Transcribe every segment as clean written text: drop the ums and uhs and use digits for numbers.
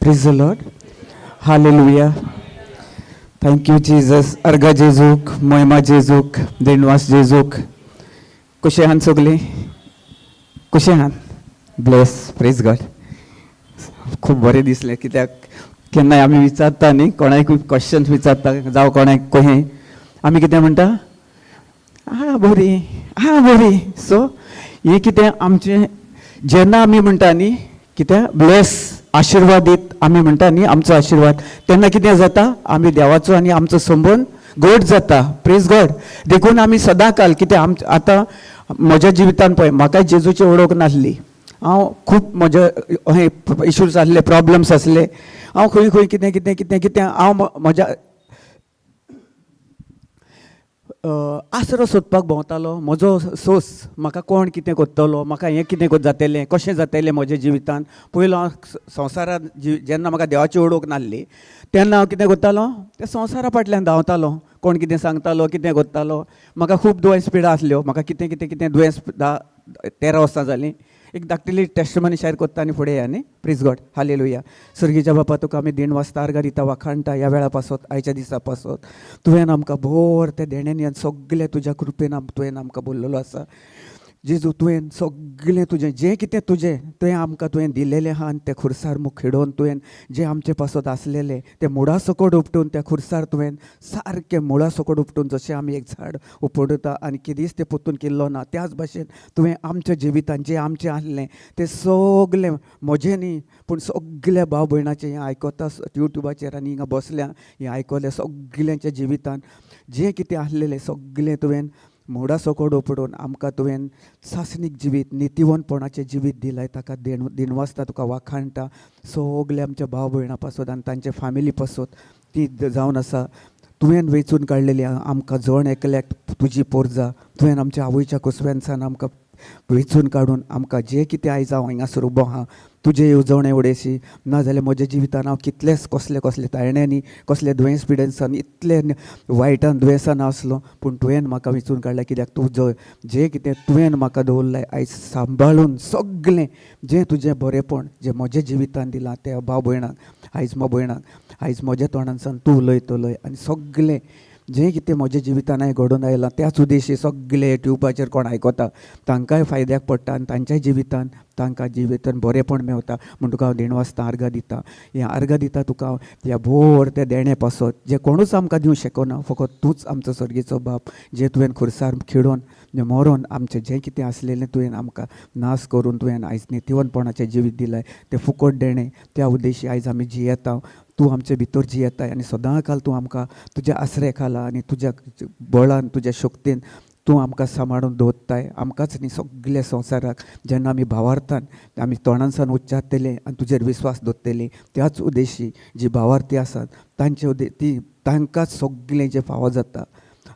Praise the Lord. Hallelujah. Thank you, Jesus. अर्गा जेजूक, महिमा जेजूक, दिनवास जेजूक. कशे आहात सगळी? कशे आहात? Bless, praise God. खूब बरें दिसलें कित्याक केन्नाय आमी विचारता न्ही, कोणाय क्वेश्चन्स विचारता जावं कोणाक कहें, आमी कितें म्हणटा? बरी, बरी. सो हें कितें आमचें जेन्ना आमी म्हणटा न्ही कितें ब्लेस, आशिर्वादीत आमी म्हणटा न्ही आमचो आशिर्वाद, तेन्ना कितें जाता? आमी देवाचो आनी आमचो संबंद घट जाता. Praise God. देखून आमी सदां काल कितें आतां म्हज्या जिवितान पळय, म्हाका जेजूची वळख नासली. हांव खूब म्हजे इश्यूज आसले, प्रॉब्लम्स आसले. हांव खंय खंय कितें कितें कितें कितें हांव म्हज्या आसरो सोदपाक भोंवतालो. म्हजो सोर्स, म्हाका कोण कितें करतलो, म्हाका हें कितें जातलें, कशें जातलें म्हज्या जिवितान. पयलो हांव संवसारांत जेन्ना म्हाका देवाची वळख नासली तेन्ना हांव कितें करतालो? त्या संवसारा फाटल्यान धांवतालो. कोण कितें सांगतालो, कितें करतालो. म्हाका खूब दुयेंस पिडा आसल्यो. म्हाका कितें कितें कितें दुयेंस 13 वर्सां जालीं. एक धाकटेली टेस्टमनी शेअर करता आनी फुडें या न्ही. Praise God. हालेलुया. सर्गीच्या बापा तुका आमी दिन वाजता अर्घ दिता, वाखाणटा ह्या वेळा पासत, आयच्या दिसा पासत. तुवें आमकां भोर त्या देण्यांनी आनी सगळें तुज्या कृपेन तुवें आमकां बोल्लेलो आसा. जेजू तुवें सगळें तुजें जें कितें तें आमकां तुवें दिलेलें आहा आनी त्या खुर्सार मुखेडोवन तुवें जें आमचे पासत आसलेलें तें मुळा सकट उपटून त्या खुर्सार तुवें सारकें मुळा सकट उपटून जशें आमी एक झाड उपटता आनी कितेंच तें पोत्तून किल्लो ना, त्याच भाशेन तुवें आमच्या जिवितान जें आमचें आसलें तें सगलें म्हजें न्ही पूण सगल्या भाव भयणाचें हें आयकता युट्यूबाचेर आनी हिंगा बसल्या हें आयकलें सगल्यांच्या जिवितान जें कितें आसलेलें सगलें तुवें मोडा सकट उपडून आमकां तुवें सासणीक जिवीत, नितीवनपणाचें जिवीत दिलाय. ताका दिनवासता तुका वाखाणटा सगल्या आमच्या भाव भयणां पासत आनी तांचे फॅमिली पासत ती जावन आसा. तुवें वेंचून काडलेली आमकां जण एकल्याक तुजी पोरजा तुवें आमच्या आवयच्या कुसव्यांसान आमकां वेंचून काडून आमकां जें कितें आयज हांव हिंगासर उबो आहा तुजे येवजण एवढेशी ना जाल्यार म्हज्या जिवितान हांव कितलेंच कसले ताळण्यांनी कसले दुयेंस पिडेसान इतले वायटान दुयेंसान आसलो पूण तुवें म्हाका वेंचून काडल्या. कित्याक तुजो जें कितें तुवें म्हाका दवरलें आयज सांबाळून सगलें जें तुजें बरेंपण जें म्हज्या जिवितान दिलां त्या भाव भयणाक आयज भयणाक आयज म्हज्या तोंडानसान तूं उलयतलय आनी सगलें जें कितें म्हज्या जिवितान हांवें घडोवन आयलां त्याच उद्देशी सगळे युट्यूबाचेर कोण आयकता तांकांय फायद्याक पडटा आनी तांच्याय जिवितान तांकां जिवितान बरेंपण मेवता. म्हूण तुका हांव दिनवासता अर्घ दिता. हें अर्घ दिता तुका हांव ह्या भोर त्या देणे पासत जें कोणूच आमकां दिवंक शकना, फकत तूंच आमचो सर्गेचो बाप. जें तुवें खुर्सार खिडोवन मरोन आमचें जें कितें आसलेलें तुवें आमकां नाश करून तुवें आयज नितीवनपणाचें जिवीत दिलाय. तें फुकट देणें त्या उद्देशी आयज आमी जियेता. तूं आमचे भितर जियेताय आनी सदां काल तूं आमकां तुज्या आसरे खाला आनी तुज्या बळान तुज्या शक्तीन तूं आमकां सांबाळून दवरताय. आमकांच न्ही सगल्या संवसाराक जेन्ना आमी भावार्थान आमी तोंडानसान उच्चारतले आनी तुजेर विस्वास दवरतली त्याच उद्देशी जी भावार्थी आसात तांचे तांकांच सगलें जें फावो जाता.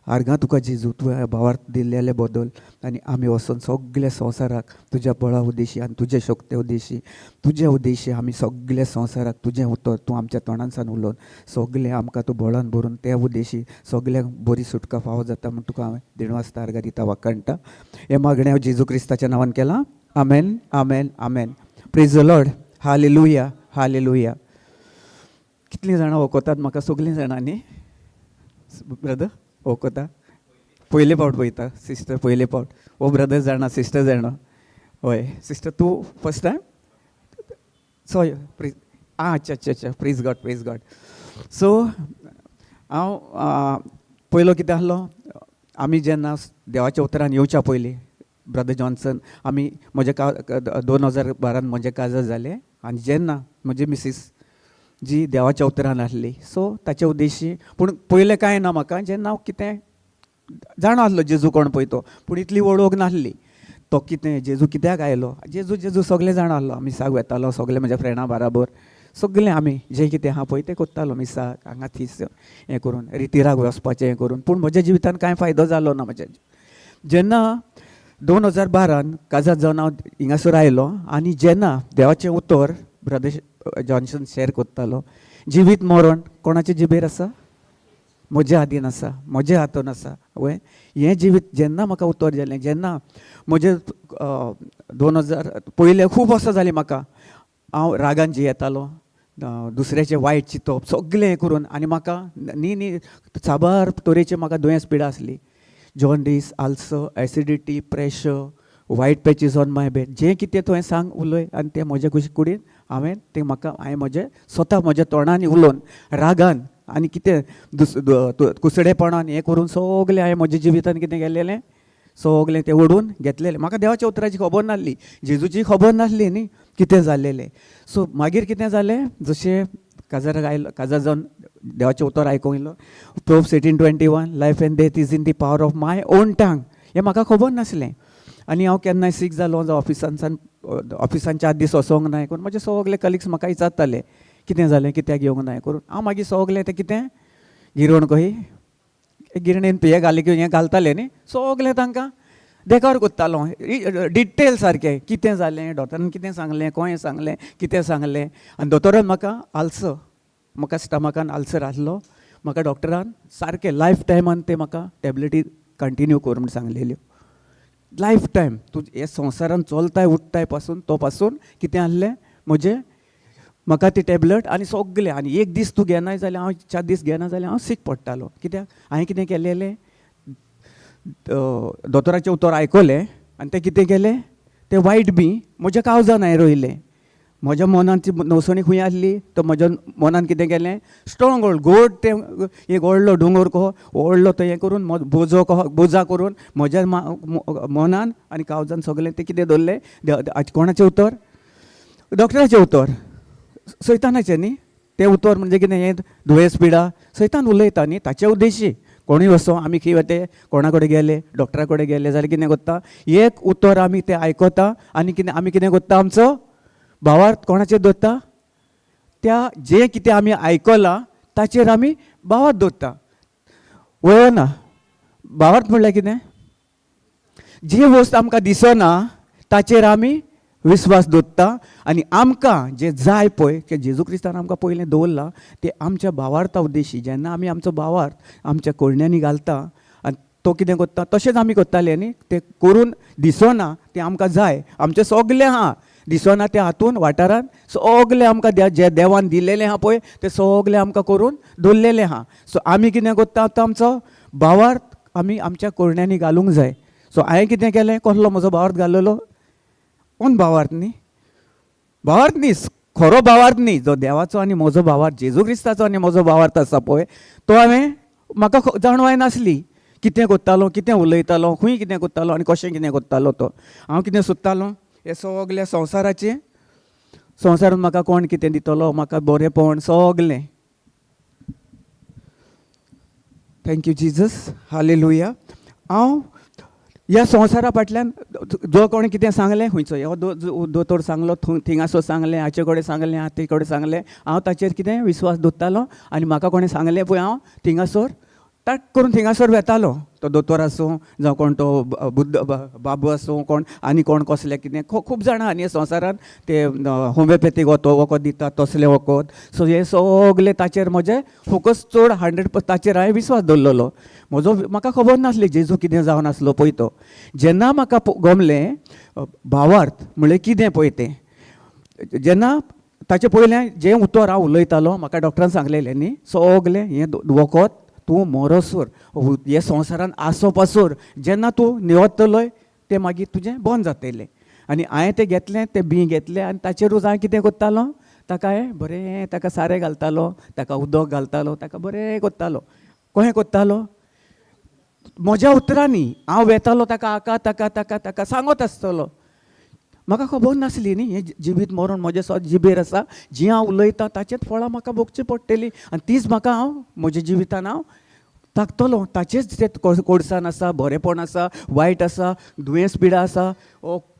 अर्घां तुका जेजू तुवें भावार्थ दिल्लेले बदल आनी आमी वचून सगल्या संवसाराक तुज्या बळा उद्देशी आनी तुजे शक्ती उद्देशी तुजे उद्देशी आमी सगल्या संवसाराक तुजें उतर तूं आमच्या तोंडानसान उलोवन सगलें आमकां तूं बळान भरून त्या उद्देशी सगल्यांक बरी सुटका फावो जाता म्हूण तुका हांवें दिनवासता अर्घ दिता वाखाणटा. हें मागणें हांव जेजू क्रिस्ताच्या नांवान केलां. Amen amen amen. Praise the Lord. Hallelujah hallelujah. कितलीं जाणां वळखतात म्हाका? सगलीं जाणां न्ही ब्रदर वळखता? पयले फावट पळयता सिस्टर, पयले फावट. ओ ब्रदर जाणा, सिस्टर जाणा. हय सिस्टर तूं फस्ट टायम? सो प्लीज अच्छा अच्छा अच्छा. Please God please God. So हांव पयलो कितें आहलो आमी जेन्ना देवाच्या उतरान येवच्या पयलीं ब्रदर जॉन्सन आमी म्हजें 2012 म्हजें काजर जालें आनी जेन्ना म्हजी मिसीस जी देवाच्या उतरान आसली सो ताचे उद्देशी पूण पयलें कांय ना म्हाका. जेन्ना हांव कितें जाणा आसलो जेजू कोण पळय तो पूण इतली वळख नासली तो कितें जेजू कित्याक आयलो. जेजू सगळें जाणा आसलो. आमी मिसाक वेतालो सगळे म्हज्या फ्रेंडा बराबर सगळें आमी जें कितें आहा पळय तें करतालो मिसाक हांगा थीस हें करून रितीराक वचपाचें हें करून. पूण म्हज्या जिवितान कांय फायदो जालो ना. म्हज्या जेन्ना 2012 काजार जावन हांव हिंगासर आयलो आनी जेन्ना देवाचें उतर ब्रदर जॉन्सन शेअर करतालो, जिवीत मरण कोणाचे जिबेर आसा? म्हज्या हातीन आसा, म्हज्या हातून आसा. वय हें जिवीत जेन्ना म्हाका उतर जालें, जेन्ना म्हजें 2000 पयलें खूब वर्सां जालीं म्हाका, हांव रागान जियेतालो, दुसऱ्याचें वायट चिंतप सगळें हें करून, आनी म्हाका न्ही साबार तरेचे म्हाका दुयेंस पिडा आसली. Jaundice, ulcer, acidity, pressure, white patches on my bed, जें कितें तुवें सांग उलय, आनी तें म्हजे कुशी कुडीन हांवें तें म्हाका हांवें म्हजें स्वता म्हज्या तोंडानी उलोवन रागान आनी कितें कुसडेपणान हें करून सगलें हांवें म्हज्या जिवितान कितें केलेलें सगलें तें ओडून घेतलेलें. म्हाका देवाच्या उतराची खबर नासली, जेजूची खबर नासली न्ही कितें जाल्लेलें. सो मागीर कितें जालें, जशें काजाराक आयलो, काजार जावन देवाचें उतर आयकूंक येयलो, Proverbs 18:21 life and death is in the power of my own tongue, हें म्हाका खबर नासलें. आनी हांव केन्नाय सीक जालो ऑफिसांच्या आद दीस वसोंक ना करून म्हजे सगळे कलिग्स म्हाका विचारताले कितें जालें, कित्याक येवंक ना करून. हांव मागीर सगलें तें कितें गिरण कही गिरणेन हें घाली की हें घालतालें न्ही, सगलें तांकां देखार करतालो डिटेल सारकें कितें जालें, डॉक्टरान कितें सांगलें, खंय सांगलें, कितें सांगलें. आनी दोतोरान म्हाका स्टमकान आल्सर आसलो, म्हाका डॉक्टरान सारकें लायफ टायमान ते म्हाका टॅबलेटी कंटिन्यू कर म्हूण सांगलेल्यो. लायफ टायम तूं हे संवसारान चलताय उठताय पासून तो पासून कितें आहलें म्हजें, म्हाका ती टॅबलेट आनी सगलें. आनी एक दीस तूं घेनाय जाल्यार हांव 4 दीस घेना जाल्यार हांव सीक पडटालो. कित्याक हांवें कितें केलेलें, दोतोराचें उतर आयकलें आनी तें कितें केलें, तें वायट बी म्हज्या काळजान हांवें रोयलें. म्हज्या मनाची नवसणी खंय आसली, तो म्हज्या मनान कितें केलें, स्ट्रॉंग होल्ड गोड तें एक व्हडलो दोंगर कहो व्हडलो तो हें करून बोजा करून म्हज्या मनान आनी काळजान सगलें तें कितें दवरलें. कोणाचें उतर? डॉक्टराचें उतर, सैतानाचें न्ही तें उतर. म्हणजे कितें हें दुयेंस पिडा सैतान उलयता न्ही, ताचे उद्देशी कोणूय वचो आमी खंय वते कोणा कडेन गेले, डॉक्टरा कडेन गेले जाल्यार कितें करता, एक उतर आमी तें आयकता आनी कितें आमी कितें करता, आमचो भावार्थ कोणाचेर दवरता, त्या जें कितें आमी आयकलां ताचेर आमी भावार्थ दवरता. वळो ना, भावार्थ म्हणल्यार कितें, जी वस्त आमकां दिसना ताचेर आमी विस्वास दवरता. आनी आमकां जें जाय पळय तें जेजू क्रिस्तान आमकां पयलें दवरलां तें आमच्या भावार्था उद्देशी. जेन्ना आमी आमचो भावार्थ आमच्या कोडण्यांनी घालता आनी तो कितें करता तशेंच आमी करताले न्ही, तें करून दिसना तें आमकां जाय, आमचें सगलें आहा दिसना तें हातून वाठारान सगलें आमकां जें देवान दिलेलें आहा पळय तें सगलें आमकां करून दवरलेलें आहा. सो आमी कितें करता, आतां आमचो भावार्थ आमी आमच्या कोडण्यांनी घालूंक जाय. सो हांवें कितें केलें, कसलो म्हजो भावार्थ घाल्लेलो, कोण भावार्थ न्ही, भावार्थ न्ही, खरो भावार्थ न्ही, जो देवाचो आनी म्हजो भावार्थ जेजू क्रिस्ताचो आनी म्हजो भावार्थ आसा पळय तो हांवें म्हाका जाणवाय नासली कितें करतालो, कितें उलयतालो, खंय कितें करतालो आनी कशें कितें करतालो तो. हांव कितें सोदतालो, हे सगल्या संवसारान म्हाका कोण कितें दितलो, म्हाका बरेंपण सगलें. Thank you Jesus, hallelujah. हांव ह्या संवसारा फाटल्यान जो कोण कितें सांगलें, खंयचो हो दोतोर सांगलो थिंगासो सांगलें, हाचे कडेन सांगलें, हाते कडेन सांगलें, हांव ताचेर कितें विस्वास दवरतालो. आनी म्हाका कोणें सांगलें पळय हांव थिंगासोर टाक करून थिंगासोर वेतालो. तो दोतोर आसूं जावं कोण तो बुद्ध बाबू आसूं, कोण आनी कोण कसलें कितें खूब जाणां आनी संवसारान ते होमिओपॅथीक वखद दिता तसलें वखद. सो हे सगलें ताचेर म्हजें फोकस चड 100% ताचेर हांवें विस्वास दवरलेलो. म्हाका खबर नासली जेजू कितें जावन आसलो पळय तो. जेन्ना म्हाका गमलें भावार्थ म्हणल्यार कितें पळय तें, जेन्ना ताचे पयलें जें उतर हांव उलयतालो म्हाका डॉक्टरान सांगलेलें न्ही, सगलें हें वखद तूं मरोसोर हे संवसारान आसो पासोर जेन्ना तूं निवत्तलोय तें मागीर तुजें बंद जातलें. आनी हांवें तें घेतलें, तें बी घेतलें आनी ताचेरूच हांवें कितें करतालो, ताका हांवें बरें ताका सारें घालतालो, ताका उदक घालतालो, ताका बरें करतालो. कशें करतालो, म्हज्या उतरांनी हांव वेतालो ताका हाका ताका ताका ताका सांगत आसतलो. म्हाका खबर नासली न्ही हें जिवीत मरण म्हज्या जिबेर आसा, जी हांव उलयतां ताचेच फळां म्हाका भोगचीं पडटलीं. आनी तीच म्हाका हांव म्हज्या जिवितान हांव ताकतलो. ताचेच तें कोडसाण आसा, बरेंपण आसा, वायट आसा, दुयेंस पिडा आसा,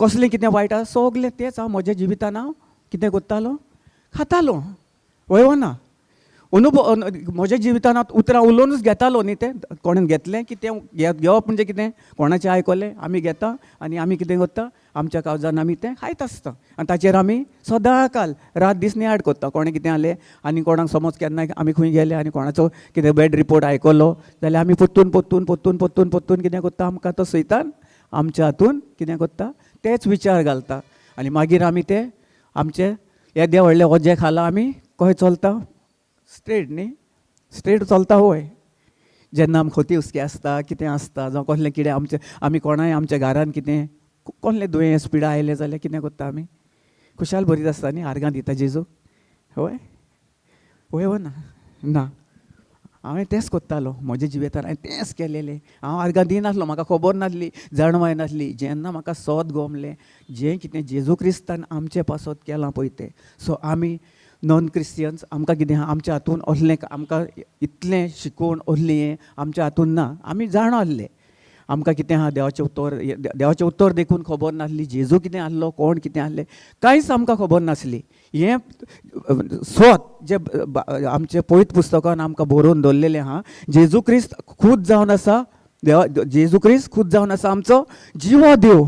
कसलें कितें वायट आसा, सगलें तेंच हांव म्हज्या जिवितान हांव कितें करतालो, खातालो. वळो ना, अनुभव म्हज्या जिवितांत हांव उतरां उलोवनूच घेतालो न्ही तें कोणें घेतलें की तें घेवप म्हणजे कितें कोणाचें आयकलें आमी घेता आनी आमी कितें करता आमच्या काळजान आमी तें खायत आसता आनी ताचेर आमी सदां काल रात दीस नियाड करता कोणें कितें जालें आनी कोणाक समज केन्नाय आमी खंय गेले आनी कोणाचो कितें बॅड रिपोर्ट आयकलो जाल्यार आमी पोत्तून कितें करता आमकां तो सैतान आमच्या हातून कितें करता तेच विचार घालता आनी मागीर आमी ते आमचे येदे व्हडले ओजे खाला आमी खंय चलता स्ट्रेट न्ही स्ट्रेट चलता वय जेन्ना आमकां खोती हुस्के आसता कितें आसता जावं कसलें कितें आमी कोणाय आमच्या घरान कितें कसलें दुयेंस पिडा आयलें जाल्यार कितें करता आमी खुशाल बरीत आसता न्ही आर्गां दिता जेजूक हय वय ना हांवें तेंच करतालो म्हज्या जिवितांत हांवें तेंच केलेलें हांव आर्गां दिनासलो म्हाका खबर नासली जाणवाय नासली जेन्ना म्हाका सोद गमलें जें कितें जेजू क्रिस्तान आमचे पासत केलां पळय तें सो आमी नॉन क्रिस्टियन्स आमकां कितें आहा आमच्या हातून असलें आमकां इतलें शिकून असलें हें आमच्या हातून ना आमी जाणा आसले आमकां कितें आहा देवाचें उतर देखून खबर नासली जेजू कितें आहलो कोण कितें आहलें कांयच आमकां खबर नासली हें स्वत जे आमचे पवित्र पुस्तकान आमकां बरोवन दवरलेलें आहा जेजू क्रिस्त खूद जावन आसा जेजू क्रिस्त खूद जावन आसा आमचो जिवो देव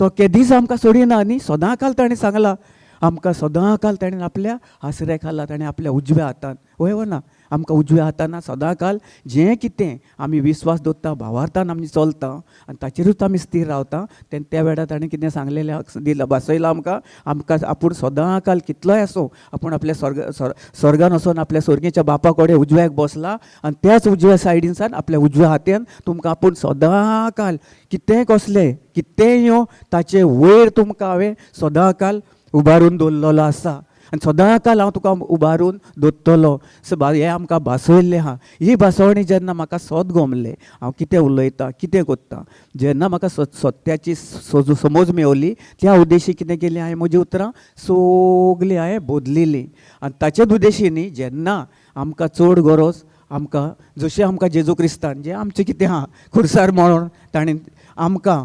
तो केदीच आमकां सोडिना न्ही सदां काल ताणें सांगलां आमकां सदां काल ताणें आपल्या आसऱ्या खाला ताणें आपल्या उजव्या हातान वय ना आमकां उजव्या हातान सदां काल जें कितें आमी विस्वास दवरता भावार्थान आमी चलता आनी ताचेरूच आमी स्थिर रावता त्या वेळार ताणें कितें सांगलेलें दिलां बसयलां आमकां आपूण सदां काल कितलोय आसूं आपूण आपल्या स्वर्गान वचोन आपल्या स्वर्गीच्या बापा कडेन उजव्याक बसला आनी त्याच उजव्या सायडीनसान आपल्या उजव्या हातान तुमकां आपूण सदां काल कितें कसलें कितेंय येवं ताचे वयर तुमकां हांवें सदां काल उबारून दवरलेलो आसा आनी सदां काल हांव तुका उबारून दवरतलो हें आमकां भासयल्लें आहा ही भासवणी जेन्ना म्हाका सोद गमलें हांव कितें उलयतां कितें करतां जेन्ना म्हाका सत्याची समज मेवली त्या उद्देशी कितें केलें हांवें म्हजीं उतरां सगलीं हांवें बदलिल्लीं आनी ताचेच उद्देशी न्ही जेन्ना आमकां चड गरज आमकां जशें आमकां जेजू क्रिस्तान जें आमचें कितें आहा खुर्सार मळोन ताणें आमकां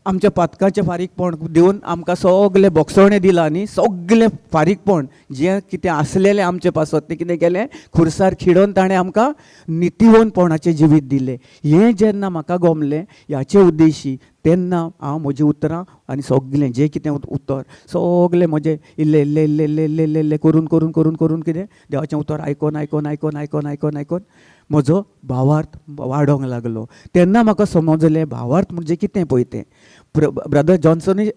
आमच्या पातकाचें फारीकपण दिवन आमकां सगलें बोगसवणें दिलां न्ही सगलें फारीकपण जें कितें आसलेलें आमचे पासत तें कितें केलें खुर्सार खिडोवन ताणें आमकां नितीवनपणाचें जिवीत दिलें हें जेन्ना म्हाका गमलें ह्याचे उद्देशी तेन्ना हांव म्हजीं उतरां आनी सगलें जें कितें उतर सगलें म्हजें इल्लें इल्लें इल्लें इल्लें इल्लें इल्लें इल्लें करून करून करून करून कितें देवाचें उतर आयकोन आयकोन आयकोन आयकोन आयकोन आयकोन म्हजो भावार्थ वाडोंक लागलो तेन्ना म्हाका समजलें भावार्थ म्हणजे कितें पळय तें ब्रदर जॉन्सनूय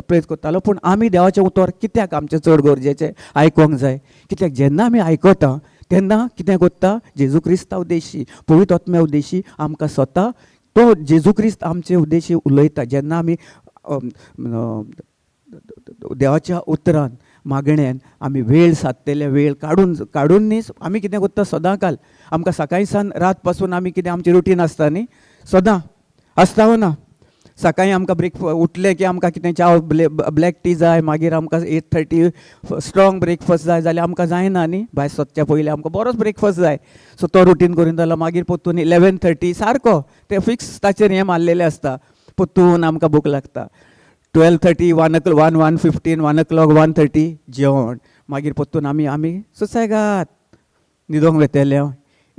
प्रेज करतालो पूण आमी देवाचें उतर कित्याक आमचें चड गरजेचें आयकोंक जाय कित्याक जेन्ना आमी आयकता तेन्ना कितें करता जेजू क्रिस्ता उद्देशी पवित्र आत्म्या उद्देशी आमकां स्वता तो जेजू क्रिस्त आमचे उद्देशी उलयता जेन्ना आमी देवाच्या उतरान मागण्यान आमी वेळ सादतेले वेळ काडून न्ही आमी कितें करता सदां काल आमकां सकाळी सान रात पासून आमी कितें आमचें रुटीन आसता न्ही सदां आसता वा ना सकाळीं आमकां उठले की आमकां कितें चाव ब्लॅक टी जाय मागीर आमकां 8:30 स्ट्रॉंग ब्रेकफास्ट जाय जाल्यार आमकां जायना न्ही भायर सरच्या पयलीं आमकां बरोच ब्रेकफास्ट जाय सो तो रुटीन करून जाल्यार मागीर पोत्तून 11:30 सारको ते फिक्स ताचेर हें मारलेलें आसता पोत्तून आमकां भूक लागता 12:30 1:15 1:30 जेवण मागीर पोत्तून आमी सुसेगाद न्हिदोंक वेतेले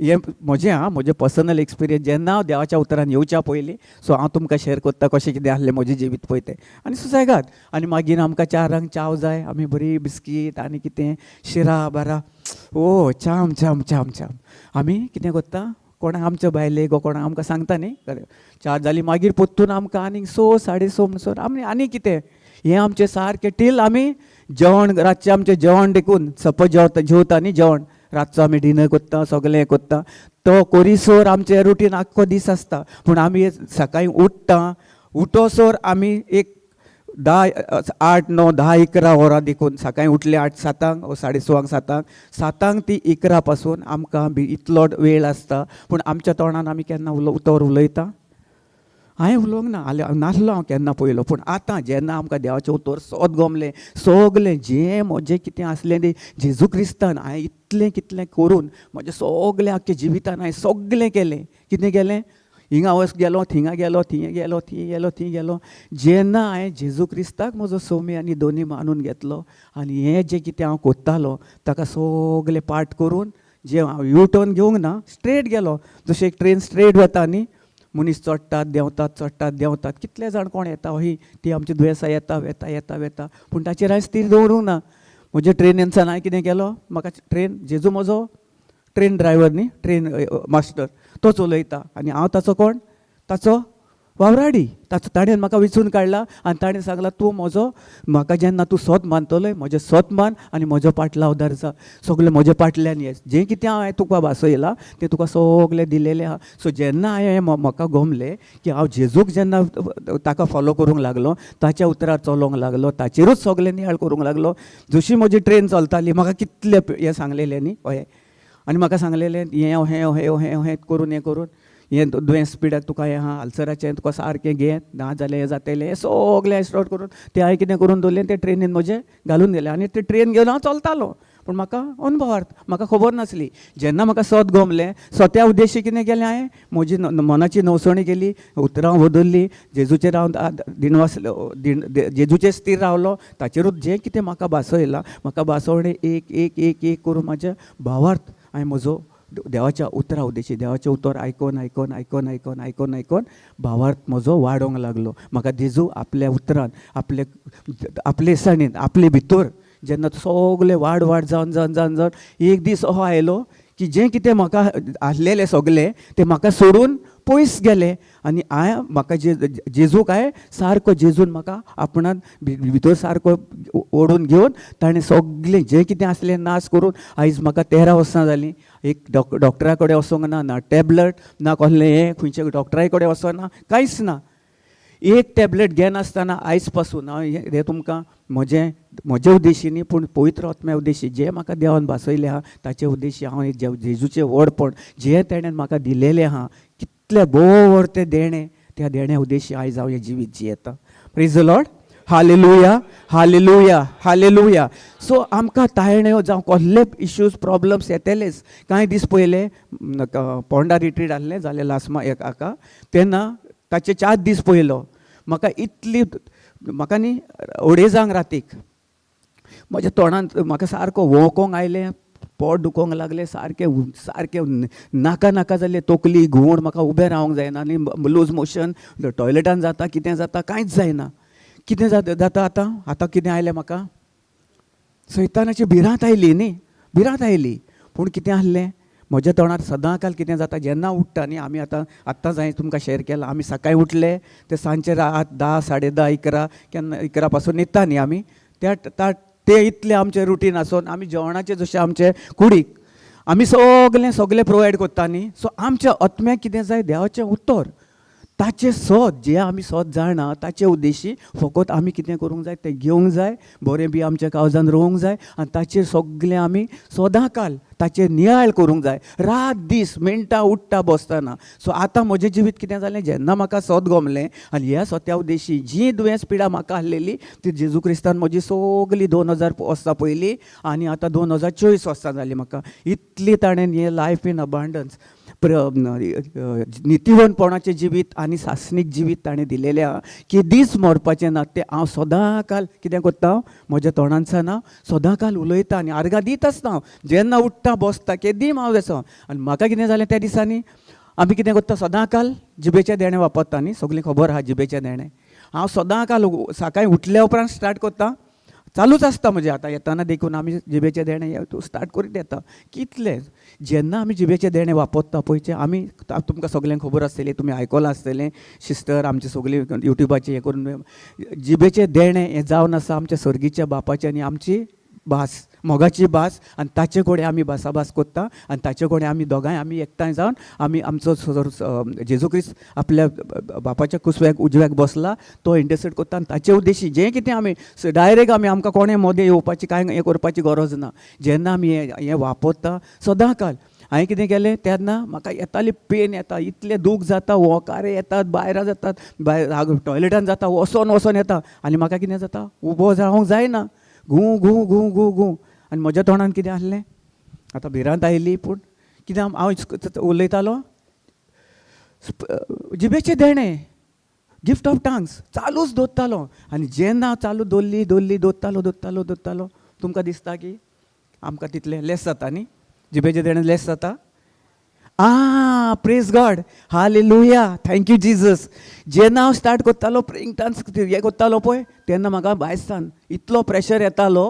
हें म्हजें पर्सनल एक्सपिरियन्स जेन्ना हांव देवाच्या उतरान येवच्या पयलीं सो हांव तुमकां शेअर करता कशें कितें आहलें म्हजें जिवीत पळय तें आनी सुसेगाद आनी मागीर आमकां 4 चाव जाय आमी बरी बिस्कीट आनी कितें शिरा बारा ओ छाम छाम छाम छाम आमी कितें करता कोणाक आमच्या बायलेक वो कोणाक आमकां सांगता न्ही 4 जाली मागीर पोत्तून आमकां आनीक 6 6:30 म्हणसर आमी आनी कितें हें आमचें सारकें टील आमी जेवण रातचें आमचें जेवण देखून सपोज जेवता न्ही जेवण रातचो आमी डिनर करता सगलें करता तो कोरिसोर आमचें रुटीन आख्खो दीस आसता पूण आमी सकाळीं उठ्ठा उठोसोर आमी एक 8 9 10 11 वरां देखून सकाळीं उठले 8 7 6:30 7 ती 11 पासून आमकां इतलो वेळ आसता पूण आमच्या तोंडान आमी केन्ना उतर उलयता हांवें उलोवंक नासलो हांव केन्ना पयलो पूण आतां जेन्ना आमकां देवाचें उतर सोद गमलें सगलें जें म्हजें कितें आसलें तें जेजू क्रिस्तान हांवें इतलें कितलें करून म्हजें सगलें आख्खें जिवितान हांवें सगलें केलें कितें केलें हिंगा गेलो थिंगा गेलो थंय गेलो थंय गेलो जेन्ना हांवें जेजू क्रिस्ताक म्हजो सोमी आनी दोनी मानून घेतलो आनी हें जें कितें हांव कोत्तालो ताका सगलें पाठ करून जे हांव यू टर्न घेवंक ना, स्ट्रेट गेलो. जशें एक ट्रेन स्ट्रेट वता न्ही, मनीस चडटात देंवतात, चडटात देंवतात, कितले जाण कोण येता ही ती आमची दुयेंसां येता, पूण ताचेर हांवें स्थिर दवरूंक ना. म्हज्या ट्रेनींतल्यान हांवें कितें केलो, म्हाका ट्रेन जेजू म्हजो ट्रेन ड्रायव्हर न्ही, ट्रेन मास्टर तो चलयता आनी हांव ताचो कोण, ताचो वावराडी. ताणें म्हाका वेंचून काडला आनी ताणें सांगलां तूं म्हजो, म्हाका जेन्ना तूं सोत मानतलोय म्हजें सोत मान आनी म्हजो पाटलावदार जा. सगळें म्हज्या फाटल्यान ये, जें कितें हांवें तुका भासयलां तें तुका सगळें दिलेलें आहा. सो जेन्ना हांवें म्हाका गमलें की हांव जेजूक जेन्ना ताका फॉलो करूंक लागलो, ताच्या उतरार चलोंक लागलो, ताचेरूच सगळें नियाळ करूंक लागलो. जशी म्हजी ट्रेन चलताली म्हाका कितले हें सांगलेलें न्ही अहें, आनी म्हाका सांगलेलें हें करून हें दुयेंस पिड्याक तुका हें आहा, आल्सराचें तुका सारकें घे, ना जाल्यार हें जातलें, हें सगलें स्टार्ट करून तें हांवें कितें करून दवरलें, तें ट्रेनीन म्हजें घालून दिलें आनी तें ट्रेन घेवन हांव चलतालो. पूण म्हाका अनभवार्थ, म्हाका खबर नासली. जेन्ना म्हाका सत गमलें, सत्या उद्देशी कितें केलें हांवें, म्हजी मनाची नवसणी केली, उतरां बदलली, जेजूचेर हांव दिनवास जेजूचेर स्थिर रावलो. ताचेरूच जें कितें म्हाका भासयलां, म्हाका भासवणें एक एक एक एक करून म्हाज्या भावार्थ हांवें म्हजो देवाच्या उतरा उद्देशी, देवाचें उतर आयकोन भावार्थ म्हजो वाडोंक लागलो. म्हाका जेजू आपल्या उतरान, आपले दिसांनी, आपले भितर जेन्ना सगलें वाड जावन एक दीस असो आयलो की जें कितें म्हाका आसलेलें सगलें तें म्हाका सोडून पयस गेलें. आनी म्हाका जेजूक हांवें सारको जेजून म्हाका आपणान भितर सारको ओडून घेवन ताणें सगलें जें कितें आसलें नाश करून, आयज म्हाका 13 वर्सां जालीं. एक डॉक्टरा कडेन वचोंक ना टॅबलेट ना कसलें हें, खंयच्या डॉक्टरा कडेन वचोना, कांयच ना. एक टॅबलेट घेनासतना आयज पासून हांव हें तुमकां म्हजे उद्देशी न्ही, पूण पवित्र आत्म्या उद्देशी जें म्हाका देवान भासयलें आहा ताचे उद्देशी हांव जेजूचें व्हडपण जें ताणें म्हाका दिलेलें आहा, कितलें बोर तें देणें, त्या देण्या उद्देशी आयज हांव हें जिवीत जियेता. Praise the Lord. Hallelujah hallelujah hallelujah. So आमकां तायण्यो जावं कसले इश्यूज प्रॉब्लम्स येतलेच. कांय दीस पयले पोंडा रिट्रीट आहलें जालें लास्मा हाका, तेन्ना ताचे 4 दीस पयलो म्हाका इतली, म्हाका न्ही अडेजांक रातीक म्हज्या तोंडांत म्हाका सारको वोंकोंक आयलें, पोट दुखोंक लागलें, सारकें नाका जालें, तकली घुंवड, म्हाका उबें रावंक जायना आनी लूज मोशन, टॉयलेटान जाता, कितें जाता कांयच जायना. कितें जाता आतां कितें आयलें म्हाका, सैतानाची भिरांत आयली न्ही, भिरांत आयली. पूण कितें आसलें म्हज्या तोंडार सदांकाल कितें जाता, जेन्ना उठ्ठा न्ही आमी, आतांच हांवें तुमकां शेअर केलां, आमी सकाळीं उठले ते सांजचे 10, 10:30, 11 केन्ना 11 पासून न्हिदता न्ही आमी, ते इतलें आमचें रुटीन आसून आमी जेवणाचें जशें आमचे कुडीक आमी सगलें प्रोवायड करता न्ही. सो आमच्या आत्म्याक कितें जाय, देवाचें उतर, ताचें सत जें आमी सत जाणा ताचे उद्देशी फकत आमी कितें करूंक जाय, तें घेवंक जाय, बरें बी आमच्या काळजान रोवंक जाय आनी ताचेर सगलें आमी सदांकाल ताचेर नियाळ करूंक जाय, रात दीस मिनटां उठ्ठा बसतना. सो आतां म्हजें जिवीत कितें जालें, जेन्ना म्हाका सत गमलें आनी ह्या सत्या उद्देशी जी दुयेंस पिडा म्हाका आसलेली ती जेजू क्रिस्तान म्हजी सगळी 2000 वर्सां पयलीं आनी आतां 2024 वर्सां जालीं म्हाका. इतली ताणें हें लायफ इन अबांडन्स, नितीवनपणाचें जिवीत आनी सासणीक जिवीत ताणें दिलेलें आहा की दीस मरपाचें ना. तें हांव सदांकाल कितें करता, म्हज्या तोंडांतल्यान हांव सदांकाल उलयता आनी आर्गां दीत आसता. हांव जेन्ना उठ्ठा बसता केदीम हांव वचों. आनी म्हाका कितें जालें त्या दिसांनी, आमी कितें करता सदांकाल जिबेचें देणें वापरता न्ही, सगलीं खबर आहा जिबेचें देणें. हांव सदांकाल सकाळीं उठल्या उपरांत स्टार्ट करता, चालूच आसता म्हजें. आतां येताना देखून आमी जिबेचें देणें स्टार्ट करीत येता. कितलें जेन्ना आमी जिबेचें देणें वापरता पळय, आमी तुमकां सगल्यांक खबर आसतलें, तुमी आयकलां आसतलें, सिस्टर आमची सगळीं युट्यूबाचेर हें करून, जिबेचें देणें हें जावन आसा आमच्या सर्गीच्या बापाचें आनी आमची भास, मोगाची भास, आनी ताचे कडेन आमी भासाभास करता आनी ताचे कडेन आमी दोगांय आमी एकठांय जावन आमी आमचो जेजू क्रिस्त आपल्या बापाच्या कुसव्याक उजव्याक बसला, तो इंटरसेड करता आनी ताचे उद्देशी जें कितें आमी डायरेक्ट आमकां कोणें मदें येवपाची कांय हें करपाची गरज ना. जेन्ना आमी हें वापरता सदांकाल. हांवें कितें केलें, तेन्ना म्हाका येताली पेन येता, इतलें दूख जाता, वोकारे येतात, भायरां जातात, टॉयलेटान जाता, वोसोन येता आनी म्हाका कितें जाता, उबो जावंक जायना, घू. आनी म्हज्या तोंडान कितें आसलें, आतां भिरांत आयली, पूण कितें हांव उलयतालो, जिबेचें देणें, गिफ्ट ऑफ टंग्स चालूच दवरतालो. आनी जेन्ना हांव चालू दवरली दवरतालो, तुमकां दिसता की आमकां तितलें लेस जाता न्ही. जिबेचे देणे लेस जाता. Praise God, hallelujah, thank you Jesus. जेन्ना हांव स्टार्ट करतालो प्रेइंग डान्स हें करतालो पळय, तेन्ना म्हाका भायसान इतलो प्रेशर येतालो,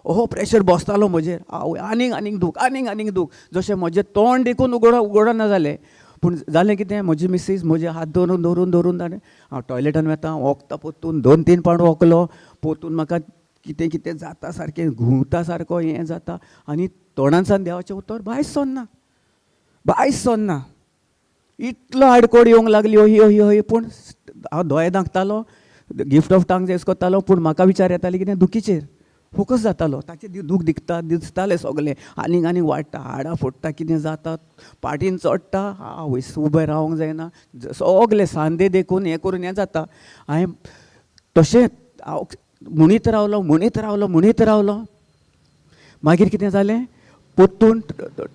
प्रेशर बसतालो म्हजेर. आनीक दूख जशें म्हजें तोंड देखून उगडना जालें. पूण जालें कितें, म्हजी मिसीस म्हजे हात धरून ताणें हांव टॉयलेटान वता, वखदां पोत्तून 2-3 पावट वखलो. पोत्तून म्हाका कितें जाता सारकें, घुंवता सारको हें जाता आनी तोंडांसान देवाचें उतर भायर सरना. इतलो आडकोड येवंक लागली हय. पूण हांव दोळे धांकतालो, गिफ्ट ऑफ टंग्स यूज करतालो, पूण म्हाका विचार येताले कितें दुखीचेर फोकस जातालो. ताचें दूख दिसतालें सगलें. आनीक वाडटा, हाडां फोडटा, कितें जाता, पाटीन चडटा, हांव उबें रावंक जायना, सगलें सांदे देखून हें करून हें जाता. हांवें तशें हांव म्हणीत रावलो. मागीर कितें जालें, पोत्तून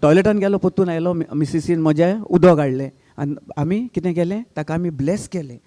टॉयलेटान गेलो, पोत्तून आयलो, मिसिसीन म्हज्या उदक हाडलें आनी आमी कितें केलें, ताका आमी ब्लेस केलें.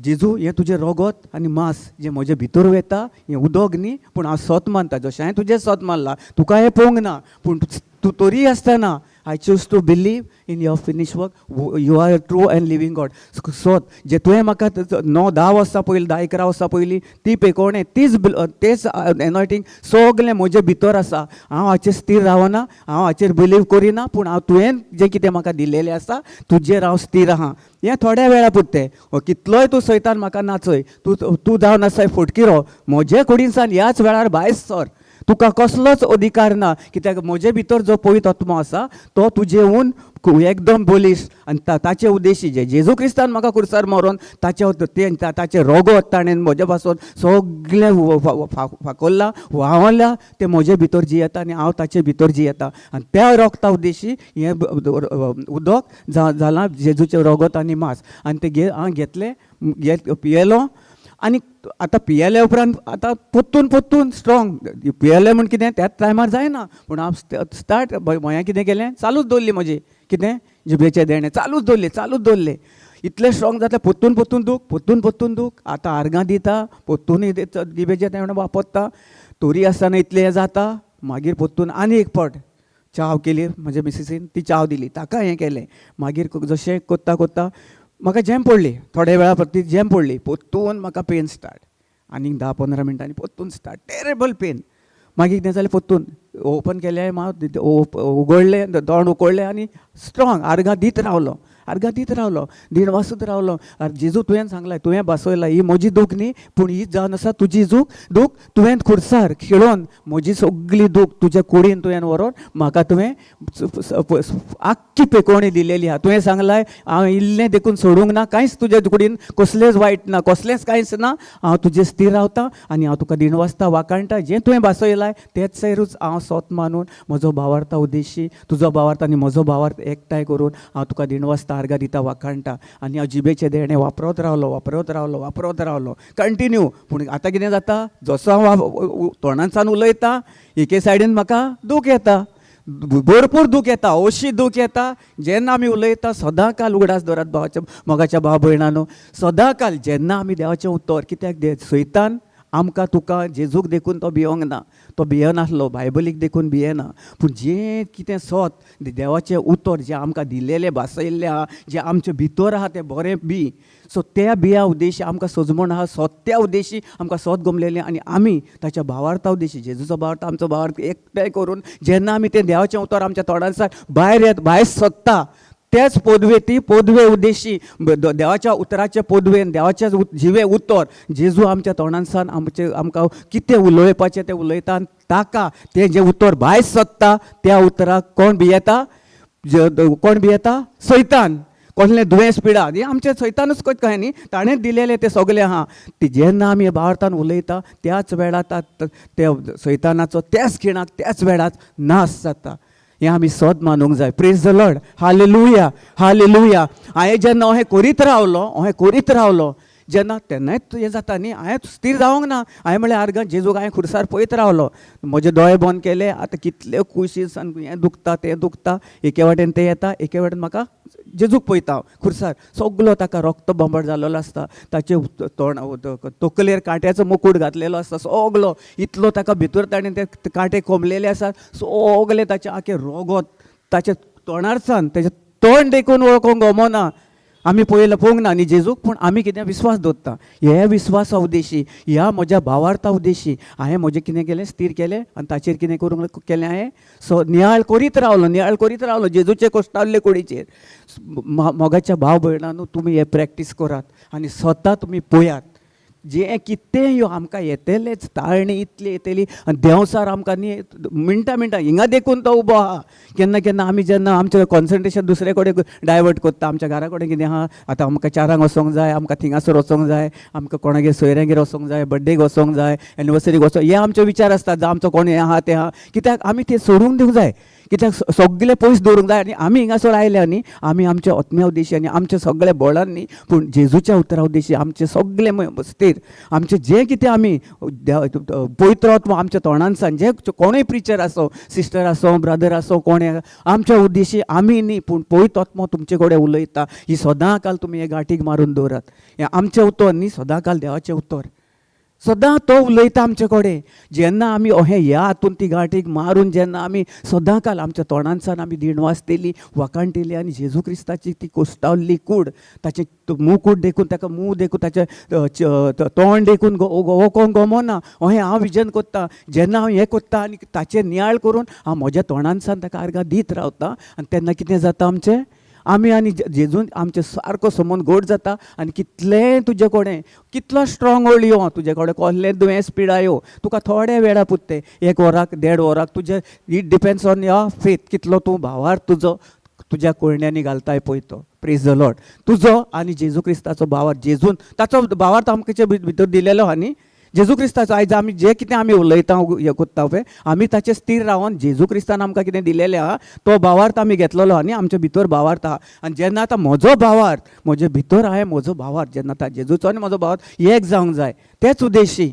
जेजू, हें तुजें रगत आनी मांस जें म्हजे भितर वता, हें उदक न्ही, पूण हांव सत मानता. जशें हांवें तुजें सत मानलां, तुका हें पळोवंक ना, पूण तूं तरी आसतना I choose to believe in your finish work. You are a true and living God. सत जे तुवें म्हाका 9-10 वर्सां पयलीं, 10-11 वर्सां पयलीं ती पेकोवणें, तेच एनॉयटींग सगलें म्हजे भितर आसा. हांव हाचेर स्थिर रावना, हांव हाचेर बिलीव करिना, पूण हांव तुवें जें कितें म्हाका दिलेलें आसा तुजेर हांव स्थिर आहा. हें थोड्या वेळा पुरतें. कितलोय तूं सैतान म्हाका नाचय, तूं जावन आसाय फटकिरो, म्हजे कुडीनसान ह्याच वेळार भायर सर. तुका कसलोच अधिकार ना, कित्याक म्हजे भितर जो पवित्र आत्मा आसा तो तुजेहून एकदम बलिश्ट. आनी ताचे उद्देशी जे जेजू क्रिस्तान म्हाका कुर्सार मरोन ताचें रगत ताणें म्हजे पासून सगलें फाकोल्लां, व्हांवल्या, तें म्हजे भितर जियेता आनी हांव ताचे भितर जियेता. आनी त्या रगता उद्देशी हें उदक जालां जेजूचें रगत आनी मांस. आनी तें हांव घेतलें, पियेलो. आनी आतां पियेल्या उपरांत आतां पोत्तून स्ट्रॉंग पियेलें म्हण कितें त्याच टायमार जायना. पूण हांव स्टार्ट हांवें कितें केलें, चालूच दवरली म्हजी कितें जिबेचें देणें चालूच दवरलें. इतलें स्ट्रॉंग जाता, पोत्तून दूख. आतां आर्गां दिता, पोत्तूनय जिबेचें देणें वापरता. तोरी आसतना इतलें हें जाता. मागीर पोत्तून आनी एक फावट च्या केली म्हजे मिसिसीन, ती च्या दिली, ताका हें केलें. मागीर जशें कोत्ता म्हाका जॅम पडली, थोड्या वेळा परती जॅम पडली. पोत्तून म्हाका पेन स्टार्ट. आनीक 10-15 मिनटांनी पोत्तून स्टार्ट, टेरेबल पेन. मागीर कितें जालें, पोत्तून ओपन केलें, मात उगडलें, तोंड उगडलें आनी स्ट्रॉंग आर्गां दीत रावलो. 1.5 वाजूच रावलो. जेजू तुवें सांगलां, तुवें बसयलां, ही म्हजी दूख न्ही, पूण ही जावन आसा तुजी दूख. तुवें खुर्सार खेळोन म्हजी सगळी दूख तुज्या कुडीन तुवें व्हरोन म्हाका तुवें आख्खी पेकोवणी दिलेली आहा. तुवें सांगलां, हांव इल्लें देखून सोडूंक ना, कांयच तुज्या कुडीन कसलेंच वायट ना, कसलेंच कांयच ना. हांव तुजें स्थिर रावतां आनी हांव तुका दिनवासता वाकाणटा. जें तुवें बसयलां तेच सैरूच हांव सोत मानून म्हजो भावार्था उद्देशी, तुजो भावार्थ आनी म्हजो भावार्थ एकठांय करून हांव तुका दिनवासता आर्गां दिता, वाकाणटा. आनी हांव जिबेचें देणें वापरत रावलो कंटिन्यू. पूण आतां कितें जाता, जसो हांव तोंडांसान उलयता, एके सायडीन म्हाका दूख येता, भरपूर दूख येता, अशी दूख येता. जेन्ना आमी उलयता सदांकाल उगडास दवरात भावाच्या मोगाच्या भाव भयणांनो, सदांकाल जेन्ना आमी देवाचें उतर, कित्याक सैतान आमकां तुका जेजूक देखून तो भियोंक ना, तो भियनासलो, बायबलीक देखून भियेना. पूण जें कितें सत देवाचें उतर जें आमकां दिलेलें भासयल्लें आहा, जें आमचे भितर आहा तें बरें बी, सो त्या बिया उद्देशी आमकां सजमण आहा, सत्या उद्देशी आमकां सत गमलेलें. आनी आमी ताच्या भावार्था उद्देशी, जेजूचो भावार्थ, आमचो भावार्थ एकठांय करून जेन्ना आमी तें देवाचें उतर आमच्या तोंडांसान भायर सत्ता, तेच पोदवे उद्देशी देवाच्या उतराचे पोदवेन, देवाच्या जिवे उतर जेजू आमच्या तोंडांसान आमकां कितें उलोवपाचें तें उलयता. आनी ताका तें जें उतर भायर सत्ता, त्या उतराक कोण भियेता? सैतान. कसलें दुयेंस पिडा हें आमचें सैतानूच कहें न्ही, ताणेंच दिलेलें तें सगलें आहा. ती जेन्ना आमी भावार्थान उलयता त्याच वेळार त्या सैतानाचो त्याच खिणाक त्याच वेळार नाश जाता. हें आमी सद मानूंक जाय. Praise the Lord, hallelujah. हांवें जेन्ना अहें करीत रावलो जेन्ना तेन्नाय हें जाता न्ही. हांवें स्थिर जावंक ना. हांवें म्हणलें आर्गां जेजूक हांवें खुर्सार पळयत रावलो. म्हजे दोळे बंद केले. आतां कितले कुशीस आनी हें दुखता तें दुखता. एके वाटेन तें येता, एके वाटेन म्हाका जेजूक पळयता हांव खुर्सार. सगलो ताका रक्त बंबट जाल्लो आसता. ताचे तकलेर कांट्याचो मुकूट घातलेलो आसता सगलो. इतलो ताका भितर ताणें ते कांटे कोंबलेले आसात. सगले ताचे आखे रगत ताच्या तोंडारसान ताचें तोंड देखून वळखूंक गमना. आमी पळोवंक ना न्ही जेजूक, पूण आमी कितें विस्वास दवरता. हे विस्वासा उद्देशी, ह्या म्हज्या भावार्था उद्देशी हांवें म्हजें कितें केलें, स्थिर केलें आनी ताचेर कितें करूंक केलें हांवें नियाळ करीत रावलो जेजूचे कोश्टावल्ले कुडीचेर. मोगाच्या भाव भयणांनो, तुमी हे प्रॅक्टीस करात आनी स्वता तुमी पळयात. जें कितें ह्यो आमकां येतलेंच, ताळणी इतली येतली आनी देंवसार आमकां न्ही मिनटां हिंगा देखून तो उबो आहा. केन्ना केन्ना आमी जेन्ना आमचें कॉन्सन्ट्रेशन दुसरे कडेन डायवर्ट करता, आमच्या घरा कडेन कितें आहा, आतां आमकां 4 वचोंक जाय, आमकां थिंगासर वचोंक जाय, आमकां कोणागेर सोयऱ्यांगेर वचोंक जाय, बड्डेक वचोंक जाय, एनिवर्सरीक वचोंक, हे आमचे विचार आसतात. जावं आमचो कोण हें आहा तें आहा, कित्याक आमी तें सोडूंक दिवंक जाय. कित्याक सगळे पयस दवरूंक जाय. आनी आमी हिंगासर आयल्या न्ही, आमी आमच्या आत्म्या उद्देशी आनी आमच्या सगळ्या बळान न्ही, पूण जेजूच्या उतरा उद्देशी आमचे सगळे स्थिर, आमचें जें कितें आमी पवित्र आत्मा आमच्या तोंडानसान, जे कोणूय प्रिचर आसो, सिस्टर आसो, ब्रदर आसो, कोणें आमच्या उद्देशी आमी न्ही, पूण पवित्र आत्मा तुमचे कडेन उलयता. ही सदां काल तुमी हे गांठीक मारून दवरात. हें आमचें उतर न्ही, सदां काल देवाचें उतर. सदां तो उलयता आमचे कडेन. जेन्ना आमी अहें ह्या हातून ती गांठीक मारून जेन्ना आमी सदां काल आमच्या तोंडानसान आमी दिणवासतेली, वाकाणटेली आनी जेजू क्रिस्ताची ती कोश्टावल्ली कूड, ताचें मुकूट देखून, ताका मूं देखून, ताचें तोंड देखून वळखोंक गमना. अहें हांव विजन कोत्ता. जेन्ना हांव हें कोत्ता आनी ताचेर नियाळ करून हांव म्हज्या तोंडानसान ताका आर्गां दीत रावता, आनी तेन्ना कितें जाता आमचें, आमी आनी जेजून आमचे सारको संबंद घट जाता. आनी कितलेंय तुजे कडेन, कितलो स्ट्रॉंग होल्ड यो, तुजे कडेन कसलें दुयेंस पिडा यो, तुका थोड्या वेळा पुरते, 1 वराक 1.5 वराक, तुजे it depends on your faith, कितलो तूं भावार तुजो तुज्या कोयण्यांनी घालताय पळय तो. Praise the Lord. तुजो आनी जेजू क्रिस्ताचो भावार, जेजून ताचो भावार्थ आमचे भितर दिलेलो आहा न्ही. जेजू क्रिस्ताचो आयज आमी जे कितें आमी उलयता, हें कोत्ता पळय, आमी ताचेर स्थिर रावन जेजू क्रिस्तान आमकां कितें दिलेलें आहा तो भावार्थ आमी घेतलेलो आहा न्ही. आमच्या भितर भावार्थ आहा. आनी जेन्ना आतां म्हजो भावार्थ, म्हजे भितर हांवें म्हजो भावार्थ, जेन्ना आतां जेजूचो आनी म्हजो भावार्थ एक जावंक जाय, तेच उद्देशी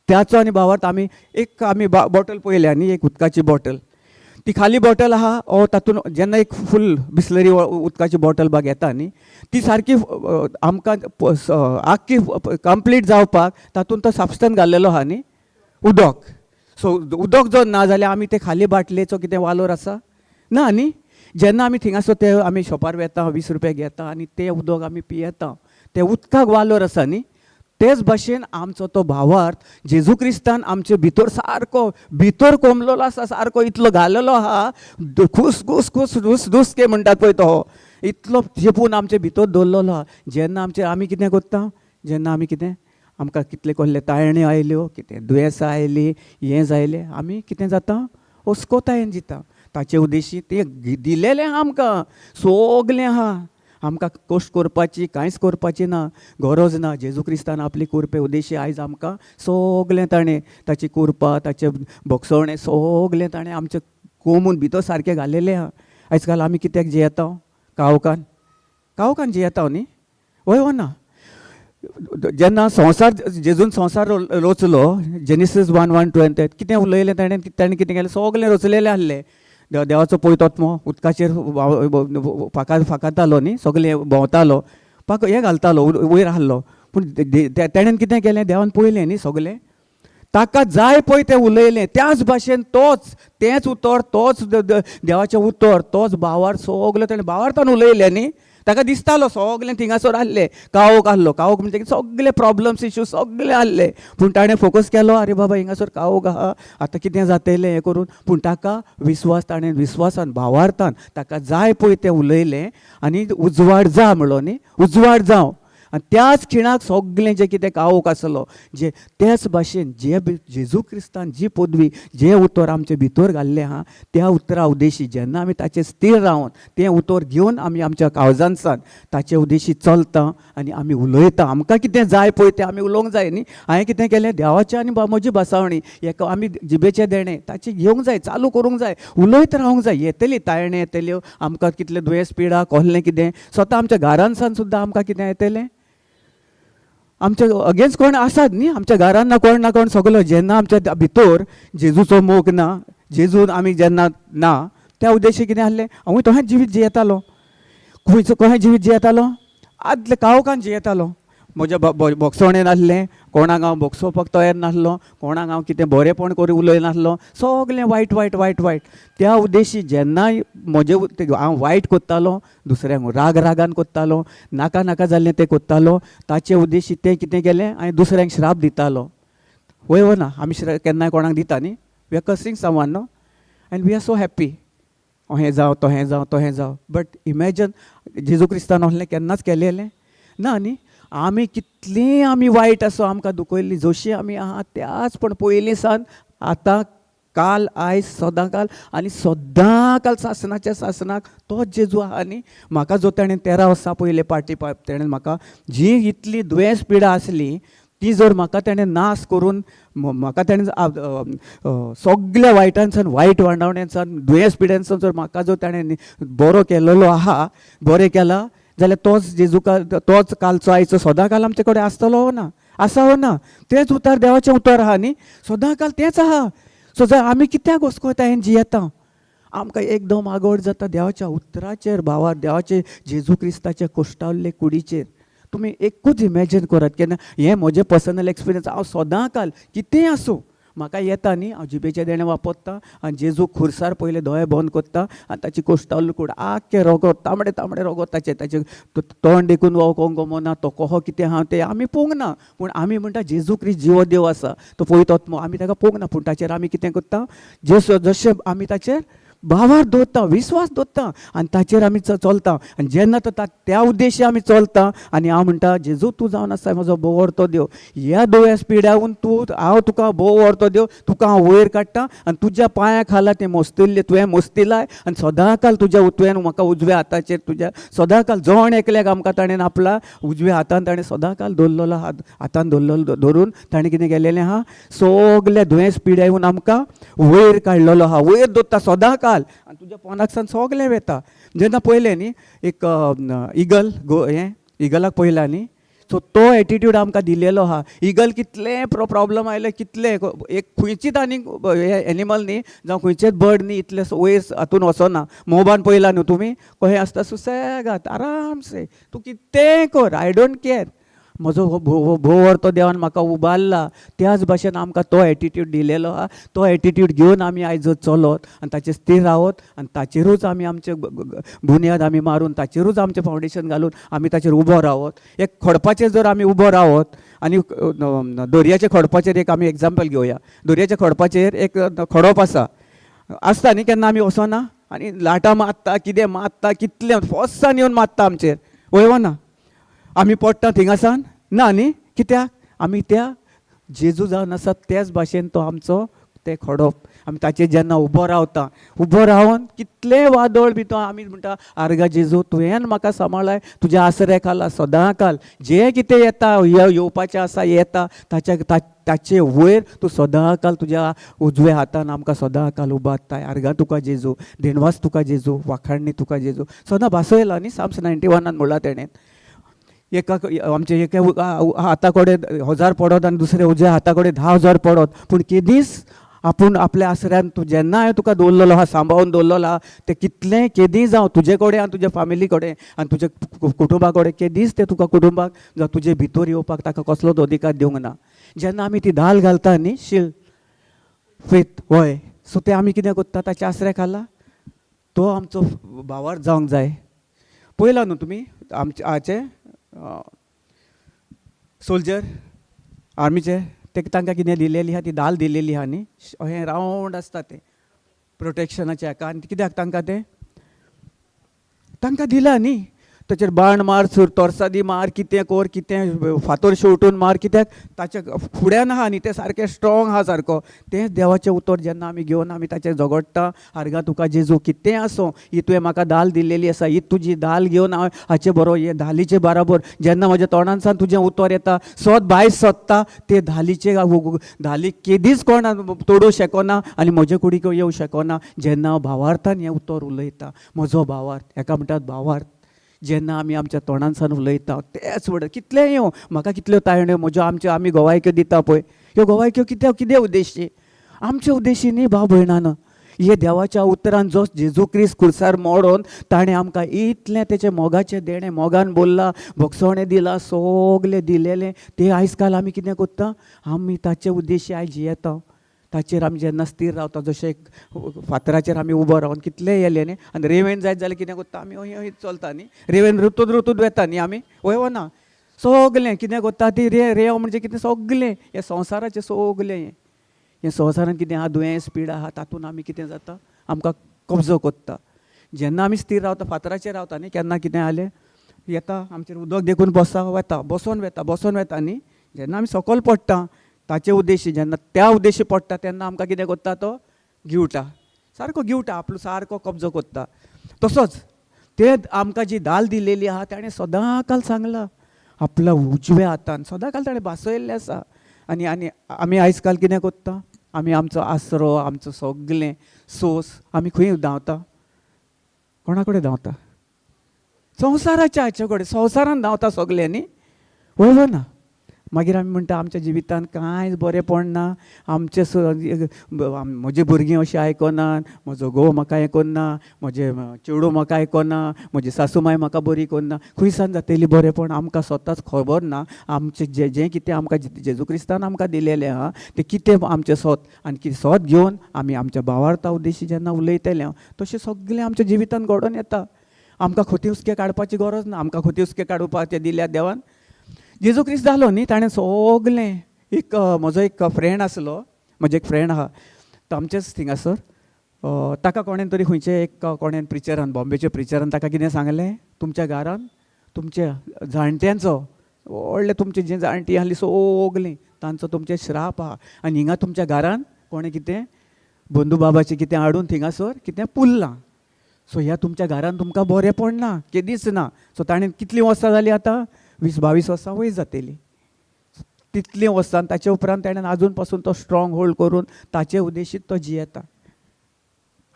त्याचो आनी भावार्थ आमी बॉटल पळयल्या न्ही, एक उदकाची बॉटल. ती खाली बॉटल आहा, तातूंत जेन्ना एक फूल बिस्लरी उदकाची बॉटल घेता न्ही, ती सारकी आमकां आख्खी कंप्लीट जावपाक तातूंत तो सबस्टन्स घाल्लेलो आहा न्ही, उदक. सो उदक जर ना जाल्यार आमी ते खाली बाटलेचो कितें वालोर आसा ना न्ही. जेन्ना आमी थिंगासर ते आमी शॉपार वेता, 20 रुपया घेता आनी ते उदक आमी पियेता, ते उदकाक वालोर आसा न्ही. तेच भाशेन आमचो तो भावार्थ जेजू क्रिस्तान आमचे भितर सारको भितर कोंबलेलो आसा, सारको इतलो घालेलो आहा, खुस खुस खुस धुस धुसके म्हणटात पळय तो, इतलो जेपून आमचे भितर दवरलेलो आहा. जेन्ना आमी कितें करता, जेन्ना आमी कितें आमकां कितले कसले तायण्यो आयल्यो, कितें दुयेंसां आयलीं, हें जायलें, आमी कितें जाता, हुस्कोतायेन जिता. ताचे उद्देशी तें दिलेलें आमकां सगलें आहा. आमकां कश्ट करपाची कांयच करपाची ना, गरज ना. जेजू क्रिस्तान आपली कुरपे उद्देशी आयज आमकां सगलें ताणें ताची कुरपा, ताचें भोगसवणें सगलें ताणें आमचें कोमून भितर सारकें घालेलें आहा. आयज काल आमी कित्याक जियेता, कावकान जियेता न्ही, वय वा ना. जेन्ना जेजून संवसार रचलो, जेनेसीस 1:1-2 कितें उलयलें ताणें कितें केलें, सगलें रचलेलें आहलें. देवाचो पवित्र आत्मो उदकाचेर फाकातालो न्ही, सगलें भोंवतालो, हें घालतालो, वयर आहलो. पूण तेणेन कितें केलें, देवान पळयलें न्ही सगलें, ताका जाय पळय तें उलयलें. त्याच भाशेन तेंच उतर, तोच देवाचें उतर, तोच भावार्थ सगलो ताणें भावार्थान उलयलें न्ही. ताका दिसतालो सगलें थिंगासर आहलें, कावोक म्हणजे सगळे प्रॉब्लम्स इश्यूज सगळे आहले. पूण ताणें फोकस केलो, अरे बाबा हिंगासर कावोक आहा, आतां कितें जातलें हें करून. पूण ताका ताणें विस्वासान, भावार्थान ताका जाय पळय तें उलयलें आनी उजवाड जा म्हणलो न्ही, उजवाड जावं. आनी त्याच खिणाक सगलें जें कितें कावोक आसलो, जे त्याच भाशेन जेजू क्रिस्तान जी पदवी, जें उतर आमचे भितर घाल्लें आहा, त्या उतरा उद्देशी जेन्ना आमी ताचेर स्थिर रावन तें उतर घेवन आमी आमच्या काळजांसान ताचे उद्देशी चलता आनी आमी उलयता. आमकां कितें जाय पळय तें आमी उलोवंक जाय न्ही. हांवें कितें केलें, देवाचें आनी म्हजी भासावणी हेका आमी जिबेचे देणे ताची घेवंक जाय, चालू करूंक जाय, उलयत रावंक जाय. येतली तायणे येतल्यो, आमकां कितले दुयेंस पिडा, कसलें कितें स्वता आमच्या घरांसान सुद्दां आमकां कितें येतलें, आमच्या अगेन्स्ट कोण आसात न्ही, आमच्या घरान ना कोण सगलो जेन्ना आमच्या भितर जेजूचो मोग ना, जेजून आमी जेन्ना ना, त्या उद्देशी कितें आहलें, हांवूय तोहेंच जिवीत जियेतालो. खंयचो कहें जिवीत जियेतालो, आदले काळोखान जियेतालो. म्हज्या बोगसोणें नासलें, कोणाक हांव बोगसोवपाक तयार नासलो, कोणाक हांव कितें बरेंपण करून उलयनासलो, सगलें वायट वायट वायट वायट. त्या उद्देशी जेन्नाय हांव वायट कोत्तालो, दुसऱ्यांक रागान कोत्तालो, नाका नाका जाल्लें तें कोत्तालो, ताचे उद्देशी तें कितें केलें, हांवें दुसऱ्यांक श्राप दितालो. वय ना, आमी केन्नाय कोणाक दिता न्ही, we are cursing someone no, and we are so happy. हें जावं तोहें जावं तोहें जावं. बट इमॅजन जेजू क्रिस्तान असलें केन्नाच केलेलें ना न्ही. आमी कितलीं आमी वायट आसो, आमकां दुखयल्लीं जशीं आमी आहा त्याच, पण पयलीं सान आतां काल आयज सदांकाल आनी सदांकाल सासणाच्या सासणाक तोच जेजू आहा न्ही. म्हाका जो ताणें 13 वर्सां पयले ताणें म्हाका जी इतली दुयेंस पिडा आसली ती जर म्हाका ताणें नाश करून म्हाका ताणें सगल्या वायटांसान वायट वांडावण्यांसान दुयेंस पिड्यांसान जर म्हाका जो ताणें बरो केलेलो आहा, बरें केला, जाल्यार तोच जेजू तोच कालचो आयचो सदांकाल आमचे कडेन आसतलो हो ना, आसा हो ना. तेच उतर देवाचें उतर आहा न्ही, सदांकाल तेंच आहा. सो जर आमी कित्याक घोस्कोता हें जियेता, आमकां एकदम आगोड जाता देवाच्या उतराचेर, भावार देवाचे जेजू क्रिस्ताचे कोश्टावल्ले कुडीचेर. तुमी एकूच इमॅजीन करात, केन्ना हें म्हजें पर्सनल एक्सपिरियन्स. हांव सदांकाल कितेंय आसूं म्हाका येता न्ही, हांव जिबेचे देणें वापरता आनी जेजू खुर्सार पयले दोळे बंद करता आनी ताची कोश्टावल्ली कूड आख्खें रगत तांबडे तांबडे रगत ताचें तोंड देखून वळखोंक गमना, तो कहो कितें आहा तें आमी पळोवंक ना. पूण आमी म्हणटा जेजू क्रिस्त जिवो देव आसा, तो पळयतो, आमी ताका पळोवंक ना, पूण ताचेर आमी कितें करता, जशें आमी ताचेर भावार दवरता, विस्वास दवरता आनी ताचेर आमी चलता. आनी जेन्ना त्या उद्देशी आमी चलता आनी हांव म्हणटा जेजू तूं जावन आसा म्हजो भोव व्हरतो देव, ह्या दुयेंस पिड्यावून हांव तुका भोव व्हरतो देव, तुका हांव वयर काडटा आनी तुज्या पांयां खाला तें मोस्तिल्लें तुवें मोस्तिलाय आनी सदांकाल तुज्या उतव्यान म्हाका उजव्या हाताचेर तुज्या सदांकाल जण एकल्याक आमकां ताणें आपला उजव्या हातान ताणें सदांकाल दवरलेलो हातान दवरलेलो, धरून ताणें कितें केलेलें आहा, सगल्या दुयेंस पिड्यावून आमकां वयर काडलेलो आहा, वयर दवरता सदांकाल आनी तुज्या पोंदाक सान सगलें वेता. जेन्ना पयलें न्ही एक इगलाक पयला न्ही, सो तो एटिट्यूड आमकां दिलेलो आहा. इगल कितले प्रॉब्लम आयले, कितले एक खंयचीच आनीक एनिमल न्ही जावं खंयचेच बर्ड न्ही इतले वयर हातून वचना. मोबान पयला न्हू तुमी, कशें आसता सुसेगाद आरामसे, तूं कितेंय कर, आय डोंट केअर, म्हजो भोव व्हरतो देवान म्हाका उबारला. त्याच भाशेन आमकां तो एटिट्यूड दिलेलो आहा. तो एटिट्यूड घेवन आमी आयज चलत आनी ताचेर स्थिर रावत आनी ताचेरूच आमी आमचे बुन्याद आमी मारून, ताचेरूच आमचें फावंडेशन घालून आमी ताचेर उबो रावत. एक खडपाचेर जर आमी उबो रावत आनी दर्याच्या खडपाचेर एक आमी एग्जाम्पल घेवया. दर्याच्या खडपाचेर एक खडप आसता न्ही, केन्ना आमी वचना आनी लाटां मारता, कितें मारता, कितलें फोर्सान येवन मारता आमचेर, वयवा ना, आमी पडटा थिंगासान ना न्ही. कित्याक आमी त्या जेजू जावन आसा त्याच भाशेन तो आमचो तें खडप, आमी ताचेर जेन्ना उबो रावता, उबो रावन कितलें वादळ भितर आमी म्हणटा आर्गा जेजू तुवें म्हाका सांबाळाय, तुज्या आसऱ्या खाला सदांकाल, जें कितें येता येवपाचें आसा येता ताचे वयर तूं सदांकाल तुज्या उजव्या हातान आमकां सदांकाल उबारताय. आर्गा तुका जेजू, देणवास तुका जेजू, वाखाणणी तुका जेजू. सदां भासयला न्ही, साम्स 91 म्हणला तेणें, आमचे एका हाता कडेन 1000 पडत आनी दुसरे उजव्या हाता कडेन 10,000 पडत, पूण केदीस आपूण आपल्या आसऱ्यान तूं जेन्ना हांवें तुका दवरलेलो आहा, सांबाळून दवरलेलो आहा, तें कितलें केदीं जावं तुजे कडेन आनी तुज्या फॅमिली कडेन आनी तुज्या कुटुंबा कडेन केदींच तें तुका कुटुंबाक जावं तुजे भितर येवपाक ताका कसलोच अधिकार दिवंक ना. जेन्ना आमी ती धाल घालता न्ही, शील फेथ वय, सो तें आमी कितें करता, ताच्या आसऱ्या खाला तो आमचो भावार्थ जावंक जाय. पळयला न्हू तुमी आमचे हाचे सोल्जर आर्मीचे, तांकां कितें दिलेली आहा, ती धाल दिलेली आहा न्ही, अशें रावंड आसता तें प्रोटेक्शनाचें हाका. आनी कित्याक तांकां दिला न्ही, ताचेर बाण मार, तोरसादी मार, कितें कर, कितें फातर शेवटून मार, कित्याक ताच्या फुड्यान आहा न्ही, तें सारकें स्ट्रॉंग आहा सारको. तेंच देवाचें उतर जेन्ना आमी घेवन आमी ताचेर झगडटा, आर्गा तुका जेजू कितें आसूं, ही तुवें म्हाका धाल दिलेली आसा, ही तुजी धाल घेवन हांव हाचे बरोबर हे धालीचे बराबर जेन्ना म्हज्या तोंडांसान तुजें उतर येता, सोद भायर सोदता, ते धालीक केदींच कोण तोडूं शकना आनी म्हजे कुडीक येवं शकना. जेन्ना हांव भावार्थान हें उतर उलयता, म्हजो भावार्थ, हेका म्हणटात भावार्थ. जेन्ना आमी आमच्या तोंडानसान उलयता तेच वड कितलें येवं म्हाका कितल्यो तायण्यो म्हज्यो आमच्यो आमी गोवायक्यो दिता पळय ह्यो गोवायक्यो कितें उद्देशी आमचे उद्देशी न्ही भाव भयणान हे देवाच्या उतरान जो जेजू क्रिस्त खुर्सार मोडोन ताणें आमकां इतलें तेचें मोगाचें देणें मोगान बोल्लां भोगसवणें दिलां सगलें दिलेलें तें आयज काल आमी कितें कोत्ता आमी ताचे उद्देशी आयज जियेता ताचेर आमी जेन्ना स्थिर रावता जशें एक फातराचेर आमी उबो रावन कितलें येलें न्ही आनी रेंवेन जायत जाल्यार कितें कोत्ता आमी हय चलता न्ही रेंवेन रुतून वेता न्ही आमी वय ना सगलें कितें कोत्ता ती रेंव म्हणजे कितें सगलें हें संवसाराचें सगलें हें संवसारान कितें आहा दुयेंस पिडा आहा तातूंत आमी कितें जाता आमकां कब्जो कोत्ता जेन्ना आमी स्थिर रावता फातराचेर रावता न्ही केन्ना कितें जालें येता आमचेर उदक देखून बसोन वेता न्ही जेन्ना आमी सकयल पडटा ताचे उद्देशी जेन्ना त्या उद्देशी पडटा तेन्ना आमकां कितें कोत्ता तो गिवटा सारको गिवटा आपलो सारको कब्जो कोत्ता तसोच ते आमकां जी दाल दिलेली आहा ताणें सदां काल सांगलां आपल्या उजव्या हातान सदां काल ताणें बासयल्लें आसा आनी आमी आयज काल कितें कोत्ता आमी आमचो आसरो आमचो सगलें सोस आमी खंय धांवता कोणा कडेन धांवता संवसाराच्या हाचे कडेन संवसारान धांवता सगलें न्ही वय ना मागीर आमी म्हणटा आमच्या जिवितान कांयच बरें पडना आमचे म्हजी भुरगीं अशीं आयकनात म्हजो घोव म्हाका हें करना म्हजे चेडूं म्हाका आयकना म्हजी सासूमाय म्हाका बरी करना खंयसान जातली बरें पण आमकां स्वताच खबर ना आमचें जें कितें आमकां जेजू क्रिस्तान आमकां दिलेलें आहा तें कितें आमचें स्वत आनी कितें स्वत घेवन आमी आमच्या भावार्था उद्देशी जेन्ना उलयतले तशें सगलें आमच्या जिवितान घडोवन येता आमकां खोटी हुस्के काडपाची गरज ना आमकां खोटी हुस्के काडपाचें दिल्या देवान जेजू क्रिस्त जालो न्ही ताणें सगलें एक म्हजो एक फ्रेंड आसलो म्हजो एक फ्रेंड आहा तो आमचेच थिंगासर ताका कोणें तरी खंयचे एक कोणें प्रिचरान बॉम्बेच्या प्रिचरान ताका कितें सांगलें तुमच्या घरान तुमच्या जाणट्यांचो व्हडलें तुमचीं जीं जाणटीं आहलीं सगलीं तांचो तुमचें श्राप आहा आनी हिंगा तुमच्या घरान कोणें कितें बंधू बाबाचें कितें हाडून थिंगासर कितें पुल्लां सो ह्या तुमच्या घरान तुमकां बरें पडना केदीच ना सो ताणें कितलीं वर्सां जालीं आतां 20-22 वर्सां वयर जातली तितलीं वर्सां ताचे उपरांत ताणें आजून पासून तो स्ट्रॉंग होल्ड करून ताचे उद्देशीत तो जियेता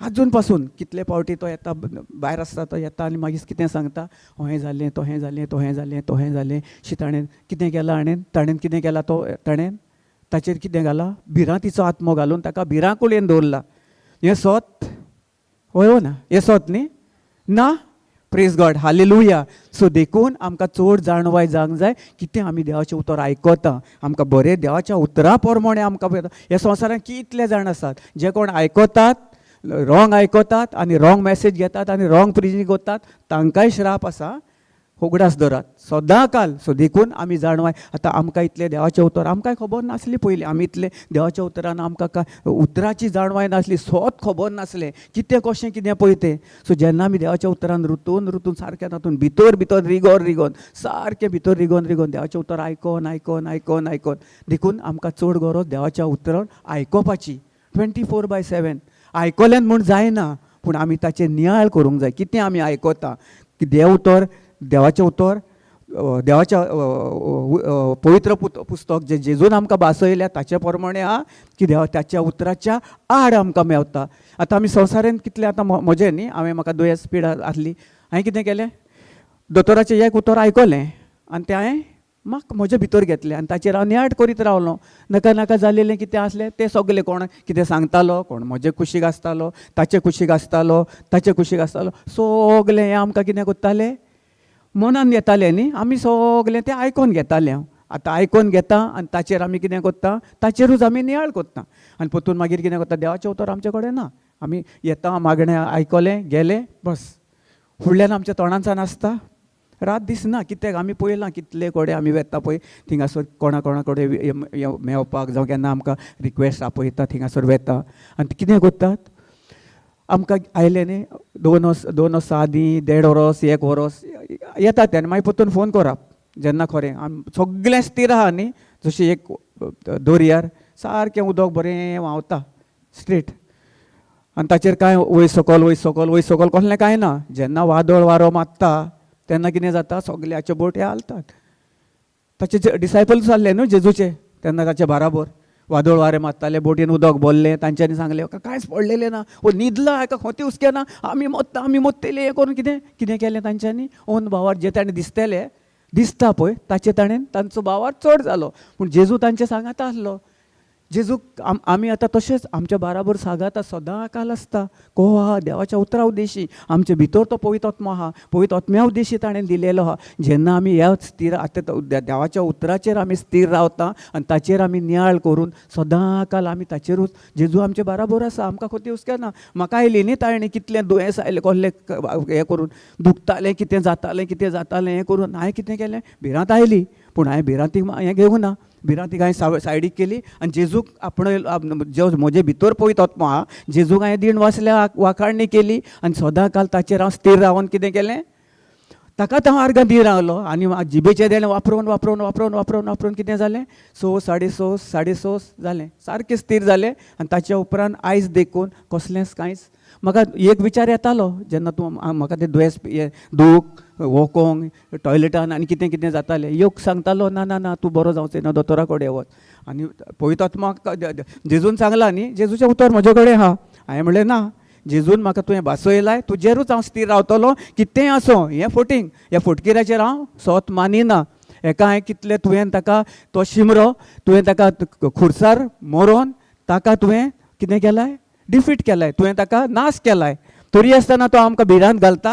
आजून पासून कितले फावटी तो येता भायर आसता तो येता आनी मागीर कितें सांगता हें जालें तो हें जालें तो हें जालें तो हें जालें शी ताणें कितें केलां ताणें कितें केलां तो ताणें ताचेर कितें घालां भिरांतीचो आत्मो घालून ताका भिरां कुळयेन दवरला हें स्वत वय ना हें स्वत न्ही ना प्रेज गॉड हालेलुया सो देखून आमकां चड जाणवाय जावंक जाय कितें आमी देवाचें उतर आयकता आमकां बरें देवाच्या उतरा प्रमाणे आमकां ह्या संवसारांत कितले जाण आसात जे कोण आयकतात रॉंग आयकतात आनी रॉंग मॅसेज घेतात आनी रॉंग प्रिचींग करतात तांकांय श्राप आसा उगडास धरात सदां काल सो देखून आमी जाणवाय आतां आमकां इतलें देवाचें उतर आमकांय खबर नासली पयलीं आमी इतलें देवाच्या उतरान आमकां काय उतराची जाणवाय नासली स्वत खबर नासलें कितें कशें कितें पळय तें सो जेन्ना आमी देवाच्या उतरान रुतून सारकें तातूंत भितर रिगोन सारकें भितर रिगोन देवाचें उतर आयकोन देखून आमकां चड गरज देवाच्या उतरान आयकोपाची 24/7 आयकलें म्हूण जायना पूण आमी ताचें नियाळ करूंक जाय कितें आमी आयकता की देवाचें उतर देवाच्या पवित्र पुस्तक जे जेजून आमकां बासयल्या ताचे प्रमाणे आहा की त्याच्या उतराच्या आड आमकां मेवता आतां आमी संवसारांत कितलें आतां म्हजें न्ही म्हाका दुयेंस पिडा आसली हांवें कितें केलें दोतोराचें एक उतर आयकलें आनी तें हांवें म्हाका म्हजे भितर घेतलें आनी ताचेर हांव नियाळ करीत रावलो नाका जालेलें कितें आसलें तें सगलें कोण कितें सांगतालो कोण म्हजे कुशीक आसतालो ताचे कुशीक आसतालो सगलें हें आमकां कितें करतालें मनान येतालें न्ही आमी सगलें तें आयकोन घेतालें हांव आतां आयकोन घेता आनी ताचेर आमी कितें करता ताचेरूच आमी नियाळ करता आनी परतून मागीर कितें करता देवाचें उतर आमचे कडेन ना आमी येता मागणें आयकलें गेलें बस फुडल्यान आमच्या तोंडांसान आसता रात दीस ना कित्याक आमी पळयलां कितले कडेन आमी वेता पळय थिंगासर कोणा कडेन मेवपाक जावं केन्ना आमकां रिक्वेस्ट आपयता थिंगासर वेता आनी कितें करतात आमकां आयले न्ही 2 वर्सां आदीं 1.5 वोरोस 1 वोरोस येतात ते आनी मागीर परतून फोन करप जेन्ना खरें सगलें स्थिर आहा न्ही जशें एक दर्यार सारकें उदक बरें व्हांवता स्ट्रेट आनी ताचेर कांय वयर सकयल कसलें कांय ना जेन्ना वादळ वारो मारता तेन्ना कितें जाता सगल्याचे बोट हे हालतात ताचे डिसायपल्स जाल्ले न्हू जेजूचे तेन्ना ताचे बराबर वादळ वारे मारताले, बोटीन उदक बोलले, तांच्यांनी सांगले "का कांयच पडलेलें ना, ओ न्हिदला हाका खोती हुसके ना, आमी मोत्ता आमी मोत्तेले", हें करून कितें कितें केलें तांच्यांनी ओन भावार जे ताणें दिसता पळय ताचे ताणें तांचो भावार चड जालो. पूण जेजू तांचे सांगात आसलो. जेजूक आमी आतां तशेंच आमच्या बाराबर सांगाता सदां काल आसता. कोहो आहा देवाच्या उतरा उद्देशी, आमचे भितर तो पवित्र आत्मा आहा, पवित्र आत्म्या उद्देशी ताणें दिलेलो आहा. जेन्ना आमी ह्या स्थिर आतां देवाच्या उतराचेर आमी स्थिर रावता आनी ताचेर आमी नियाळ करून सदां काल आमी ताचेरूच जेजू आमचे बाराबर आसा. आमकां खोती हुसके ना. म्हाका आयली न्ही ताणें कितलें दुयेंस आयलें कसलें हें करून दुखतालें, कितें जातालें हें करून हांवें कितें केलें, भिरांत आयली. पूण हांवें भिरांतीक हें घेवंक ना. भिरांतीक हांवें सायडीक केली आनी जेजूक आपणय जो म्हजे भितर पवित्र आत्मा आहा जेजूक हांवें दीण वाचल्या वाखाणणी केली आनी सदां काल ताचेर हांव स्थिर रावन कितें केलें, ताकाच हांव अर्गां दी रावलो. आनी जिबेचें देणें वापरून कितें जालें, 6 साडे 6 जालें, सारकें स्थिर जालें. आनी ताच्या उपरांत आयज देखून कसलेंच कांयच म्हाका एक विचार येतालो जेन्ना तूं म्हाका तें दुयेंस दूख वोकोंक टॉयलेटान आनी कितें कितें जातालें, योग सांगतालो ना ना ना तूं बरो जावचो ना, दोतोरा कडेन वच. आनी पवित्र आत्मा जेजून सांगला न्ही, जेजूचें उतर म्हजे कडेन आहा. हांवें म्हणलें ना, जेजून म्हाका तुवें भासयलाय, तुजेरूच हांव स्थिर रावतलो, कितेंय आसूं. हें फोटींग ह्या फोटकिऱ्याचेर हांव सोत मानिना. हेका हांवें कितलें तुवें ताका तो शिमरो तुवें ताका खुर्सार मोरोन ताका तुवें कितें केलाय, डिफीट केलाय, तुवें ताका नाश केलाय. तरी आसतना तो आमकां भिरांत घालता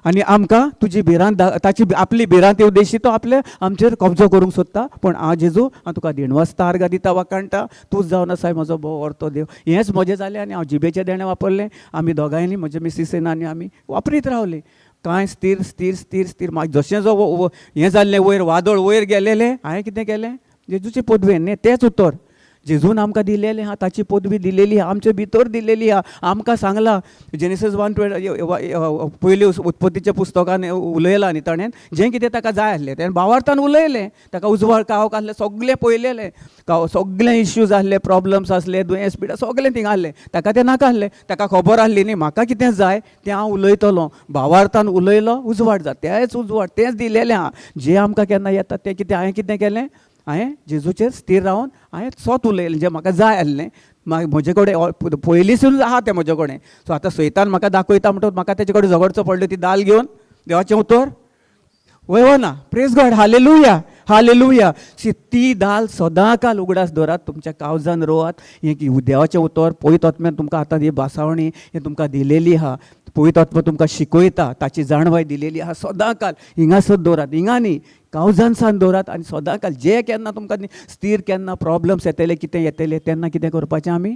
आनी आमकां तुजी भिरांत ताची आपली भिरांत उद्देशी तो आमचेर कब्जो करूंक सोदता. पूण हांव जेजू हांव तुका दिणवस्ता अर्घ दिता वाकाणटा, तूंच जावन आसाय म्हजो भोव व्हरतो देव. हेंच म्हजें जालें आनी हांव जिबेचें देणें वापरलें. आमी दोगांयनी म्हजे मिसिसेन आनी आमी वापरीत रावलीं. कांय स्थिर स्थिर स्थिर स्थिर म्हाका जशें जो हें जाल्लें वयर वादळ वयर गेलेलें, हांवें कितें केलें, जेजूचे पदवेन न्ही तेंच उतर जेजून आमकां दिलेलें आहा, ताची पदवी दिलेली आहा, आमचे भितर दिलेली आहा. आमकां सांगलां जेनेसीस 1:20 पयलीं उत्पत्तीच्या पुस्तकान उलयलां न्ही ताणें जें कितें ताका जाय आसलें तें भावार्थान उलयलें. ताका उजवाड काळोख आसलें सगळें पळयलेलें, सगळें इश्यूज आसले, प्रॉब्लम्स आसले, दुयेंस पिडा सगळें थिंगा आसलें. ताका तें नाका आसलें, ताका खबर आसली न्ही म्हाका कितें जाय तें हांव उलयतलों. भावार्थान उलयलो उजवाड जा, तेंच उजवाड तेंच दिलेलें आहा. जें आमकां केन्ना येता तें कितें हांवें कितें केलें, हांवें जेजूचेर स्थिर रावन हांवें स्वत उलयलें जें म्हाका जाय आसलें. म्हजे कडेन पयलींसून आहा तें म्हजे कडेन. सो आतां सैतान म्हाका दाखयता म्हणटच म्हाका तेजे कडेन झगडचो पडलो ती दाल घेवन देवाचें उतर वयना. Praise God, hallelujah hallelujah. ती दाल सदां काल उगडास दवरात, तुमच्या काळजान रोवात. हें देवाचें उतर पवित्र आत्म्यान तुमकां आतां ही भासावणी हें तुमकां दिलेली आहा. पवित्र आत्मा तुमकां शिकयता, ताची जाणवाय दिलेली आहा. सदां काल हिंगासर दवरात, हिंगा न्ही काळजान सान दवरात. आनी सदां काल जे केन्ना तुमकां स्थिर केन्ना प्रॉब्लम्स येतले कितें येतले तेन्ना कितें करपाचें, आमी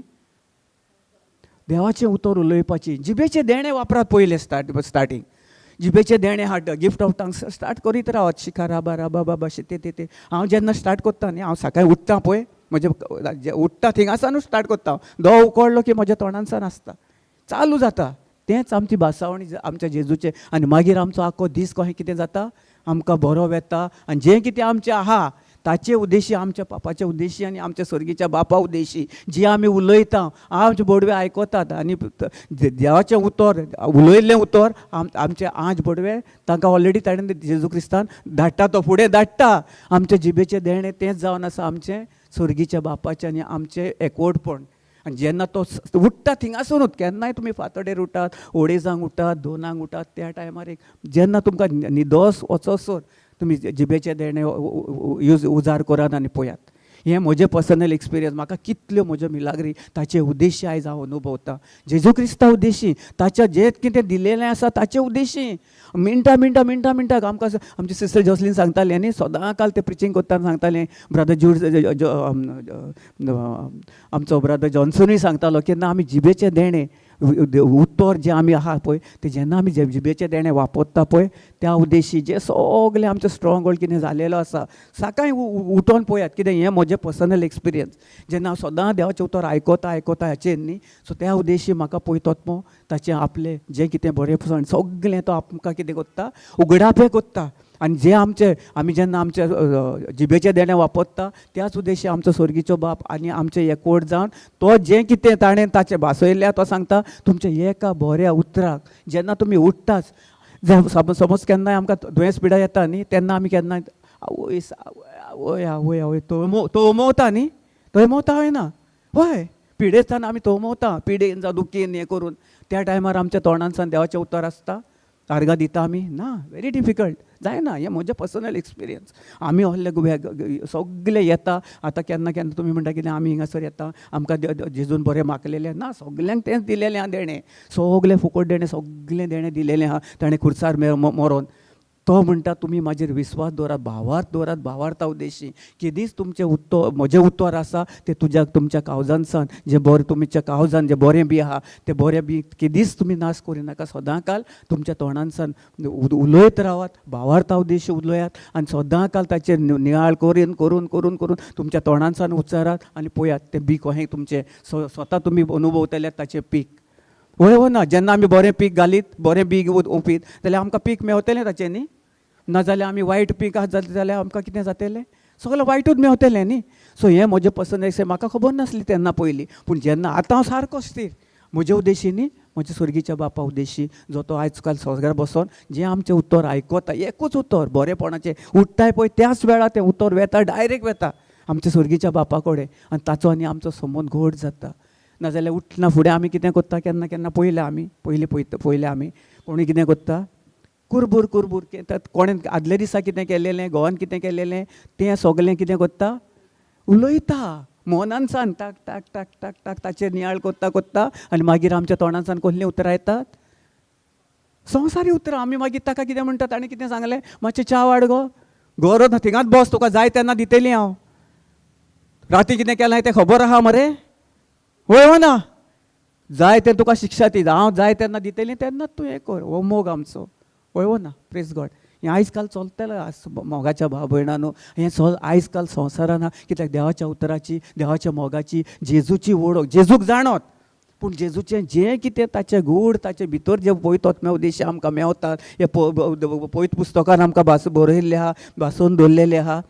देवाचें उतर उलोवपाची. जिबेचें देणें वापरात पयलें स्टार्टींग. जिबेचें देणें हाड, गिफ्ट ऑफ टंग्स स्टार्ट करीत रावत. शिकारा बारा बाबा बाशे ते हांव जेन्ना स्टार्ट करता न्ही, हांव सकाळीं उठ्ठा पळय, म्हजें उठ्ठा थिंगासानूच स्टार्ट करता. दो उकडलो की म्हज्या तोंडानसान आसता, चालू जाता. तेंच आमची भासावणी आमच्या जेजूचें. आनी मागीर आमचो आख्खो दीस कशें कितें जाता, आमकां बरो वेता. आनी जें कितें आमचें आहा ताचे उद्देशी, आमच्या पापाच्या उद्देशी आनी आमच्या स्वर्गीच्या बापा उद्देशी जी आमी उलयता, आमचे बडवे आयकतात. आनी देवाचें उतर उलयल्लें उतर आमचे आज बडवे तांकां ऑलरेडी ताणें जेजू क्रिस्तान धाडटा, तो फुडें धाडटा. आमचे जिबेचें देणें तेंच जावन आसा आमचें स्वर्गीच्या बापाचें आनी आमचें एकवटपण. आनी जेन्ना तो उठ्ठा थिंगासरूच, केन्नाय तुमी फातोडेर उठात, ओडेजांक उठात, 2 उठात, त्या टायमार जेन्ना तुमकां निदोस वचसर तुमी जिबेचें देणें उजार करात आनी पळयात. हें म्हजें पर्सनल एक्सपिरियन्स. म्हाका कितल्यो म्हज्यो मिलाग्री ताचे उद्देशी आयज हांव अनुभवता. जेजू क्रिस्ता उद्देशी, ताच्या जें कितें दिलेलें आसा ताचे उद्देशी. मिनटाक आमकां आमची सिस्टर जॉसलीन सांगताली न्ही, सदां काल ते प्रिचींग करतना सांगतालें. ब्रदर आमचो ब्रदर जॉन्सनूय सांगतालो की ना, आमी जिबेचें देणें उतर जें आमी आहा पळय तें जेन्ना आमी जिबेचें देणें वापरता पळय त्या उद्देशी जे सगळें आमचें स्ट्रॉंग होल्ड कितें जालेलो आसा. सकाळीं उठोन पळयात, कितें हें म्हजें पर्सनल एक्सपिरियन्स. जेन्ना हांव सदां देवाचें उतर आयकता हाचेर न्ही, सो त्या उद्देशी म्हाका पळयत आत्मो ताचें आपलें जें कितें बरेंपण सगळें तो आमकां कितें करता, उगडापे करता. आनी जें आमी जेन्ना आमचे जिबेचें देणें वापरता त्याच उद्देशी आमचो स्वर्गीचो बाप आनी आमचे एकवट जावन तो जें कितें ताणें ताचें भासयल्या तो सांगता, तुमच्या एका बऱ्या उतराक जेन्ना तुमी उठ्ठाच, समज केन्नाय आमकां दुयेंस पिडा येता न्ही, तेन्ना आमी केन्नाय आवय आवय आवय आवय तो उमवता न्ही, थंय मोवता हय ना हय पिडेस्तान आमी तो मोवता पिडेन जावं दुखेन हें करून त्या टायमार आमच्या तोंडांसान देवाचें उतर आसता आर्गां दिता आमी ना व्हेरी डिफिकल्ट जायना हें म्हजें पर्सनल एक्सपिरियन्स आमी असले सगळे येता आतां केन्ना केन्ना तुमी म्हणटा कितें आमी हिंगासर येता आमकां जेजून बरें मागलेलें ना सगल्यांक तेंच दिलेलें आहा देणें सगलें फुकट देणें सगलें देणें दिलेलें आहा ताणें खुर्सार मरोन तो म्हणटा तुमी म्हाजेर विस्वास दवरात भावार्था उद्देशी केदीच तुमचें उत्तर म्हजें उत्तर आसा तें तुमच्या काळजांसान जें बरें तुमच्या काळजान जें बरें बी आहा तें बरें बी केदीच तुमी नाश करिनाका सदां काल तुमच्या तोंडांसान उलयत रावात भावार्था उद्देशी उलयात आनी सदां काल ताचेर नियाळ करून करून करून करून तुमच्या तोंडांसान उच्चारात आनी पळयात तें बी कशें तुमचें स्वता तुमी अनुभवतले ताचें पीक वय हो ना जेन्ना आमी बरें पीक घालीत बरें बी ओंपीत जाल्यार आमकां पीक मेवतलें ताचें न्ही नाजाल्यार आमी वायट पीक आसा जाल्यार आमकां कितें जातलें सगळें वायटूच मेवतलें न्ही सो हें म्हजें पर्सनल म्हाका खबर नासली तेन्ना पयलीं पूण जेन्ना आतां हांव सारको स्थिर म्हज्या उद्देशी न्ही म्हज्या सुर्गीच्या बापा उद्देशी जो तो आयज काल सगळ्यार बसोन जें आमचें उत्तर आयकता एकूच उत्तर बरेपणाचें उठताय पळय त्याच वेळार तें उत्तर वेता डायरेक्ट वेता आमच्या सुर्गीच्या बापा कडेन आनी ताचो आनी आमचो संबंद घट जाता नाजाल्यार उठना फुडें आमी कितें करता केन्ना केन्ना पयलें आमी कोणी कितें करता कुरबूर कोणें आदले दिसा कितें केलेलें घोवान कितें केलेलें तें सगलें कितें करता उलयता मनानसान टाक टाक टाक टाक टाक ताचेर नियाळ कोत्ता आनी मागीर आमच्या तोंडांसान कसलीं उतरां येतात संवसारी उतरां आमी मागीर ताका कितें म्हणटा ताणें कितें सांगलें मातशें च्या वाड गो गरज ना थिंगाच बस तुका जाय तेन्ना दितलीं हांव राती कितें केलां तें खबर आहा मरे वय हो ना जाय तें तुका शिक्षा ती हांव जाय तेन्ना दितलीं तेन्नाच तूं हें कर हो मोग आमचो वय हो ना प्रेज गॉड हें आयज काल चलतलें मोगाच्या भाव भयणांनो हें आयज काल संवसारान कित्याक देवाच्या उतराची देवाच्या मोगाची जेजूची वळख जेजूक जाणत पूण जेजूचें जें कितें ताचें गूढ ताचे भितर जे पवित्र आत्म्या उद्देशी आमकां मेवतात हे पवित्र पुस्तकान आमकां बरयल्लें आहा भासून दवरलेलें आहा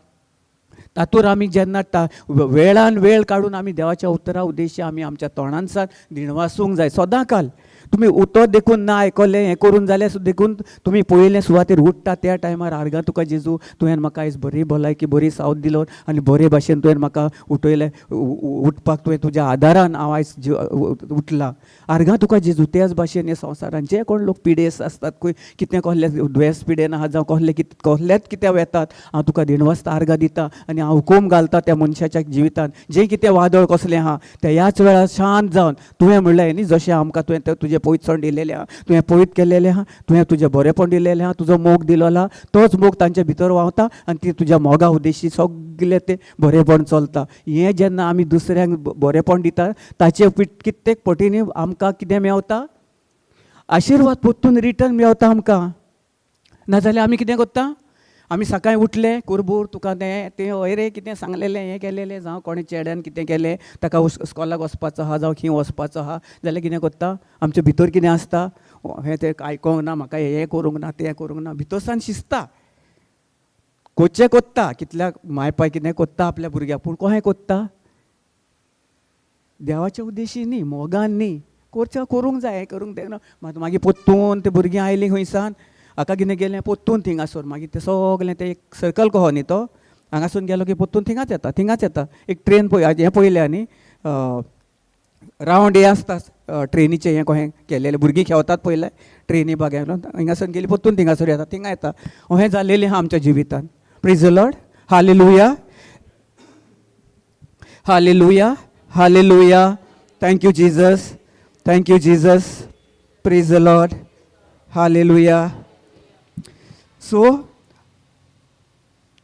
तातूंत आमी जेन्ना वेळान वेळ काडून आमी देवाच्या उतरा उद्देशी आमी आमच्या तोंडांसान दिणवासूंक जाय सदां काल तुमी उतर देखून ना आयकलें हें करून जाल्यार देखून तुमी पयलें सुवातेर उठ्ठा त्या टायमार आर्गां तुका जेजू तुवें म्हाका आयज बरी भलायकी बरी सावथ दिलो आनी बरे भाशेन तुवें म्हाका उठयलें उठपाक तुवें तुज्या आदारान हांव आयज उठलां आर्गां तुका जेजू त्याच भाशेन हे संवसारान जे कोण लोक पिडेस आसतात खंय कितें कसलें दुयेंस पिडेन आहा जावं कसलेंच कितें वेतात हांव तुका दिणवस्त आर्गां दिता आनी हांव हुकूम घालता त्या मनशाच्या जिवितान जें कितें वादळ कसलें आहा तें ह्याच वेळार शांत जावन तुवें म्हणलें न्ही जशें आमकां तुवें तुजें पवित्रसण दिलेलें आहा तुवें पवित्र केलेलें आहा तुवें तुजें बरेंपण दिलेलें आहा तुजो मोग दिलेलो आहा तोच मोग तांच्या भितर व्हांवता आनी ती तुज्या मोगा उद्देशी सगळें तें बरेंपण चलता हें जेन्ना आमी दुसऱ्यांक बरेंपण दिता ताचे कित्येक पटींनी आमकां कितें मेवता आशिर्वाद परतून रिटर्न मेवता आमकां नाजाल्यार आमी कितें करता आमी सकाळीं उठले कुरबूर तुका तें हय रे कितें सांगलेलें हें केलेलें जावं कोणें चेड्यान कितें केलें ताका इस्कॉलाक वचपाचो आहा जावं खंय वचपाचो आहा जाल्यार कितें करता आमचे भितर कितें आसता हें तें आयकोंक ना म्हाका हें करूंक ना तें करूंक ना भितरसान शिस्ता कोचें कोत्ता कितल्याक माय पाय कितें कोत्ता आपल्या भुरग्याक पूण कशें कोत्ता देवाच्या उद्देशी न्ही मोगान न्ही करूंक जाय हें करूंक जायना मागीर पोत्तून ते भुरगीं आयलीं खंयसान हाका कितें केलें पोत्तून थिंगासोर मागीर तें सगलें तें एक सर्कल कहो न्ही तो हांगासून गेलो की पोत्तून थिंगाच येता एक ट्रेन हें पळयल्या न्ही रावंड हें आसता ट्रेनीचें हें कशें केलेलें भुरगीं खेवतात पळयलें ट्रेनी बागेलो हिंगासून गेली पोत्तून थिंगासोर येता थिंगा येता अशें जाल्लेलें आहा आमच्या जिवितान praise the Lord hallelujah hallelujah hallelujah thank you Jesus praise the Lord hallelujah so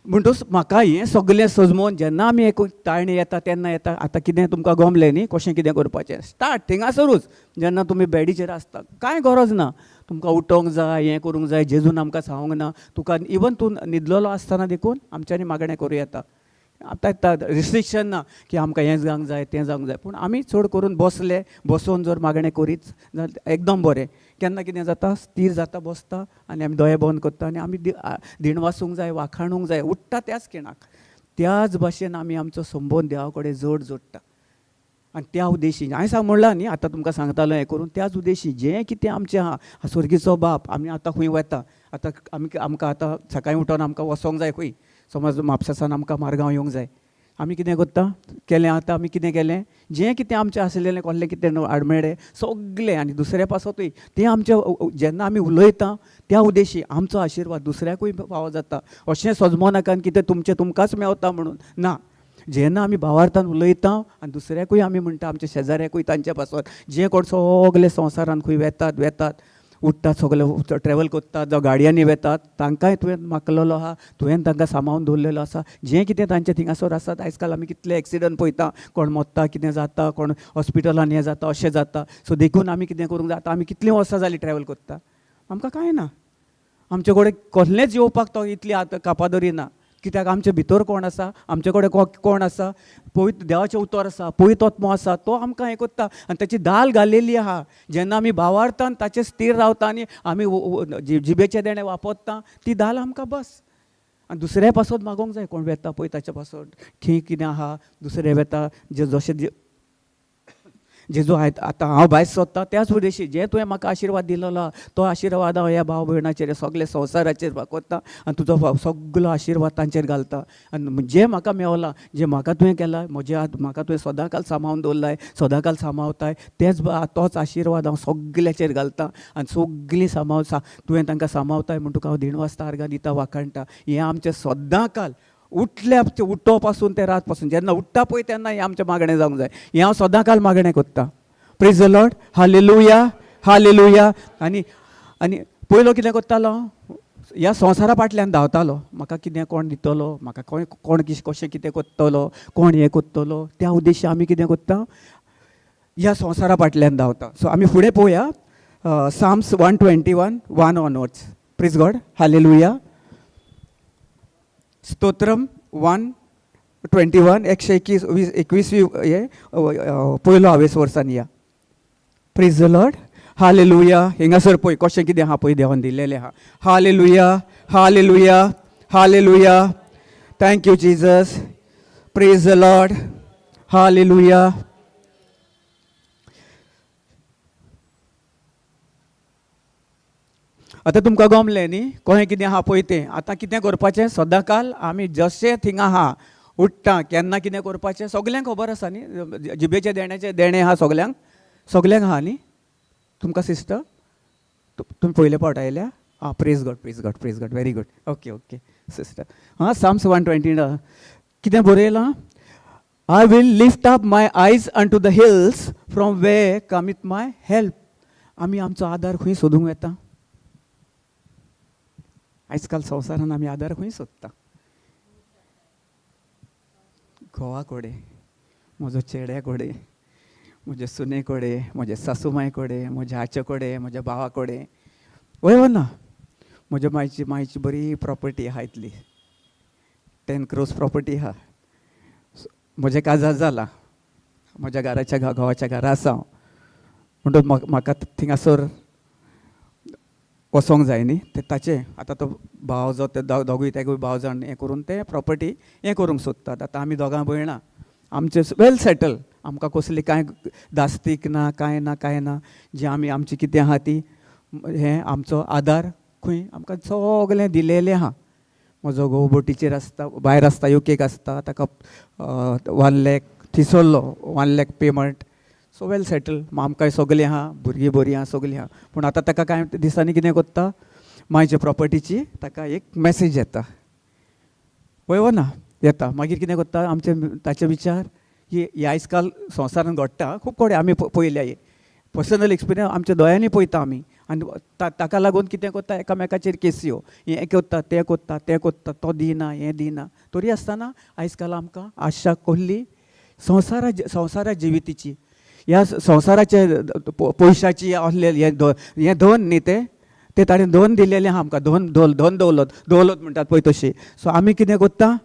म्हणटूच म्हाका हें सगलें सजमोवन जेन्ना आमी एक ताळणी येता तेन्ना येता आतां कितें तुमकां गमलें न्ही कशें कितें करपाचें स्टार्ट थिंगासरूच जेन्ना तुमी बेडीचेर आसता कांय गरज ना तुमकां उठोंक जाय हें करूंक जाय जेजून आमकां सांगूंक ना तुका इवन तूं न्हिदलेलो आसतना देखून आमच्यांनी मागणें करूं येता आतां रिस्ट्रिक्शन ना की आमकां हें जावंक जाय तें जावंक जाय पूण आमी चड करून बसोन जर मागणें करीत जाल्यार एकदम बरें केन्ना कितें जाता स्थिर जाता बसता आनी आमी दोळे बंद करता आनी आमी दिणवासूंक जाय वाखाणूंक जाय उठ्ठा त्याच खिणाक त्याच भाशेन आमी आमचो संबंद देवा कडेन जोडटा आनी त्या उद्देशी हांवें सांग म्हणलां न्ही आतां तुमकां सांगतालो हें करून त्याच उद्देशी जें कितें आमचें आहा स्वर्गीचो बाप आमी आतां खंय वता आतां आमकां आतां सकाळीं उठोन आमकां वसोंक जाय खंय समज म्हापशासान आमकां मारगांव येवंक जाय आमी कितें करता केलें आतां आमी कितें केलें जें कितें आमचें आसलेलें कसलें कितें आडमेळें सगळें आनी दुसऱ्या पासतूय तें आमचें जेन्ना आमी उलयता त्या उद्देशी आमचो आशिर्वाद दुसऱ्याकूय फावो जाता अशें सजमो नाका कितें तुमचें तुमकांच मेवता म्हणून ना जेन्ना आमी भावार्थान उलयता आनी दुसऱ्याकूय आमी म्हणटा आमच्या शेजाऱ्याकूय तांचे पासून जे कोण सगळे संवसारान खंय वेतात उठतात सगळे ट्रॅवल करतात जावं गाडयांनी वेतात तांकांय तुवें मागलेलो आहा तुवें तांकां सांबाळून दवरलेलो आसा जें कितें तांचें थिंगासर आसात आयज काल आमी कितले एक्सिडंट पळयता कोण मरता कितें जाता कोण हॉस्पिटलान हें जाता अशें जाता सो देखून आमी कितें करूंक जाय आतां आमी कितलीं वर्सां जालीं ट्रॅवल करता आमकां कांय ना आमचे कडेन कसलेंच येवपाक तो इतली आतां कापादरी ना कित्याक आमचे भितर कोण आसा आमचे कडेन कोण आसा पवित्र देवाचें उतर आसा पवित्र आत्मो आसा तो आमकां हें करता आनी ताची दाल घालिल्ली आहा जेन्ना आमी भावार्थान ताचेर स्थिर रावता आनी आमी जिबेचे देणे वापरता ती दाल आमकां बस आनी दुसऱ्या पासत मागोंक जाय कोण वेता पळय ताचे पासत खंय कितें आहा दुसरें वेता जशें जेजू आतां हांव भायर सोदतां त्याच उद्देशी जे तुवें म्हाका आशिर्वाद दिलेलो तो आशिर्वाद हांव ह्या भाव भयणाचेर सगळे संवसाराचेर वापरता आनी तुजो सगळो आशिर्वाद तांचेर घालता आनी जे म्हाका मेवलां जे म्हाका तुवें केलां म्हाका तुवें सदां काल सांबाळून दवरलाय सदां काल सांबाळताय तोच आशिर्वाद हांव सगळ्याचेर घालतां आनी सगळीं तुवें तांकां सांबाळताय म्हण तुका हांव दिणवासता आर्गां दिता वाखाणटा हें आमचें सदां काल उठ्ठो पासून ते रात पासून जेन्ना उठ्ठा पळय तेन्ना हें आमचें मागणें जावंक जाय हें हांव सदां काल मागणें करतां praise the Lord hallelujah hallelujah आनी पयलो कितें करतालो ह्या संवसारा फाटल्यान धांवतालो म्हाका कितें कोण दितलो म्हाका कोण कशें कितें करतलो कोण हें करतलो त्या उद्देशी आमी कितें करता ह्या संवसारा फाटल्यान धांवता सो आमी फुडें पळोवया Psalms 121 1 onwards praise God hallelujah स्तोत्रम 121 121 हे पयलो हावेस वर्सान या प्रेज द लॉर्ड हालेलुया हिंगासर पळय कशें कितें आहा पळय देवान दिल्लेलें आहा hallelujah hallelujah hallelujah thank you Jesus praise the Lord hallelujah आतां तुमकां गमलें न्ही कशें कितें आहा पळय तें आतां कितें करपाचें सदां काल आमी जशें थिंगा आहा उठ्ठा केन्ना कितें करपाचें सगल्यांक खबर आसा न्ही जिबेचे देणे आहा सगल्यांक आहा न्ही तुमकां सिस्टर तुमी पयले फावट आयल्या आं praise God very good okay sister Psalms 120 कितें बरयलां I will lift up my eyes unto the hills from वे कमीत माय हेल्प आमी आमचो आदार खंय सोदूंक येता आयज काल संवसारान आमी आदार खंय सोदता घोवा कोडे म्हजो चेड्या कोडे म्हजे सुने कोडे म्हजे सासूमाय कोडे म्हज्या आचे कोडे म्हज्या भावा कोडे वय ना म्हज्या मायची बरी प्रॉपर्टी आहा इतली 10 crores प्रॉपर्टी आहा म्हजें काजार जालां म्हज्या घराच्या घोवाच्या घरा आसा हांव म्हणटूच म्हाका थिंगासर वसोंक जाय न्ही ते ताचें आतां तो भाव जो ते दोगूय तेगूय भाव जाण हें करून ते प्रॉपर्टी हें करूंक सोदतात आतां आमी दोगां भयणां आमचें वेल सेटल आमकां कसली कांय दास्तीक ना कांय ना जें आमी आमची कितें आहा ती हें आमचो आदार खंय आमकां सगलें दिलेलें आहा म्हजो घोव बोटीचेर आसता भायर आसता युकेक आसता ताका 1 lakh थिसरलो 1 lakh payment so well settle आमकांय सगलें आहा भुरगीं बरीं आहा सगलीं आहा पूण आतां ताका कांय दिसांनी कितें करता मायच्या प्रॉपर्टीची ताका एक मॅसेज येता वय ना येता मागीर कितें करता आमचे ताचे विचार ही आयज काल संवसारान घडटा खूब कडेन आमी पळयल्या हे पर्सनल एक्सपिरियन्स आमच्या दोळ्यांनी पळयता आमी आनी ताका लागून कितें करता एकामेकाचेर केसियो हें करता तें करता तो दिना हें दिना तरी आसतना आयज काल आमकां आशा कसली संवसारा जिवितीची ह्या संवसाराचे पयशाची आहले हें धन न्ही ते ताणें धन दिलेलें आहा आमकां धन दौलत म्हणटात पळय तशी सो आमी कितें करता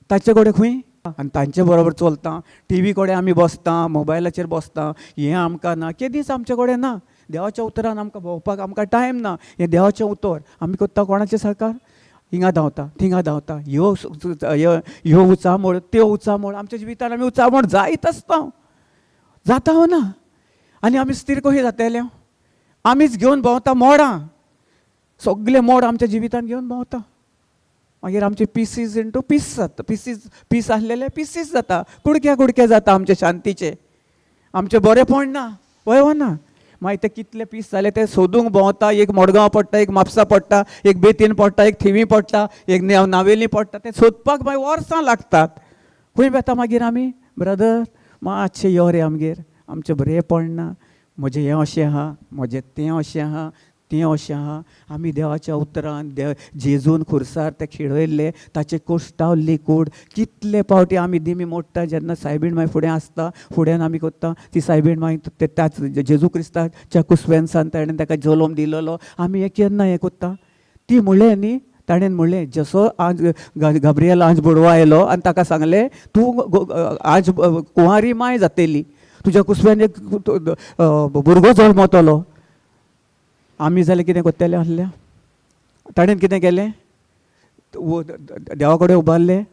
ताचे कडेन खंय आनी तांचे बरोबर चलता टीव्ही कडेन आमी बसता मोबायलाचेर बसता हें आमकां ना के दीस आमचे कडेन ना देवाच्या उतरान आमकां भोंवपाक आमकां टायम ना हें देवाचें उतर आमी करता कोणाचें सरकार हिंगा धांवता थिंगा धांवता ह्यो उचामोळ त्यो उचामोळ आमच्या जिवितान आमी उचामोळ जायत आसता जाता हो ना आनी आमी स्थिर कशी जातले आमीच घेवन भोंवता मोडां सगळे मोड आमच्या जिवितान घेवन भोंवता मागीर आमचे पिसीस इंटू पीस जाता, पीस आसलेले पिसीस जाता, कुडके जाता आमचे शांतीचे, आमचे बरेपण ना, वयवना. मागीर ते कितले पीस जाले ते सोदूंक भोंवता, एक मडगांव पडटा, एक म्हापसा पडटा, एक बेतीन पडटा, एक थिवी पडटा, एक नावेली पडटा, ते सोदपाक मागीर वर्सां लागतात. खंय वेता मागीर आमी, ब्रदर मातशें यो रे आमगेर, आमचें बरेंपण ना, म्हजें हें अशें आहा, म्हजें तें अशें आहा, तें अशें आहा. आमी देवाच्या उतरान जेजून खुर्सार ते खिळयल्ले, ताचे कोश्टावल्ली कूड कितले फावटी आमी दिमी मोडटा. जेन्ना सायबीण मागीर फुडें आसता, फुड्यान आमी कोत्ता ती सायबीण मागीर त्याच जेजू क्रिस्ताच्या कुस्व्यांसान ताणें ताका जल्म दिलोलो, आमी हें केन्ना हें कोत्ता. ती म्हणलें न्ही, ताणें म्हणलें जसो आज गब्रियल आज बुडवा आयलो आनी ताका सांगलें तूं आज कुंवारी माय जातली, तुज्या कुस्व्यान एक भुरगो जल्मतलो. आमी जाल्यार कितें कोत्तेलें आसलें, ताणें कितें केलें, देवा कडेन उबारलें,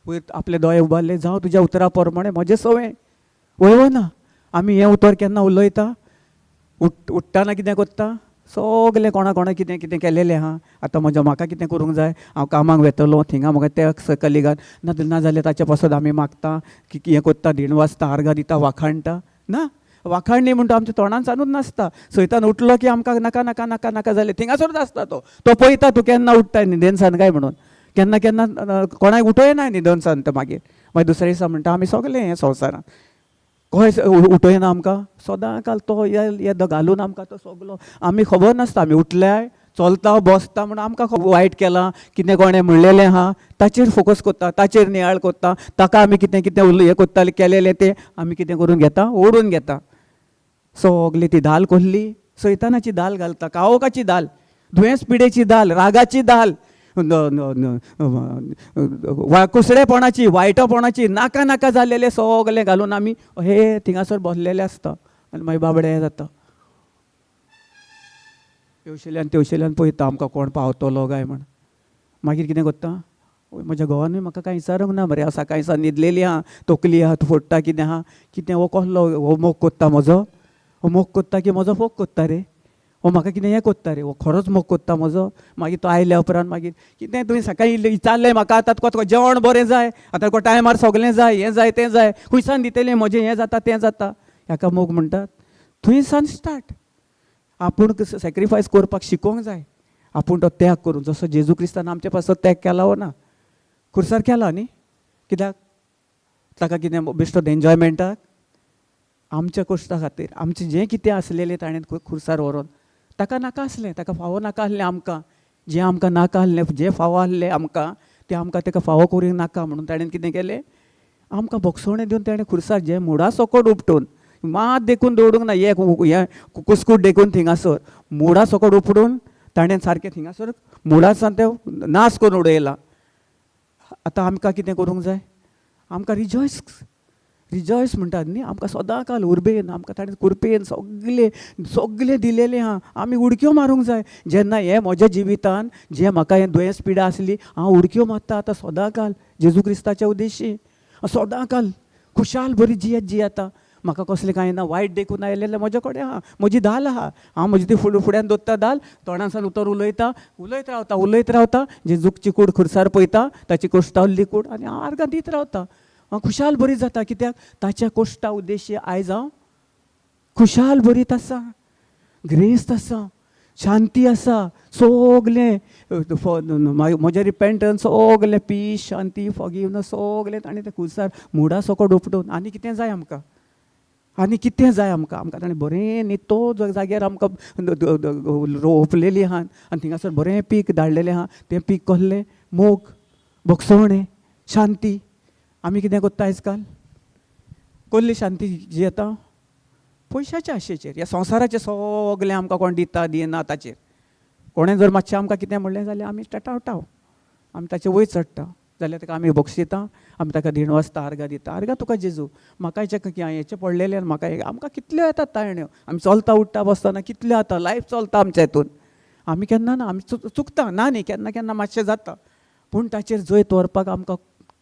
वयर आपले दोळे उबारले, जावं तुज्या उतरा प्रमाणें म्हजें सवय वयवना. आमी हें उतर केन्ना उलयता, उठ्ठाना कितें कोत्ता, सगलें कोणा कितें कितें केलेलें आहा. आतां म्हाका कितें करूंक जाय, हांव कामाक वेतलो, थिंगा म्हाका त्या कलिगान नाजाल्यार ताचे पासत आमी मागता, हें कोत्ता, धीण वाजता, आर्गां दिता, वाखाणटा ना. वाखाणणी म्हणटा आमच्या तोंडान सानूच नासता. सयतान उठलो की आमकां नाका नाका नाका नाका जालें, थिंगासरूच आसता तो पळयता तूं केन्ना उठ्ठाय न्हिदेनसान काय म्हणून. केन्ना केन्ना कोणाक उठयना न्हिदनसान. तो मागीर दुसऱ्या दिसा म्हणटा आमी सगलें हें संवसारान खंय उठयना आमकां, सदां काल तो येद घालून आमकां तो सगलो आमी खबर नासता. आमी उठल्याय चलता बसता म्हणून आमकां वायट केलां, कितें कोणें म्हणलेलें आहा ताचेर फोकस कोत्ता, ताचेर नियाळ कोत्ता, ताका आमी कितें कितें हें कोत्तालें केलेलें तें आमी कितें करून घेता, ओडून घेता. सगली ती दाल कोल्ली, सैतानाची दाल घालता, काळोखाची दाल, दुयेंस पिडेची दाल, रागाची दाल, कुसडेपणाची, वायटपणाची, नाका नाका जाल्लेले सगलें घालून आमी हे थिंगासर बसलेले आसता. आनी मागीर बाबडे हें जाता, तेवशेल्यान पळयता आमकां कोण पावतलो काय म्हण. मागीर कितें कोत्ता, म्हज्या घोवानूय म्हाका कांय विचारूंक ना मरे, हांव सकाळी सावन न्हिदलेली आहा, तकली आहा, फोडटा कितें आहा, कितें हो कसलो हो मोग कोत्ता म्हजो, हो मोग कोत्ता की म्हजो फोग कोत्ता रे, हो म्हाका कितें हें कोत्ता रे, हो खरोच मोग कोत्ता म्हजो. मागीर तो आयल्या उपरांत मागीर कितें तुवें सकाळी विचारलें म्हाका, आतां कोत जेवण बरें जाय, आतां को टायमार सगलें जाय, हें जाय तें जाय, खुंयसान दितलें म्हजें हें जाता तें जाता. हाका मोग म्हणटात. थंयसान स्टार्ट. आपूण सॅक्रिफायस करपाक शिकोवंक जाय, आपूण तो त्याग करून, जसो जेजू क्रिस्तान आमचे पासत त्याग केला हो ना, खुर्सार केला न्ही. कित्याक ताका कितें बेश्टो एन्जॉयमेंटाक, आमच्या कश्टा खातीर आमचें जें कितें आसलेलें ताणें खुर्सार व्हरोन, ताका नाका आसलें, ताका फावो नाका आसलें आमकां, जें आमकां नाका आसलें, जें फावो आसलें आमकां तें आमकां ताका फावो करूंक नाका म्हणून ताणें कितें केलें, आमकां भोगसवणें दिवन ताणें खुर्सार जें मुडा सकट उपटून, मात देखून दवरूंक ना, हें कुस्कूट देखून थिंगासर मुडा सकट उपटून ताणें सारकें थिंगासर मुडासान तें नाश करून उडयला. आतां आमकां कितें करूंक जाय, आमकां रिजॉयस म्हणटात न्ही, आमकां सदां काल उर्बेन आमकां ताणें कुरपेन सगलें दिलेलें आहा. आमी उडक्यो मारूंक जाय. जेन्ना हें म्हज्या जिवितान जें म्हाका हें दुयेंस पिडा आसली, हांव उडक्यो मारता आतां सदां काल जेजू क्रिस्ताच्या उद्देशी, सदां काल खुशाल बरी जियेता. म्हाका कसलें कांय ना, वायट देखून आयलेलें म्हजे कडेन आहा, म्हजी दाल आहा, हांव म्हजी ती फुड्यान दवरता दाल, तोंडासान उतर उलयत रावता, जेजूची कूड खुर्सार पळयता, ताची कोश्टावल्ली कूड, आनी हांव आर्गां दीत रावता. हांव खुशाल बरी जाता. कित्याक ताच्या कोश्टा उद्देशी आयज हांव खुशाल बरीत आसा, ग्रेस्त आसा, शांती आसा, सगलें म्हजें रिपेंटन्स सगलें पीस, शांती, फॉगिवनस सगलें ताणें तें खुर्सार मुडा सकट उपटून. आनी कितें जाय आमकां, आमकां ताणें बरें नितो जाग्यार आमकां रोंपलेलीं आहा आनी थिंगासर बरें पीक धाडलेलें आहा. तें पीक कसलें, मोग, भोगसवणें, शांती. आमी कितें कोत्ता आयज काल, कसली शांती जियेता, पयशाच्या आशेचेर, ह्या संवसाराचें सगलें आमकां कोण दिता दिना ताचेर. कोणें जर मातशें आमकां कितें म्हणलें जाल्यार आमी टाटावटाव, आमी ताचे वयर चडटा, जाल्यार ताका आमी बक्षिता, आमी ताका धीण वाजता, आर्गां दिता. आर्गां तुका जेजू, म्हाका हेचे पडलेले म्हाका आमकां कितल्यो येतात तायण्यो, आमी चलता उठ्ठा बसतना कितल्यो जाता, लायफ चलता आमच्या हितून. आमी केन्ना ना, आमी चुकता ना न्ही, केन्ना केन्ना मातशें जाता, पूण ताचेर जैत व्हरपाक आमकां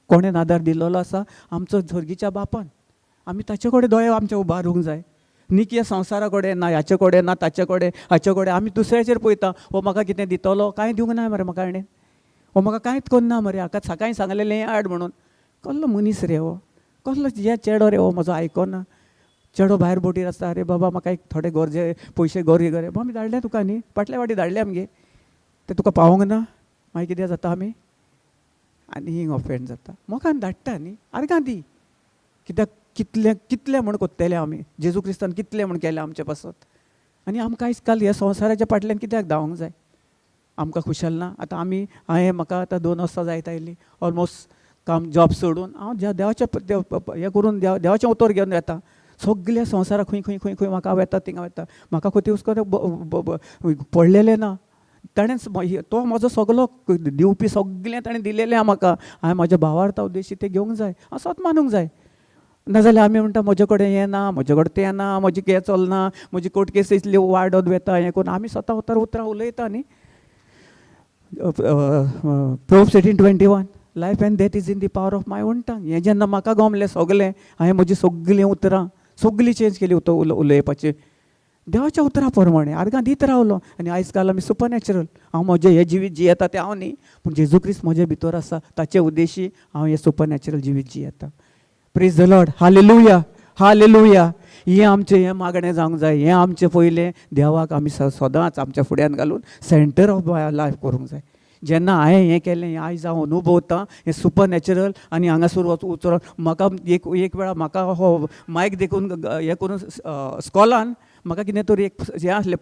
कोणें आदार दिलेलो आसा, आमचो सर्गीच्या बापान. आमी ताचे कडेन दोळे आमचे उबारूंक जाय न्ही, की संवसारा कडेन ना, ह्याचे कडेन ना, ताचे कडेन हाचे कडेन. आमी दुसऱ्याचेर पळयता, हो म्हाका कितें दितलो, कांय दिवंक ना मरे म्हाका हाणें, हो म्हाका कांयच करना मरे, हाका सकाळीं सांगलेलें हें हाड म्हणून. कसलो मनीस रे हो, कसलो हे चेडो रे हो म्हजो आयकोना. चेडो भायर बोटीर आसता, अरे बाबा म्हाका एक थोडे गरजे पयशे गरजे गरे, आमी धाडले तुका न्ही, फाटल्या फावटी धाडले आमगे, ते तुका पावोंक ना, मागीर कितें जाता आमी आनी हिंग ऑफेंड जाता. मोखान धाडटा न्ही, आर्गां दी. कित्याक कितले कितले म्हूण कोत्तेले आमी, जेजू क्रिस्तान कितले म्हूण केले आमचे पासत. आनी आमकां आयज काल ह्या संवसाराच्या फाटल्यान कित्याक धांवंक जाय, आमकां खुशाल ना. आतां हांवें म्हाका आतां 2 वर्सां जायत आयलीं ऑलमोस्ट काम जॉब सोडून हांव देवाचें हें करून देवाचें उतर घेवन येता. सगळे संवसाराक खंय खंय खंय खंय म्हाका वेता थिंगा वेता. म्हाका खंय हुस्को पडलेलें ना. ताणें तो म्हजो सगलो दिवपी सगळें ताणें दिलेलें म्हाका. हांवें म्हाज्या भावार तो उद्देशी तें घेवंक जाय, हांव स्वत मानूंक जाय. नाजाल्यार आमी म्हणटा म्हजे कडेन हें ना, म्हजे कडेन तें ना, म्हजी हें चलना, म्हजी कोर्ट केस इतली वाडत वेता, हें करून आमी स्वता उतरां उलयता न्ही. Proverbs 18:21 life and death is in the power of my own tongue. हें जेन्ना म्हाका गमलें सगलें, हांवें म्हजी सगळीं उतरां सगळीं चेंज केली उलयपाची देवाच्या उतरां प्रमाणे आर्गां दीत रावलो. आनी आयज काल आमी सुपरनॅचरल, हांव म्हजें हें जिवीत जियेता तें हांव न्ही, पूण जेजू क्रिस्त म्हजे भितर आसा, ताचे उद्देशी हांव हें सुपरनॅचरल जिवीत जियेता. Praise the Lord. Hallelujah, hallelujah. हें आमचें हें मागणें जावंक जाय. हें आमचें पयलें देवाक आमी सदांच आमच्या फुड्यान घालून सेंटर ऑफ माय लायफ करूंक जाय. जेन्ना हांवें हें केलें, हें आयज हांव अनुभवतां हें सुपरनॅचरल. आनी हांगासर उतरून म्हाका एक वेळा म्हाका हो मायक देखून हें करून स्कॉलान म्हाका कितें तरी एक हें आसलें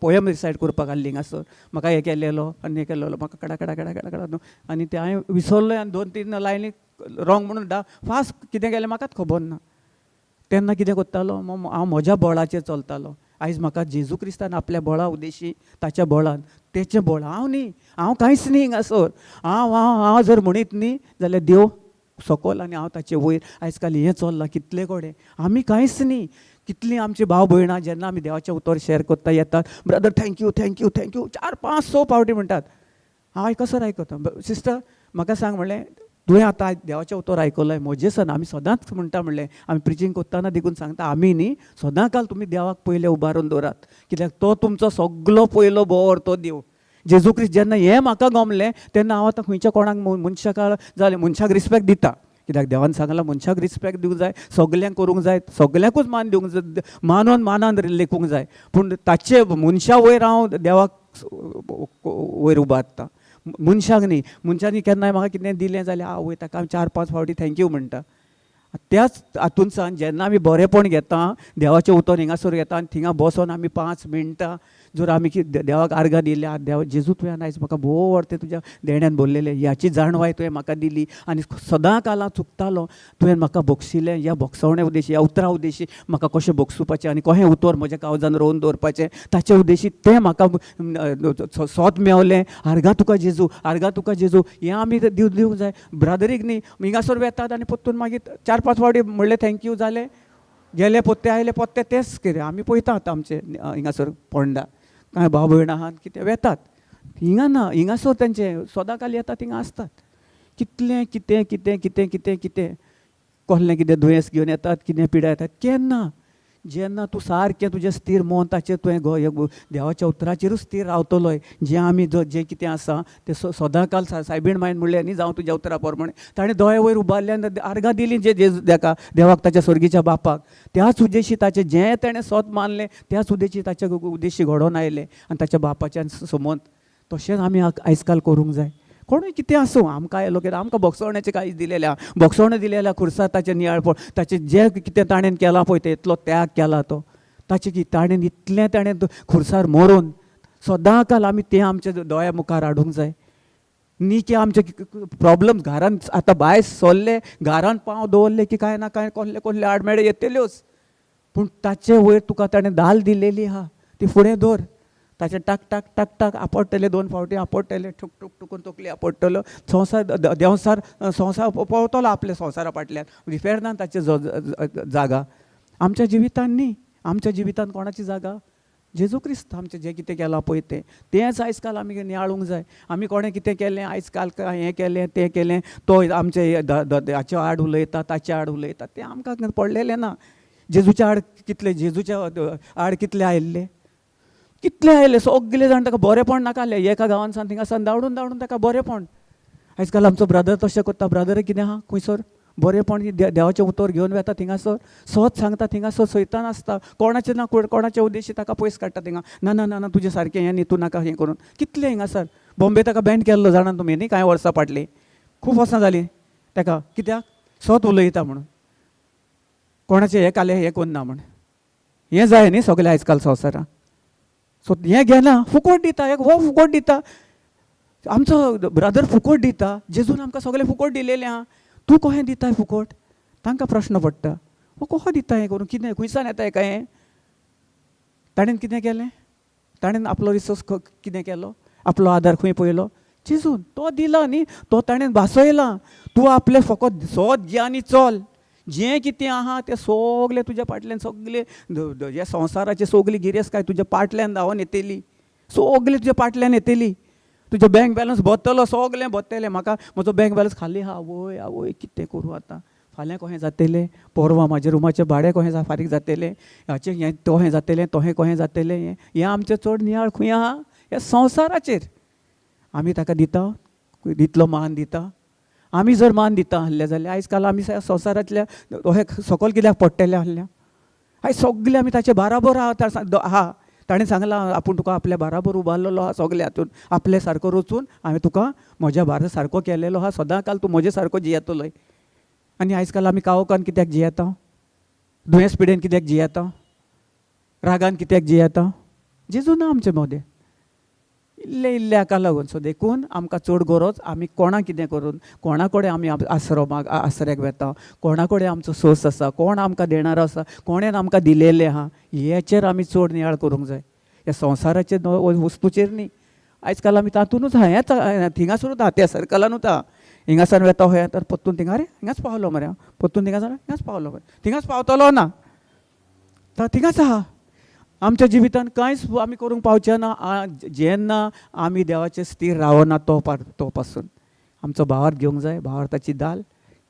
पोयम रिसायट करपाक आसली हिंगासर. म्हाका हें केलेलो आनी हें केलेलो म्हाका कडा कडा कडा कडा कडा न्हू. आनी तें हांवें विसरलोय आनी 2-3 लायनी रॉंग म्हणून फास्ट कितें केलें म्हाकाच खबर ना. तेन्ना कितें करतालो, हांव म्हज्या बळाचेर चलतालो. आयज म्हाका जेजू क्रिस्तान आपल्या बळा उद्देशी, ताच्या बळान, तेचें बळ हांव न्ही, हांव कांयच न्ही हिंगासर. हांव जर म्हणीत न्ही जाल्यार देव सकयल आनी हांव ताचे वयर. आयज काल हें चल्लां कितले कडेन, आमी कांयच न्ही. कितलीं आमची भाव भयणां जेन्ना आमी देवाचें उतर शॅर करता येतात, ब्रदर थँक्यू थँक्यू थँक्यू 4-5-6 फावटी म्हणटात. हांव आयकसर आयकता. सिस्टर म्हाका सांग म्हणलें, तुवें आतां देवाचें उतर आयकलां, म्हजें सन आमी सदांच म्हणटा म्हणलें, आमी प्रिचींग करतना देखून सांगता, आमी न्ही सदां काल तुमी देवाक पयलें उबारून दवरात. कित्याक तो तुमचो सगलो पयलो बोवाळ तो देव. जेजू क्रिस्त जेन्ना हें म्हाका गमलें तेन्ना हांव आतां खंयच्या कोणाक मनशाक जालें मनशाक रिस्पेक्ट दिता. कित्याक देवान सांगलां मनशाक रिस्पेक्ट दिवंक जाय, सगल्यांक करूंक जाय, सगल्यांकूच मान दिवंक जाय, मानान लेखूंक जाय. पूण ताचे मनशा वयर हांव देवाक वयर उबारता, मनशाक न्ही. मनशांनी केन्नाय म्हाका कितें दिलें जाल्यार हांव वयता, हांव 4-5 फावटी थँक्यू म्हणटा. त्याच हातूंतसान जेन्ना आमी बरेपण घेता, देवाचें उतर हिंगासर घेता आनी थिंगा बसोन आमी 5 मिनटां जर आमी देवाक आर्गां दिल्या, देवा जेजू तुवें आयज म्हाका भोव व्हरतें तुज्या देण्यान बोल्लेलें, ह्याची जाणवाय तुवें म्हाका दिली. आनी सदां काल हांव चुकतालो, तुवें म्हाका बोगशिलें. ह्या बोगसवण्या उद्देशी, ह्या उतरा उद्देशी म्हाका कशें बोगसुपाचें आनी कशें उतर म्हज्या काळजान रोवन दवरपाचें, ताचे उद्देशी तें म्हाका स्वत मेवलें. आर्गां तुका जेजू, आर्गां तुका जेजू. हें आमी दिवंक जाय. ब्रादरीक न्ही, हिंगासर वेतात आनी परतून मागीर 4-5 फावटी म्हणलें थँक्यू जालें, गेले पोत्ते आयले पोत्ते तेंच कितें आमी पळयतात आमचे हिंगासर पोंडा कांय भाव भयण आहात कितें वेतात. हिंगा ना, हिंगासर तेंचे सदां काल येतात, थिंगा आसतात. कितलें कितें कितें कितें कितें कितें कसलें कितें दुयेंस घेवन येतात, कितें पिड्या येतात. केन्ना जेन्ना तूं सारकें तुजें स्थिर मन ताचेर तुवें देवाच्या उतराचेरूच स्थिर रावतलोय, जें आमी जें कितें आसा तें सदां काल सायबीण मायन म्हणलें न्ही, जावं तुज्या उतरा प्रमाणे ताणें दोळे वयर उबारले आनी आर्गां दिलीं देवाक ताच्या स्वर्गीच्या बापाक. त्याच उद्देशी ताचें जें ताणें स्वत मानलें त्याच उद्देशी ताचे उद्देशी घडोवन आयले आनी ताच्या बापाच्या समोर. तशेंच आमी आयज काल करूंक जाय. कोणूय कितें आसूं, आमकां आयलो कितें आमकां बोगसवण्याचें कांयच दिलेलें, बोगसवणें दिलेल्या खुर्सार ताचें नियाळपण, ताचें जें कितें ताणें केलां पळय तें इतलो त्याग केला तो, ताचें ताणें इतलें ताणें खुर्सार मरून सदां काल आमी तें आमच्या दोळ्या मुखार हाडूंक जाय. न्ही की आमचे प्रॉब्लम घरान आतां भायर सरले, घरान पांव दवरले की कांय ना कांय कसले कसले आडमेळे येतल्योच, पूण ताचे वयर तुका ताणें दाल दिलेली आहा ती फुडें दवर. ताचे टाक टाक टाक टाक आपडटले, 2 फावटी आपडटले, ठूक ठूक ठुकून तकली आपडटलो. संवसार देंवसार संवसार पळवतलो आपल्या संवसारा फाटल्यान, विफेर ना ताचे जागा. आमच्या जिवितान न्ही, आमच्या जिवितान कोणाची जागा? जेजू क्रिस्त आमचें जें कितें केलां पळय तेंच आयज काल आमी नियाळूंक जाय. आमी कोणें कितें केलें आयज काल हें केलें तें केलें, तो आमचे हाचे आड उलयता, ताचे आड उलयता, तें आमकां पडलेलें ना. जेजूच्या आड कितले, जेजूच्या आड कितले आयिल्ले, कितले आयले, सगळे जाण ताका बरेपण नाकालें. एका गांवान सावन थिंगा सावन धांवडून धांवडून ताका बरेपण. आयज काल आमचो ब्रदर तशें करता. ब्रदर कितें आहा खंयसर बरेपण देवाचें उतर घेवन वेता थिंगासर सोच सांगता. थिंगासर सैतान आसता. कोणाचें ना कोणाचे उद्देशी ताका पयस काडटा. थिंगा ना ना ना ना तुजें सारकें हें न्ही, तूं नाका हें करून. कितलें हिंगासर बॉम्बे ताका बॅन केल्लो जाणा तुमी न्ही, कांय वर्सां फाटलीं खूब वर्सां जालीं ताका. कित्याक सोत उलयता म्हणून, कोणाचें हें काले हें कोन्ना म्हण. हें जाय न्ही सगलें आयज काल संवसारांत. सो हें घेना, फुकट दिता. एक हो फुकट दिता, आमचो ब्रदर फुकट दिता. जेजून आमकां सगळें फुकट दिलेलें आहा. तूं कशें दिताय फुकट? तांकां प्रश्न पडटा. हो कशें दिता हें करून? कितें खंयसान येता हेका हें? ताणें कितें केलें? ताणें आपलो रिसोर्स कितें केलो? आपलो आदार खंय पयलो? जेजून. तो दिला न्ही, तो ताणें भासयला. तूं आपलें फकत सोद घे आनी चल. जें कितें आहा तें सगलें तुज्या फाटल्यान सगलें ह्या संवसाराची सगली गिरेस्तकाय तुज्या फाटल्यान धांवन येतली. सगलीं तुज्या फाटल्यान येतली. तुजें बँक बॅलन्स भरतलो, सगलें भरतलें. म्हाका म्हजो बँक बॅलन्स खाली आहा. आवय आवय कितें करूं आतां? फाल्यां कशें जातलें? परवां म्हाज्या रुमाचें भाडें कशें फारीक जातलें? हाचें हें तोहें जातलें, तोहें कशें जातलें? हें आमचें चड नियाळ खंय आहा? ह्या संवसाराचेर. आमी ताका दिता, तितलो मान दिता. आमी जर मान दिता आहले जाल्यार आयज काल आमी संवसारांतल्या हे सकयल कित्याक पडटले आहल्या? आयज सगळे आमी ताचे बाराबर आहा. ताणें सांगलां आपूण तुका आपल्या बाराबर उबारलेलो आहा सगल्या हातून. आपले सारको रचून हांवें तुका म्हज्या बारा सारको केलेलो आहा. सदां तूं म्हजे सारको जियेतलोय. आनी आयज काल आमी कावकान कित्याक जियेता? दुयेंस पिडेन कित्याक जियेता? रागान कित्याक जियेता? जेजू ना आमचें मोदें. इल्ले हाका लागून. सो देखून आमकां चड गरज आमी कोणाक कितें करून, कोणा कडेन आमी आसऱ्याक वेता, कोणा कडेन आमचो सोर्स आसा, कोण आमकां देणारो आसा, कोणेन आमकां दिलेलें आहा, हेचेर आमी चड नियाळ करूंक जाय. ह्या संवसाराचे वस्तूचेर न्ही. आयज काल आमी तातूंतूच आहा. हेंच थिंगासरूच आहा, त्या सर्कलानूच आहा. हिंगासान वेता खंय तर पत्तून थिंगा रे हिंगाच पावलो मरे हांव. पत्तून थिंगा जाल्यार हिंगाच पावलो मरे. थिंगाच पावतलो ना, थिंगाच आहा. आमच्या जिवितांत कांयच आमी करूंक पावचे ना जेन्ना आमी देवाचे स्थिर रावना तो पासून. आमचो भावार्थ घेवंक जाय. भावार्थाची दाल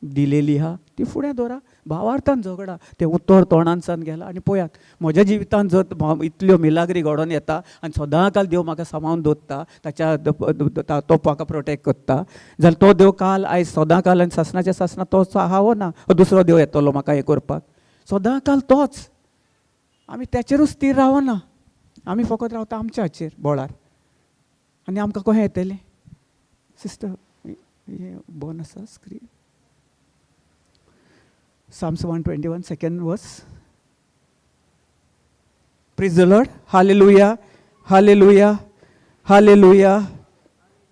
दिलेली आहा ती फुडें दवरा. भावार्थान झगडा. तें उतर तोंडानसान गेलां. आनी पळयात म्हज्या जिवितांत जर इतल्यो मिलाग्री घडोवन येता आनी सदां काल देव म्हाका सांबाळून दवरता, तो म्हाका प्रोटेक्ट करता, जाल्यार तो देव काल आयज सदां काल आनी सासणाच्या सासणा तोच आहा हो ना दुसरो देव येतलो म्हाका हें करपाक? सदां काल तोच. आमी त्याचेरूच स्थिर रावना. आमी फकत रावता आमच्या हाचेर बोळार. आनी आमकां कशें येतलें? सिस्टर हें बंद आसा screen. Psalms 121 second verse. Praise the Lord. Hallelujah. Hallelujah. Hallelujah.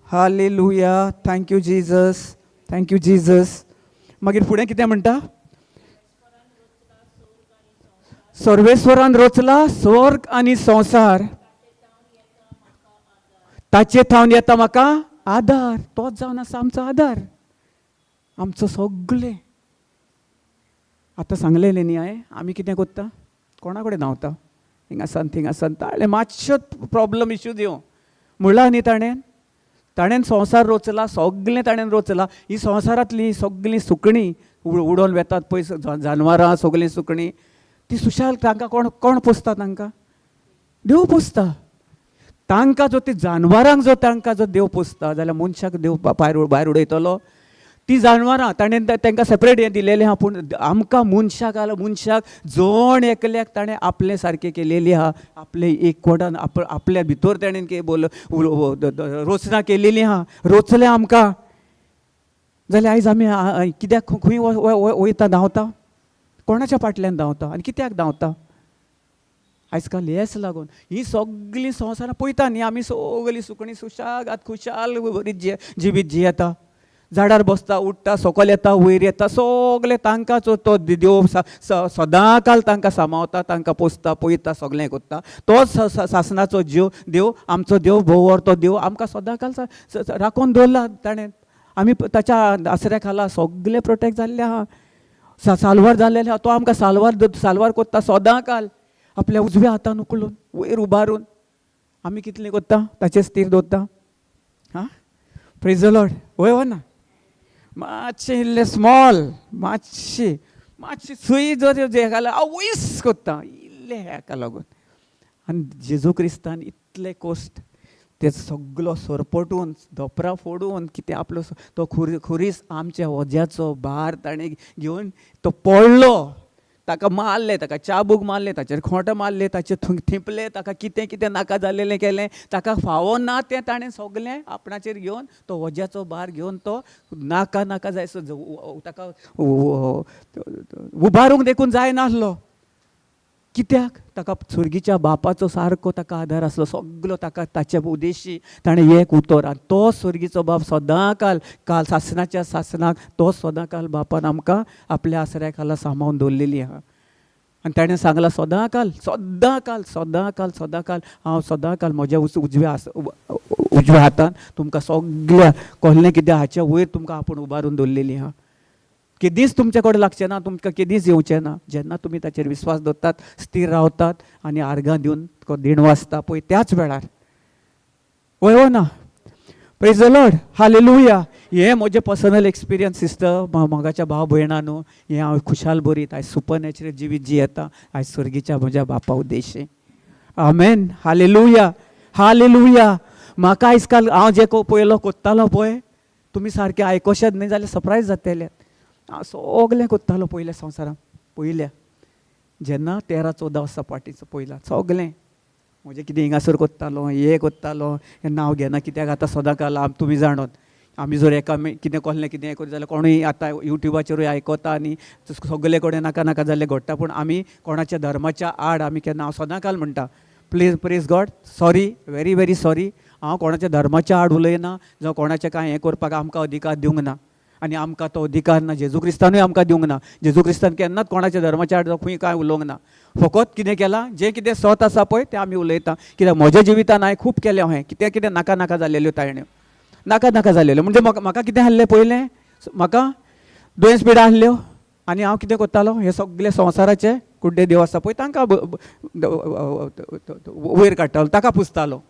Hallelujah. Thank you Jesus. Thank you Jesus. मागीर फुडें कितें म्हणटा? सर्वेश्वरान रचला स्वर्ग आनी संवसार, ताचे ठावन येता म्हाका आदार. तोच जावन आसा आमचो आदार. आमचो सगळें. आतां सांगलेलें न्ही हांवें. आमी कितें करता? कोणा कडेन धांवता? हिंगासान थिंगासान. ताणें मातशो प्रॉब्लम इश्यू दिवं म्हणला न्ही ताणें संवसार रचला, सगळें ताणें रचला. ही संवसारांतलीं सगळीं सुकणीं उडोवन वेतात पळय, जानवरां सगळीं सुकणीं, ती सुशाल तांकां कोण पोसता? तांकां देव पोसता. तांकां जर ती जानवरांक जर तांकां जर देव पोसता जाल्यार मनशाक देव भायर उडयतलो? ती जानवरां ताणें तांकां सेपरेट हें दिलेलें आहा. पूण आमकां मनशाक जण एकल्याक ताणें आपले सारकें केलेली आहा. आपले एकवटान आपल्या भितर ताणें रचना केलेली आहा. रचलें आमकां. जाल्यार आयज आमी कित्याक खंय वयता धांवता? कोणाच्या फाटल्यान धांवता आनी कित्याक धांवता? आयज काल हेच लागून. ही सगळीं संवसारां पळयता न्ही आमी सगळीं सुकणीं सुशागाद खुशाल बरी जिवीत जियेता. झाडार बसता, उठता, सकयल येता, वयर येता, सगळें तांकांच तो देव सदां काल तांकां सांबाळता, तांकां पोसता, पळयता, सगळें करता. तोच सासणाचो देव आमचो देव भोवर तो देव आमकां सदां काल राखून दवरला ताणें. आमी ताच्या आसऱ्या खाला सगळे प्रोटेक्ट जाल्ले आहा. साल्वार जाल्लेले आहा. तो आमकां साल्वार करता सदां काल आपल्या उजव्या हातान उखलून वयर उबारून. आमी कितलें करता? ताचेर स्थिर दवरता. हां, प्रेज द लॉर्ड. वय हो ना मातशें इल्लें स्मॉल मातशी सुई जर हेका आवयस करता इल्लें हेका लागून. आनी जेजू क्रिस्तान इतले कोश्ट ते सगळो सरपटून धोपरा फोडून कितें आपलो तो खुरीस आमच्या वज्याचो भार ताणें घेवन तो पडलो, ताका मारले, ताका चाबूक मारले, ताचेर खोंट मारले, ताचे थिंपले, ताका कितें कितें नाका जाल्लेलें केलें, ताका फावो ना तें ताणें सगलें आपणाचेर घेवन तो वज्याचो भार घेवन तो नाका नाका जायसो ताका उबारूंक देखून जायनासलो. कित्याक? ताका सुर्गीच्या बापाचो सारको ताका आदार आसलो. सगलो ताका ताच्या उद्देशी ताणें एक उतर, आनी तो सुर्गीचो बाप सदां काल सासणाच्या सासणाक तो सदां काल बापान आमकां आपल्या आसऱ्या खाला सांबाळून दवरलेली आहा. आनी ताणें सांगलां सदां काल हांव सदां काल म्हज्या उजव्या हातान तुमकां सगळ्या कहलें कितें हाच्या वयर तुमकां आपूण उबारून दवरलेली आहा. केदींच तुमचे कडेन लागचें ना, तुमकां केदींच येवचें ना. जेन्ना तुमी ताचेर विस्वास दवरतात, स्थिर रावतात आनी आर्गां दिवन तो दिणो आसता पळय त्याच वेळार वय ना. Praise the Lord, hallelujah. हे म्हजे पर्सनल एक्सपिरियन्स सिस्टर मोगाच्या भाव भयणांनो, हे हांव खुशाल बरीत आयज सुपर नॅचरल जिवीत जी येता आयज सुर्गीच्या म्हज्या बापा उद्देशी. आमेन, हालेलुया हालेलुया. म्हाका आयज काल हांव जे पयलो कोत्तालो पळय, तुमी सारकें आयकोशात न्ही जाल्यार सरप्रायज जातले. हांव सगलें कोत्तालो पयल्या संवसारांत, पयल्या जेन्ना 13-14 वर्सां फाटीचो पयला सगलें म्हजें कितें हिंगासर कोत्तालो, हे कोत्तालो, हें नांव घेना. कित्याक आतां सदां काल तुमी जाणत आमी जर एका कितें कहलें कितें हें करीत जाल्यार कोणूय आतां युट्यूबाचेरूय आयकता आनी सगळे कडेन नाका नाका जाल्लें घडटा. पूण आमी कोणाच्या धर्माच्या आड आमी केन्ना, हांव सदां काल म्हणटा praise God, sorry, very very sorry. हांव कोणाच्या धर्माच्या आड उलयना जावं कोणाचें कांय हें करपाक आमकां अधिकार दिवंक ना आनी आमकां तो अधिकार ना. जेजू क्रिस्तानूय आमकां दिवंक ना. जेजू क्रिस्तान केन्नाच कोणाच्या धर्माच्या आड खंय कांय उलोवंक ना. फकत कितें केलां, जें कितें सत आसा पळय तें आमी उलयता. कित्याक म्हज्या जिवितान हांवें खूब केलें हें, कितें कितें नाका नाका जाल्लेल्यो तायण्यो, नाका नाका जाल्लेल्यो. म्हणजे म्हाका कितें आहलें पयलें, म्हाका दुयेंस पिडा आहल्यो आनी हांव कितें करतालो, हे सगळे संवसाराचे कुड्डे देव आसा पळय तांकां वयर काडटालो, ताका पुजतालो.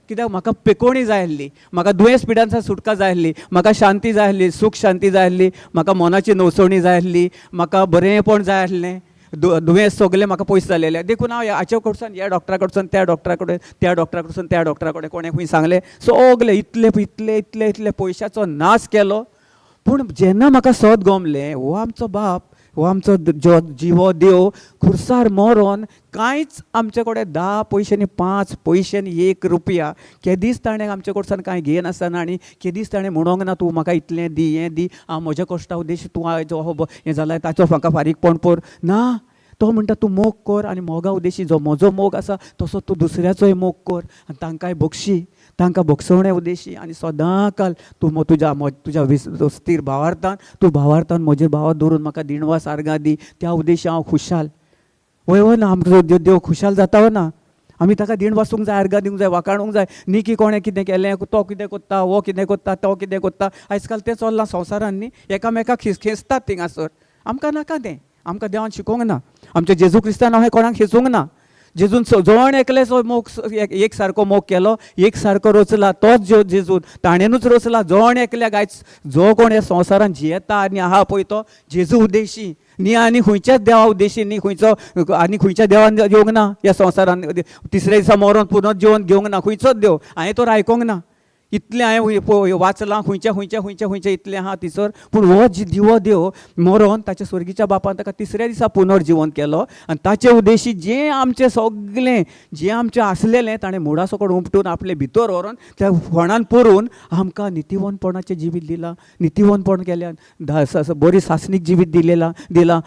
कित्याक म्हाका पेकोवणी जाय आसली, म्हाका दुयेंस पिड्यांचा सुटका जाय आसली, म्हाका शांती जाय आसली, सूख शांती जाय आसली, म्हाका मनाची नवसवणी जाय आसली, म्हाका बरेंपण जाय आसलें. दुयेंस सगलें म्हाका पयस जालेलें देखून हांव हाचे कडच्यान ह्या डॉक्टरा कडच्यान त्या डॉक्टरा कडेन, त्या डॉक्टरा कडच्यान त्या डॉक्टरा कडेन, कोणें खंय सांगलें सगलें इतले इतले इतले इतले पयशांचो नाश केलो. पूण जेन्ना म्हाका सत गमलें, हो आमचो बाप, हो आमचो जिवो देव खुर्सार मरोन कांयच आमचे कडेन 10 पयशांनी 5 पयशांनी 1 रुपया केदींच ताणें आमचे कडच्यान कांय घेयन आसतना आनी केदींच ताणें म्हणोंक ना तूं म्हाका इतलें दी, हें दी, हांव म्हज्या कश्टा उद्देश तूं हें जालां ताचो म्हाका फारीकपण पड ना. तो म्हणटा तूं मोग कर आनी मोगा उद्देशी जो म्हजो मोग आसा तसो तूं दुसऱ्याचोय मोग कर आनी तांकांय बक्षी, तांकां बक्षवणे उद्देशी. आनी सदां काल तूं तुज्या स्थिर भावार्थान तूं भावार्थान म्हजे भावा दवरून म्हाका दिणवास आर्गां दी, त्या उद्देशी हांव खुशाल. वय ना, आमचो देव खुशाल जाता वा ना. आमी ताका दिण वासूंक जाय, आर्गां दिवंक जाय, वाखाणूंक जाय न्ही की कोणें कितें केलें, तो कितें कोत्ता, हो कितें कोत्ता, तो कितें कोत्ता. आयज काल तें चल्लां संवसारान न्ही, एकामेकाक खेचतात थिंगासर. आमकां नाका तें, आमकां देवान शिकोवंक ना. आमच्या जेजू क्रिस्तान हांवें कोणाक खेचूंक ना. जेजून जण एकलेचो मोग एक सारको मोग केलो, एक सारको रचला, तोच जेजून ताणेनूच रचला. जण एकल्याक आयज जो कोण ह्या संवसारान जियेता आनी आहा पळय तो जेजू उद्देशी न्ही आनी खंयच्याच देवा उद्देशी न्ही, खंयचो आनी खंयच्या देवान येवंक ना ह्या संवसारान. तिसऱ्या दिसा मरोन पुनर्जीवन घेवंक ना खंयचोच देव. हांवें तर आयकोंक ना. इतलें हांवें वाचलां खंयच्या इतलें आहा थिसर. पूण हो जिवो देव मरोन ताच्या स्वर्गीच्या बापान ताका तिसऱ्या दिसा पुनर्जीवन केलो आनी ताचे उद्देशी जें आमचें सगलें जें आमचें आसलेलें ताणें मुडा सकट उमटून आपले भितर व्हरोन त्या फणान पुरून आमकां नितीवनपणाचें जिवीत दिलां, नितीवनपण केल्यान बरी सासणीक जिवीत दिलां.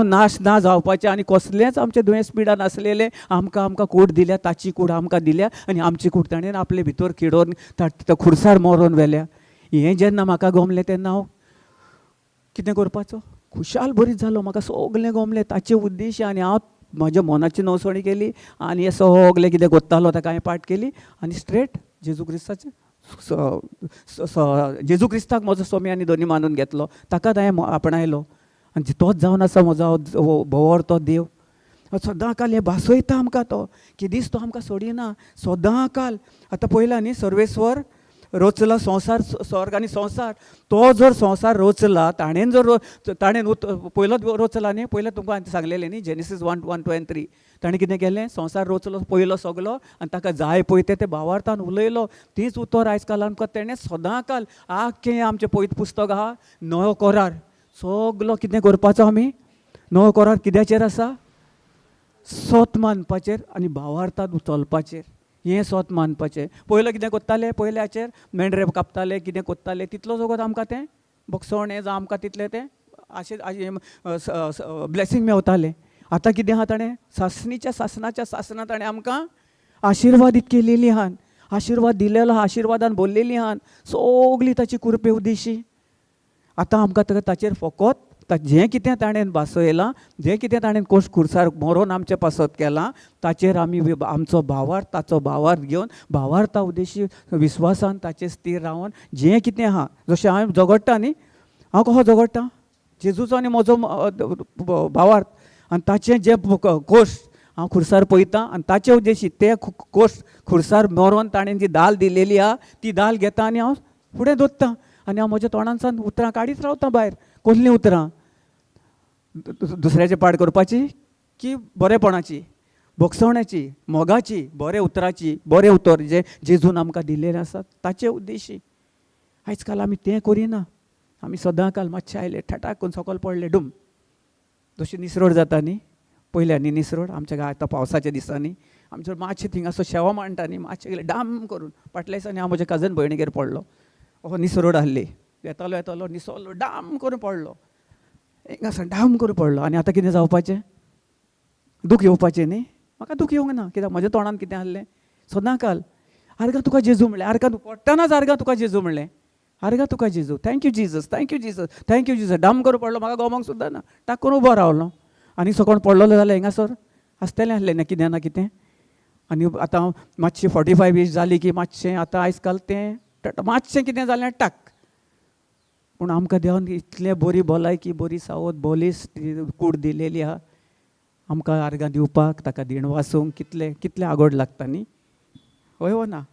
नाश ना जावपाचें आनी कसलेंच आमचें दुयेंस पिडा नासलेलें आमकां कूड दिल्या, ताची कूड आमकां दिल्या आनी आमची कूड ताणें आपले भितर खिडोन तो खुर्सार मरोन व्हेल्या. हें जेन्ना म्हाका गमलें तेन्ना हांव कितें करपाचो, खुशाल बरीत जालो. म्हाका सगलें गमलें ताचे उद्देश आनी हांव म्हज्या मनाची नवसणी केली आनी हें सगलें कितें करतालो ताका हांवें पाठ केली आनी स्ट्रेट जेजू क्रिस्ताचें जेजू क्रिस्ताक म्हजो स्वामी आनी धनी मानून घेतलो. ताकाच हांवें आपणायलो आनी तोच जावन आसा म्हजो भोवर तो देव. सदां काल हें भासयता आमकां तो, केदींच तो आमकां सोडिना. सदां काल आतां पळयलां न्ही सर्वेस्वर रचला संवसार, स्वर्ग आनी संवसार, तो जर संवसार रचला ताणें जर ताणें पयलो रचला न्ही, पयलें तुमकां हांवें सांगलेलें न्ही जेनेसीस 1:1, 2 आनी 3. ताणें कितें केलें, संवसार रचलो पयलो सगलो आनी ताका जाय पळय ते भावार्थान उलयलो. तीच उतर आयज काल आमकां तेणें सदांकाल आख्खें आमचें पयत पुस्तक आहा नवो करार, सगलो कितें करपाचो आमी. नवो करार कित्याचेर आसा, सत मानपाचेर आनी भावार्थान चलपाचेर. हें सत मानपाचें. पयलो कितें कोत्ताले, पयल्याचेर मेंढरे कापताले, कितें कोत्ताले, तितलो जगत आमकां तें बक्षण जावं आमकां तितलें तें ब्लेसींग मेवतालें. आतां कितें आहा, ताणें सासणाच्या सासणां ताणें आमकां आशिर्वादीत केलेलीं आहात. आशिर्वाद दिलेलो आहा, आशिर्वादान भरलेलीं आहात सगलीं ताची कृपे उद्देशी. आतां आमकां ताचेर फकत जें कितें ताणें भासयलां, जें कितें ताणें कोश खुर्सार मरोन आमचें पासत केलां, ताचेर आमी आमचो भावार्थ, ताचो भावार्थ घेवन भावार्था उद्देशी विस्वासान ताचेर स्थिर रावन जें कितें आहा, जशें हांव झगडटा न्ही, हांव कसो झगडटा, जेजूचो आनी म्हजो भावार्थ आनी ताचें जें कोश हांव खुर्सार पळयतां आनी ताचे उद्देशी ते कोश खुर्सार मरोन ताणें जी दाल दिलेली आहा ती दाल घेता आनी हांव फुडें दवरतां आनी हांव म्हज्या तोंडांसान उतरां काडीत रावतां भायर. कसलीं उतरां, दुसऱ्याची पाड करपाची की बरेपणाची, भोगसवण्याची, मोगाची, बरे उतराची, बरें उतर जे जेजून आमकां दिलेलें आसा ताचे उद्देशी. आयज काल आमी तें करिना. आमी सदां काल मातशें आयले ठाटाक करून सकयल पडले डूम. जशी निसरोड जाता न्ही, पयल्यांनी निसरोड आमच्या आतां पावसाच्या दिसांनी आमचो मातशें थिंगासो शेवा मांडटा न्ही, मातशें गेले डाम करून. फाटल्या दिसांनी हांव म्हज्या कजन भयणीगेर पडलो. निसरोड आहली, येतालो निसरलो डाम करून पडलो, हिंगासन डाम करून पडलो. आनी आतां कितें जावपाचें, दूख येवपाचें न्ही. म्हाका दूख येवंक ना, कित्याक म्हज्या तोंडान कितें आहलें, सदां काल आर्गा तुका जेजू म्हणलें, आर्गा पडटनाच आर्गा तुका जेजू म्हणलें, आर्गा तुका जेजू, thank you Jesus, thank you Jesus, thank you Jesus. डाम करून पडलो, म्हाका गमोंक सुद्दां ना, टाक करून उबो रावलो. आनी सकण पडलेलो जाल्यार हिंगासर आसतलें आहलें ना कितें ना कितें. आनी आतां मातशी 45 एज जाली की मातशें आतां आयज काल तें मातशें कितें जालें टाक. पूण आमकां देवान इतलें बरी भलायकी, बरी सावध बोलीस कूड दिलेली आहा आमकां आर्गां दिवपाक, ताका दिण वासूंक कितलें कितलें आगोड लागता न्ही. हय हो ना,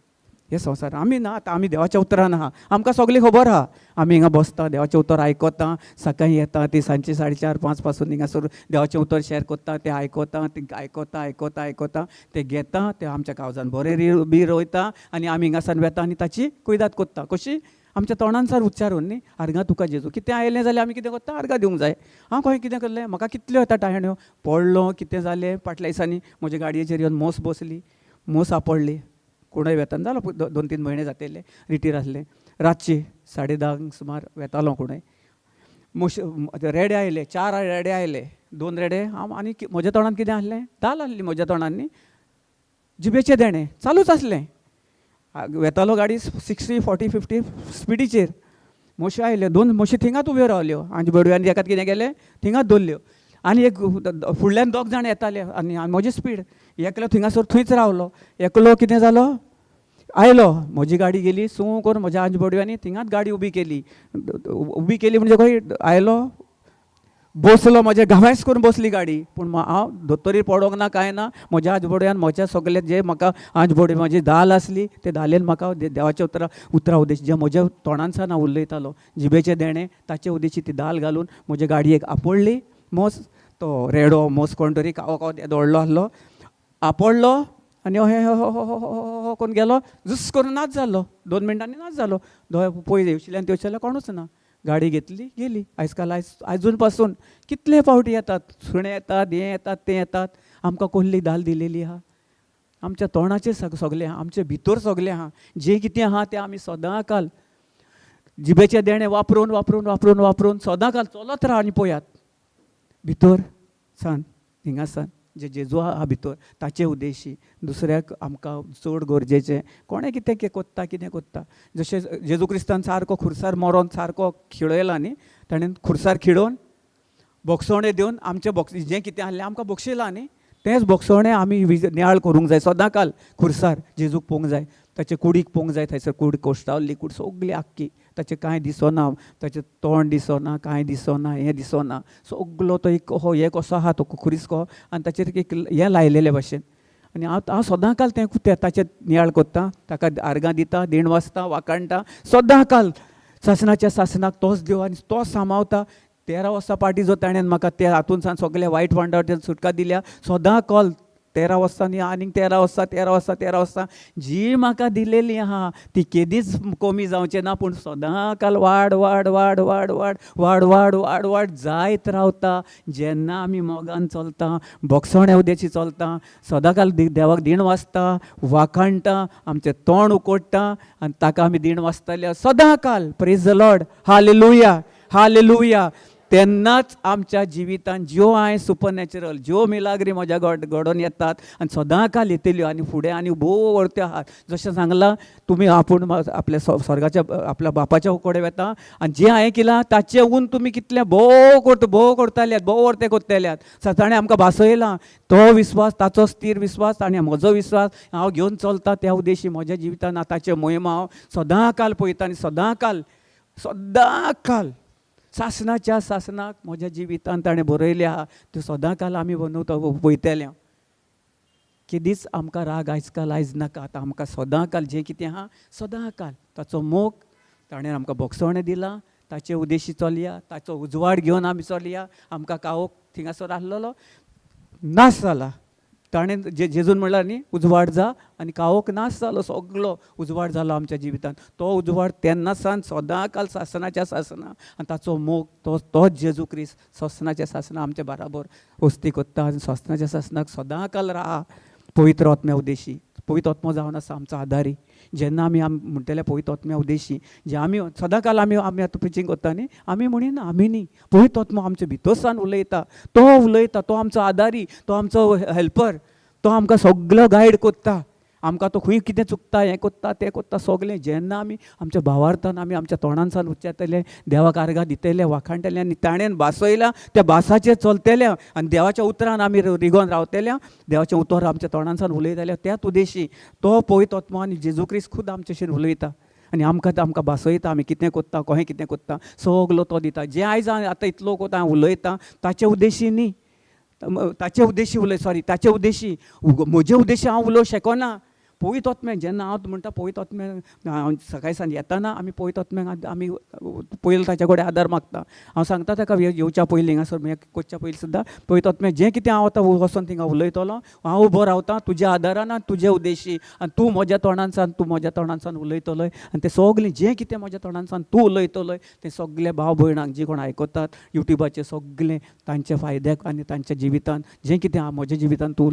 हे संवसार आमी ना. आतां आमी देवाच्या उतरान आहा, आमकां सगळी खबर आहा. आमी हिंगा बसता, देवाचें उतर आयकता, सकाळीं येता ती सांजची 4:30-5 पासून हिंगासर देवाचें उतर शॅर करता, तें आयकता, आयकता तें घेता, तें आमच्या काळजान बरें बी रोयता आनी आमी हिंगासान वेता आनी ताची कुयदाद कोत्ता. कशी, आमच्या तोंडांसार उच्चारून न्ही, आर्गां तुका जेजू. कितें आयलें जाल्यार आमी कितें करता, आर्गां दिवंक जाय. हांव खंय कितें करलें, म्हाका कितल्यो येता टायण्यो, पडलो कितें जालें. फाटल्या दिसांनी म्हज्या गाडयेचेर येवन मोस बसली, मोस आपडली. कुणय वेतान जालो 2-3 म्हयने जातले, रिटीर आसलें. रातची 10:30 सुमार वेतालो कुणय. रेडे आयले, 4 रेडे आयले, 2 रेडे हांव आनी म्हज्या तोंडान कितें आहलें, दाल आहली म्हज्या तोंडान न्ही, जिबेचें देणें चालूच आसलें. वेतालो गाडी 60, 40, 50 स्पिडीचेर. म्हशी आयल्यो, 2 म्हशी थिंगाच उब्यो रावल्यो आनी बडव्यांनी एकात कितें केलें, थिंगाच दवरल्यो. आनी एक फुडल्यान 2 जाण येताले आनी म्हजी स्पीड. एकलो थिंगासर थंयच रावलो. एकलो कितें जालो, आयलो, म्हजी गाडी गेली सू करून म्हज्या आंज बडव्यांनी थिंगाच गाडी उबी केली म्हणजे खंय आयलो, बसलो, म्हजे घावेस करून बसली गाडी. पूण हांव दोतोरीर पडोंक ना, कांय ना. म्हज्या आजबोड्यान म्हज्या सगळें जे म्हाका आजबोडी म्हजी दाल आसली ते दालेन म्हाका देवाच्या उतरा उद्देश जे म्हज्या तोंडानसान हांव उलयतालो, जिबेचें देणें ताचे उद्देशी ती दाल घालून म्हजे गाडयेक आपडली. मोस तो रेडो मोस कोण तरी कावो दवडलो आहलो, आपडलो आनी हे हो कोण गेलो, झुस करून नाच जालो. 2 मिनटांनी नाच जालो. दोळे पळय येवशिल्ल्यान तेवशिल्ल्यान कोणूच ना. गाडी घेतली गेली. आयज काल आयजून पासून कितले फावटी येतात, सुणे येतात, हें येतात, तें येतात. आमकां कोल्ली दाल दिलेली आहा, आमच्या तोंडाचेर सगलें आहा, आमचे भितर सगलें आहा. जें कितें आहा तें आमी सदां काल जिबेचें देणें वापरून वापरून वापरून वापरून सदां काल चलत राहा. आनी पळयात भितर सान हिंगासान जे जेजू आहा भितर ताचे उद्देशी दुसऱ्याक आमकां चड गरजेचें. कोणें कितें कोत्ता कितें कोत्ता, जशें जेजू क्रिस्तान सारको खुर्सार मरोन सारको खिळयला न्ही, ताणें खुर्सार खिळोवन बोगसवणें दिवन आमचें जें कितें आहलें आमकां बक्षिलां न्ही, तेंच बोगसवणें आमी नियाळ करूंक जाय. सदां काल खुर्सार जेजूक पळोवंक जाय, ताचे कुडीक पळोवंक जाय. थंयसर कूड कोश्टावल्ली कूड सगळी आख्खी, ताचें कांय दिसना, ताचें तोंड दिसना, कांय दिसना, हें दिसना. सगलो तो एक हे कसो आहा तो खुरीस कहो आनी ताचेर एक हें लायलेले भाशेन. आनी हांव सदां काल तें ताचें नियाळ कोत्ता, ताका आर्गां दिता, देण वाचता, वाखाणटा, सदां काल सासणाच्या सासणाक तोच देव आनी तोच सांबाळता. 13 वर्सां पाटी जो ताणें म्हाका त्या हातूंत सगळें वायट वांडावटेन सुटका दिल्या, सदां काल 13 वर्सांनी आनीक 13 वर्सां जी म्हाका दिलेली आहा ती केदीच कमी जावचें ना, पूण सदां काल वाड वाड वाड वाड वाड वाड वाड वाड वाड जायत रावता. जेन्ना आमी मोगान चलता, बोगसोण्या उद्याची चलता, सदां काल देवाक दिण वाचता, वाखाणटा, आमचें तोंड उकोडटा आनी ताका आमी दिण वाचतले सदां काल. Praise the Lord, hallelujah hallelujah. तेन्नाच आमच्या जिवितांत ज्यो हांवें सुपरनॅचरल ज्यो मिलाग्री म्हज्या घडोवन येतात आनी सदां काल येतल्यो आनी फुडें आनी भोव व्हरत्यो आहात. जशें सांगलां तुमी आपूण आपल्या स्वर्गाच्या आपल्या बापाच्या कडेन वता आनी जें हांवें केलां ताचें उन तुमी कितलें भोव करताले, भोव व्हरते कोत्तेल्यात. ताणें आमकां भासयलां तो विस्वास, ताचो स्थिर विस्वास आनी म्हजो विस्वास हांव घेवन चलतां. त्या उद्देशी म्हज्या जिवितांत ताचे मोहिमा हांव सदां काल पळयतां आनी सदां काल सासणाच्या सासणाक म्हज्या जिवितांत ताणें बरयल्या आहा त्यो सदां काल आमी पळयतले. केदीच आमकां राग आयज नाका. आतां आमकां सदां काल जें कितें आहा सदां काल ताचो मोग ताणें आमकां बोगसोणें दिलां. ताचे उद्देशी चलया, ताचो उजवाड घेवन आमी चलया. आमकां कावोक थिंगासर आसलेलो नाश जाला. ताणें जेजून म्हणल्यार न्ही उजवाड जा आनी कावोक नाश जालो, सगळो उजवाड जालो आमच्या जिवितांत. तो उजवाड तेन्ना सावन सदां काल सासणाच्या सासणां आनी ताचो मोग तोच जेजू क्रिस्त सासणाच्या सासणां आमच्या बराबर वस्ती कोत्ता आनी सासणाच्या सासणाक सदां काल राहा. पवित्र आत्म्या उद्देशी पवित्र आत्मो जावन आसा आमचो आदारी. जेन्ना आमी म्हणटले पवित्र आत्म्या उद्देशी जे आमी सदां काल आमी आतां प्रिचींग कोत्ता न्ही, आमी म्हणिना, आमी न्ही, पवित्र आत्मो आमच्या भितर सावन उलयता. तो आमचो आदारी, तो आमचो हेल्पर, तो आमकां सगळो गायड कोत्ता. आमकां तो खंय कितें चुकता, हें कोत्ता तें कोत्ता सगळें. जेन्ना आमी आमच्या भावार्थान आमी आमच्या तोंडान सावन उच्चारतले, देवाक आर्गां दितले, वाखाणटले आनी ताणें भासयलां त्या भासाचेर चलतले आनी देवाच्या उतरान आमी रिगोवन रावतले. देवाचें उतर आमच्या तोंडान सावन उलयतले. त्याच उद्देशी तो पवित्र आत्मो आनी जेजू क्रिस्त खूद आमचेर उलयता आनी आमकां भासयता. आमी कितें कोत्ता, कशें कितें कोत्ता सगलो तो दिता. जें आयज आतां इतलो कोता हांव उलयतां ताचे उद्देशी न्ही, ताचे उद्देशी ताचे उद्देशी म्हजे उद्देशी हांव उलोवंक शेकोना. पवित्र आत्म्याक जेन्ना हांव म्हणटा पवित्र आत्म्याक सकाळी सांज येताना आमी पवित्र आत्म्याक आमी पयलो ताच्या कडेन आदार मागता. हांव सांगता ताका येवच्या पयलीं हिंगासर कोचच्या पयलीं सुद्दां पवित्र आत्म्याक जें कितें हांव आतां वचोन थिंगा उलयतलो हांव उबो रावतां तुज्या आदारान आनी तुजे उद्देशी आनी तूं म्हज्या तोंडान सावन उलयतलोय आनी तें सगलें जें कितें म्हज्या तोंडान सावन तूं उलयतलोय तें सगलें भाव भयणांक जी कोण आयकतात युट्यूबाचेर सगलें तांच्या फायद्याक आनी तांच्या जिवितांत जें कितें म्हज्या जिवितांत तूं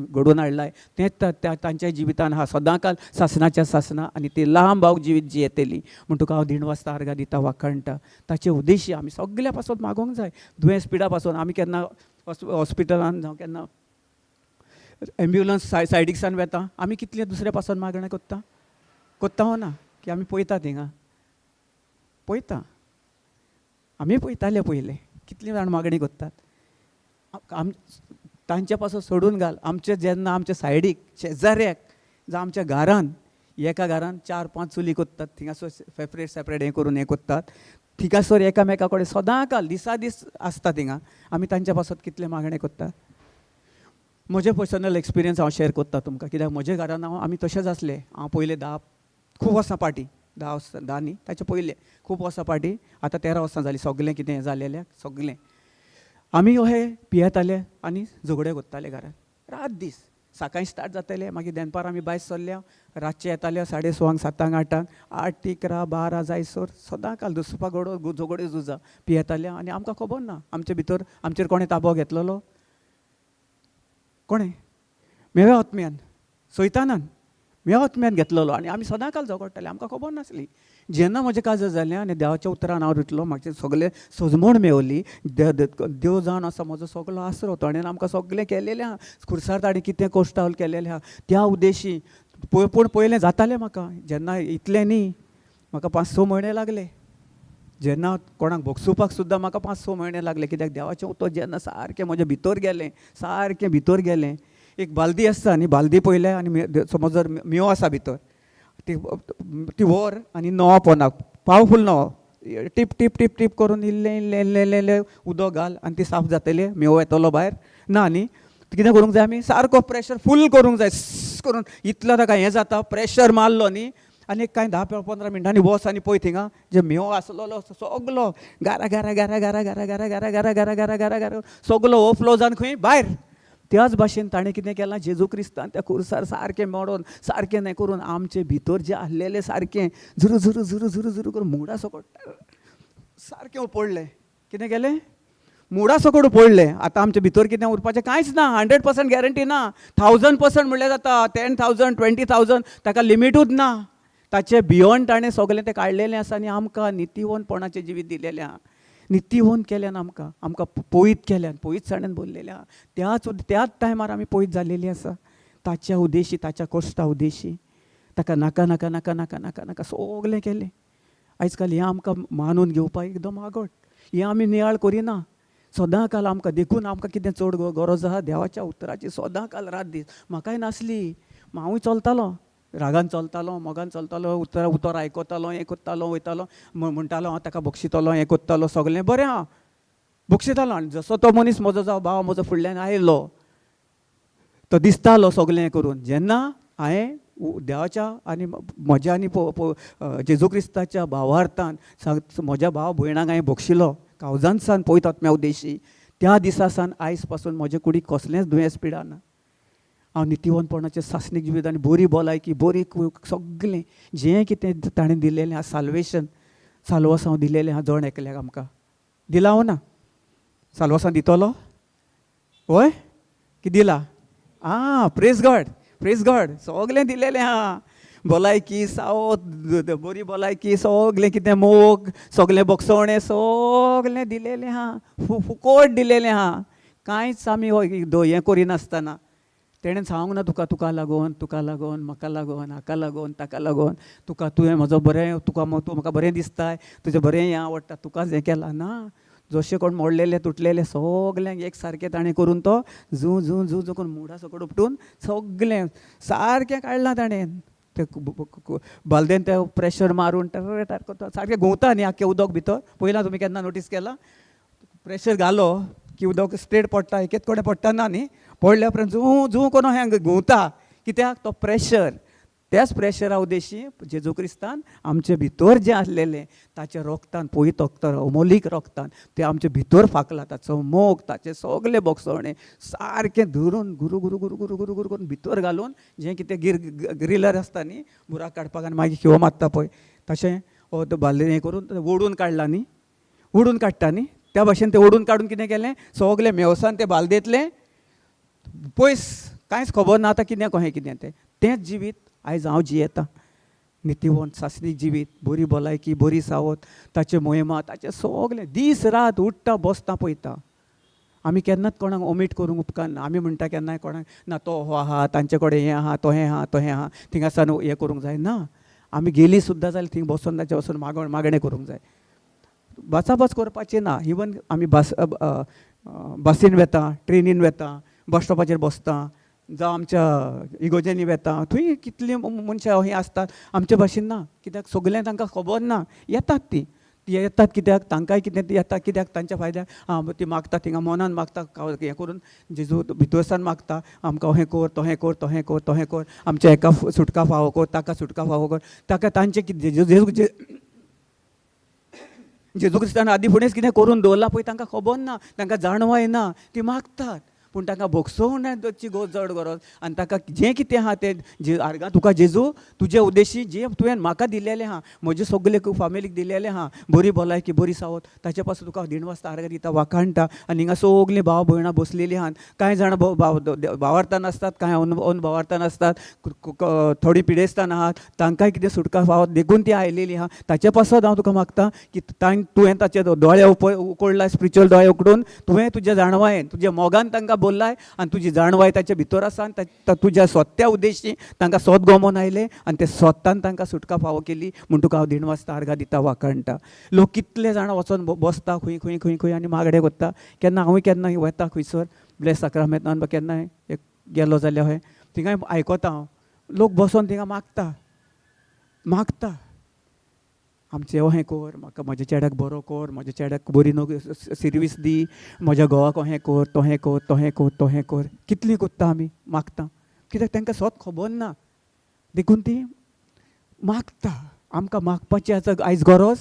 घडोवन हाडलाय तें तांच्या जिवितांत हा सदां काल सासणाच्या सासणां आनी ती लांब भाव जिवीत जी येतली म्हण तुका हांव दिण वाचता, आर्गां दिता, वाखाणटा. ताचे उद्देशी आमी सगल्या पासून मागोवंक जाय. दुयेंस पिडा पासून आमी केन्ना हॉस्पिटलान जावं केन्ना एम्ब्युलन्स सायडीक सावन वेता आमी कितलें दुसऱ्या पासून मागणें कोत्ता हो ना की आमी पळयता थिंगा पळयता. आमी पळयताले पयले कितलीं जाण मागणी कोत्तात. तांचे पासून सोडून घाल. आमचे जेन्ना आमच्या सायडीक शेजाऱ्याक जावं आमच्या घरान एका घरान 4-5 चुली कोत्तात थिंगासर सेपरेट हें करून हें कोत्तात. थिंगासर एकामेका कडेन सदां काल दिसा दीस आसता थिंगा. आमी तांच्या पासून कितलें मागणें कोत्तात. म्हजें पर्सनल एक्सपिरियन्स हांव शेअर कोत्ता तुमकां कित्याक म्हज्या घरान आमी तशेंच आसले. हांव पयलें खूब वर्सां पाटी 10 न्ही ताचे पयलें खूब वर्सां पाटी आतां 13 वर्सां जालीं सगलें कितें जालेलें सगलें. आमी अशें पियेताले आनी झगडे कोत्ताले घरान रात दीस. सकाळीं स्टार्ट जाताले मागीर दनपार आमी भायर सरल्या रातचे येताले 6:30 7 8 8 11 12 जायसर सदां काल दुसपाक झगड्यो झुजा पियेताले आनी आमकां खबर ना आमचे भितर आमचेर कोणें ताबो घेतलेलो. कोणें मेव्या आत्म्यान सैतानान मेव्या आत्म्यान घेतलेलो आनी आमी सदां काल झगडटाले. आमकां खबर नासली. जेन्ना म्हजें काजर जालें आनी देवाच्या उतरान हांव रुतलो म्हाजें सगळें सजमण मेवली. देव जावन आसा म्हजो सगळो आसरो ताणें आमकां सगळें केलेलें आहा. खुर्सार ताणें कितें कोश्टावल केलेलें आहा त्या उद्देशी. पूण पयलें जातालें म्हाका जेन्ना इतलें न्ही म्हाका 5-6 म्हयने लागले. जेन्ना कोणाक भोगसुपाक सुद्दां म्हाका 5-6 म्हयने लागले कित्याक देवाचें उतर जेन्ना सारकें म्हज्या भितर गेलें. एक बालदी आसता न्ही बालदी पयलें आनी समज जर मेव आसा भितर ती व्हर आनी नवो पोंदाक पावरफूल नवो टीप टीप टीप टीप करून इल्लें उदक घाल आनी ती साफ जातली मेव येतलो भायर ना न्ही. कितें करूंक जाय आमी सारको प्रेशर फूल करूंक जाय करून इतलो ताका हें जाता प्रेशर मारलो न्ही आनी कांय 10-15 मिनटांनी वच आनी पळय थिंगा जे म्हेव आसलेलो सगलो गारा गारा गारा गारा गारा गारा गारा गारा गारा गारा गारा गारा सगलो ओफ्लो जावन खंय भायर त्याच भाशेन ताणें कितें केलां जेजू क्रिस्तान त्या खुर्सार सारकें मोडोन सारकें हें करून आमचे भितर जें आसलेलें सारकें झुरू झुरू झुरू झुरू झुरू करून मुडा सकट सारकें पडलें कितें केलें मुडा सकट पडलें आतां आमचे भितर कितें उरपाचें कांयच ना 100% गॅरंटी ना 1000% म्हणलें जाता 10,000 20,000 ताका लिमिटूच ना ताचे बियोंड ताणें सगलें तें काडलेलें आसा आनी आमकां नितीवनपणाचें जिवीत दिलेलें आहा नितीवन केल्यान आमकां पळयत केल्यान पळयतसाण्यान बोललेलें आहा त्याच टायमार आमी पळयत जाल्लेलीं आसा ताच्या उद्देशी ताच्या कश्टा उद्देशी ताका नाका नाका नाका नाका नाका नाका सगलें केलें आयज काल हें आमकां मानून घेवपाक एकदम आगोट हें आमी नियाळ करिना सदां काल आमकां देखून आमकां कितें चड गरज आहा देवाच्या उतराची सदां काल रात दीस म्हाकाय नासली हांवूय चलतालो रागान चलतालो मोगान चलतालो उतर आयकतालो हें करतालो वयतालो म्हणटालो हांव ताका बक्षितालो हें करतालो सगलें बरें आहा बक्षितालो आनी जसो तो मनीस म्हजो जावं भाव म्हजो फुडल्यान आयलो तो दिसतालो सगलें हें करून जेन्ना हांवें देवाच्या आनी म्हज्या आनी जेजू क्रिस्ताच्या भावार्थान म्हज्या भाव भयणाक हांवें बक्षिलो कावजान सान पळयत आत्म्या उद्देशी त्या दिसा सावन आयज पासून म्हजे कुडीक कसलेंच दुयेंस पिडाना हांव नितीवनपणाचें सासणीक जिवीत आनी बरी भलायकी बरी सगलें जें कितें ताणें दिलेलें आहा साल्वेशन साल्वासांव दिलेलें आहा जण एकल्याक आमकां दिला हो ना साल्वासांव दितलो हय कितें दिला प्रेज गॉड सगलें दिलेलें आहा भलायकी सावत बरी भलायकी सगलें कितें मोग सगलें बक्षवणें सगलें दिलेलें आहा फुकट दिलेलें आहा कांयच आमी हें करिनासतना तेणें सांगूंक ना तुका लागून म्हाका लागून हाका लागून ताका लागून तुवें म्हजो बरें तूं म्हाका बरें दिसता तुजें बरें हें आवडटा तुकाच हें केलां ना जशें कोण मोडलेले तुटलेले सगल्यांक एक सारकें ताणें करून तो झू झू झू झू करून मुडा सकट उपटून सगलें सारकें काडलां ताणें ते बालदेन ते प्रेशर मारून सारकें घुंवता न्ही आख्खें उदक भितर पयलां तुमी केन्ना नोटीस केला प्रेशर घालो की उदक स्ट्रेट पडटा एकेच कडेन पडटा ना न्ही पडल्या उपरांत झू झू करून हें घुंवता कित्याक तो प्रेशर त्याच प्रेशरा उद्देशी जेजू क्रिस्तान आमचे भितर जें आसलेलें ताच्या रोगतान पळयत वखदार अमोलीक रोगतान तें आमचे भितर फाकलां ताचो मोग ताचे सगले बोगसवणें सारकें धरून गुरू गुरू गुरू गुरू गुरू गुरू करून भितर घालून जें कितें ग्रिलर आसता न्ही बुराक काडपाक आनी मागीर खिवो मारता पळय तशें तो बाल्देन हें करून ओडून काडला न्ही ओडून काडटा न्ही त्या भाशेन तें ओडून काडून कितें केलें सगलें मेवसान तें बालदेंतलें पयस कांयच खबर ना आतां कितें कहें कितें तेंच जिवीत आयज हांव जियेतां नितीवंत सासणीक जिवीत बरी भलायकी बरी सावत ताचे मोहिमा ताचे सगलें दीस रात उठ्ठा बसता पळयता आमी केन्नाच कोणाक ओमीट करूंक उपकारना आमी म्हणटा केन्नाय कोणाक ना तो हो आहा तांचे कडेन हें आहा तो हें आहा थिंगा सावन हें करूंक जाय ना आमी गेलीं सुद्दां जाल्यार थिंग बसून ताचे वचून मागणें करूंक जाय बचाबच करपाचें ना इवन आमी बसीन वेता ट्रेनीन वेता बस स्टॉपाचेर बसता जावं आमच्या इगोजेनी वेता थंय कितलीं मनशां हें आसतात आमचे भाशेन ना कित्याक सगलें तांकां खबर ना येतात ती येतात कित्याक तांकांय कितें येतात कित्याक तांच्या फायद्याक ती मागता थिंगा मनान मागता हें करून जेजू भितरसान मागता आमकां हें कर तो हें कर तो हें कर तो हें कर आमच्या एका सुटका फावो कर ताका सुटका फावो कर ताका तांचें कितें जेजू क्रिस्तान आदी फुडेंच कितें करून दवरलां पळय तांकां खबर ना तांकां जाणवाय ना ती मागतात पूण तांकां भोगसोवण्याची चड गरज आनी ताका जें कितें आहा तें आर्गां तुका जेजू तुजे उद्देशी जें तुवें म्हाका दिलेलें आहा म्हजे सगले फॅमिलीक दिलेलें आहा बरी भलायकी बरी सावत ताचे पासून तुका दिणवासता आर्गां दिता वाखाणटा आनी हिंगा सगलीं भाव भयणां बसलेलीं आहात कांय जाणां भावार्थान आसतात कांय अन भावार्थान आसतात थोडीं पिडेस्तान आहात तांकांय कितें सुटका फावत देखून ती आयलेलीं आहा ताचे पासून हांव तुका मागता की तुवें ताचे दोळे उकडला स्पिरिच्युअल दोळे उकडून तुवें तुज्या जाणवायेन तुज्या मोगान तांकां बोल्लाय आनी तुजी जाणवाय ताच्या भितर आसा आनी तुज्या स्वत्या उद्देशी तांकां स्वत गोमोन आयले आनी ते स्वतान तांकां सुटका फावो केली म्हूण तुका हांव दिणवासता आर्गां दिता वाखाणटा लोक कितले जाणां वचोन बसता खंय खंय खंय खंय आनी मागणें करता केन्ना हांवूय केन्ना वता खंयसर ब्लेस साक्रामेंतान केन्नाय गेलो जाल्यार हय थिंगाय आयकता हांव लोक बसोन थिंगा मागता आमचें हें कर, म्हाका म्हज्या चेड्याक बरो कर, म्हज्या चेड्याक बरी सर्वीस दी, म्हज्या घोवाक हें कर, तो हें कर, तो हें कर, तो हें कर. कितलीं कोत्ता आमी मागता, कित्याक तांकां स्वत खबर ना देखून ती मागता. आमकां मागपाची आयज गरज,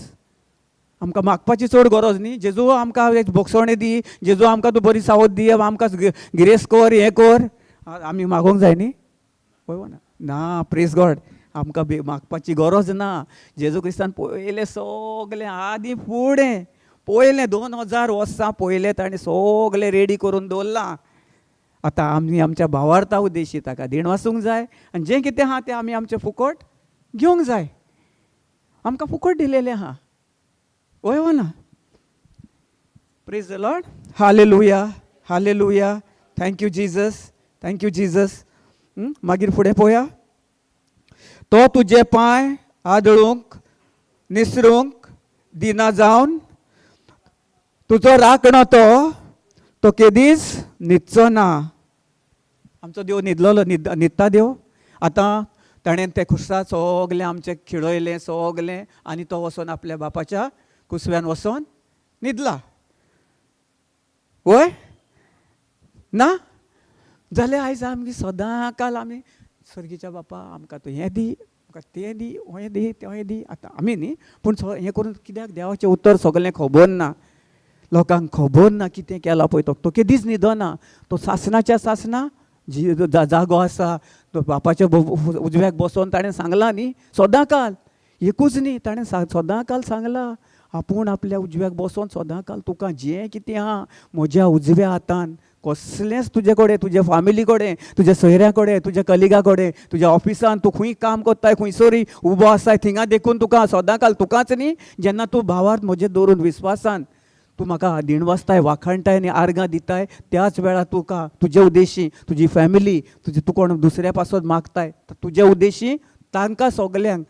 आमकां मागपाची चड गरज न्ही. जेजू आमकां बोगसोणें दी, जेजू आमकां तूं बरी सावत दी, आमकां गिरेस्त कर, हें कर, आमी मागोंक जाय न्ही. पळय ना, प्रेज गॉड, आमकां मागपाची गरज ना. जेजू क्रिस्तान पयलें सगलें आदी फुडें पयलें 2000 वर्सां पयलें ताणें सगलें रेडी करून दवरलां. आतां आमी आमच्या भावार्था उद्देशी ताका देण वाचूंक जाय, आनी जें कितें आहा तें आमी आमचें फुकट घेवंक जाय. आमकां फुकट दिलेलें आहा, वय वा ना. Praise the Lord, hallelujah, hallelujah. Thank you Jesus, thank you Jesus. मागीर फुडें पळोवया. तो तुजे पांय आदळूंक निसरूंक दिना जावन, तुजो राखणो तो केदीच न्हिदचो ना. आमचो देव न्हिदलोलो, न्हिदता देव. आतां ताणें तें खुर्सात सगलें आमचें खिळयलें सगलें, आनी तो वचोन आपल्या बापाच्या कुसव्यान वचोन न्हिदला. वय ना जाल्यार आयज आमी सदां काल आमी सर्गीच्या बापा आमकां तूं हें दी, म्हाका तें दी, हें दी, तें दी. आतां आमी न्ही, पूण हें करून कित्याक देवाचें उतर सगलें खबर ना. लोकांक खबर ना कितें केलां पळय तो केदीच न्हिदना. तो सासणाच्या सासणा जागो आसा, तो बापाच्या उजव्याक बसोन ताणें सांगलां न्ही सदां काल. एकूच न्ही, ताणें सदां काल सांगलां आपूण आपल्या उजव्याक बसोन सदां काल तुका जें कितें आहा म्हज्या उजव्या हातान, कसलेंच तुजे कडेन, तुज्या फामिली कडेन, तुज्या सोयऱ्या कडेन, तुज्या कलिगा कडेन, तुज्या ऑफिसान तूं खंय काम कोत्ताय, खंयसरी उबो आसाय, थिंगा देखून तुका सदां काल तुकाच न्ही. जेन्ना तूं भावार्थ म्हजें दवरून विस्वासान तूं म्हाका दिण वाचताय, वाखाणटाय आनी आर्गां दिताय, त्याच वेळार तुका तुजे उद्देशी तुजी फॅमिली, तूं कोण दुसऱ्या पासत मागताय, तुजे उद्देशी तांकां सगल्यांक,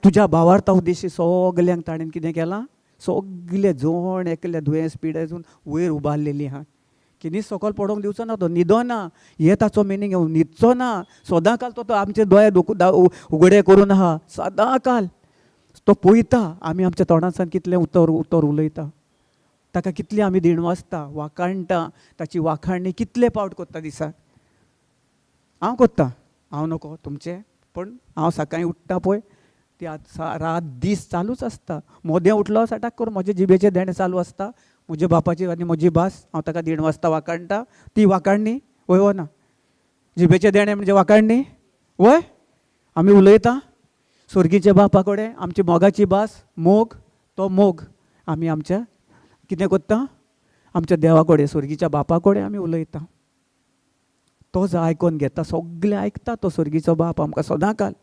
तुज्या भावार्था उद्देशी सगल्यांक ताणें कितें केलां, सगले जण एकल्या दुयेंस पिडेसून वयर उबारलेलीं आहात. कितें सकयल पडोवंक दिवचो ना, तो न्हिदना. हें ताचो मिनींग, न्हिदचो ना. सदां काल तो आमचे दोळे उगडे करून आहा, सदां काल तो पळयता आमी आमच्या तोंडासान कितलें उतर उलयता, ताका कितली आमी दिण वाचता, वाखाणटा, ताची वाखाणणी कितले पावट कोत्ता दिसाक. हांव कोत्ता, हांव नकळो तुमचें, पण हांव सकाळीं उठ्ठा पळय ती रात दीस चालूच आसता. मोदें उठलो सटाक करून म्हजे जिबेचें देणें चालू आसता, म्हज्या बापाची आनी म्हजी भास, हांव ताका दिण वाचता, वाखाणटा. ती वाखाणणी वय वो ना, जिबेचें देणें म्हणजे वाखाणणी. वय आमी उलयता स्वर्गीच्या बापा कडेन, आमची मोगाची भास मोग, तो मोग आमी आमच्या कितें कोत्ता, आमच्या देवा कडेन, स्वर्गीच्या बापा कडेन आमी उलयता. तो जो आयकोन घेता, सगळें आयकता तो स्वर्गीचो बाप आमकां सदां काल.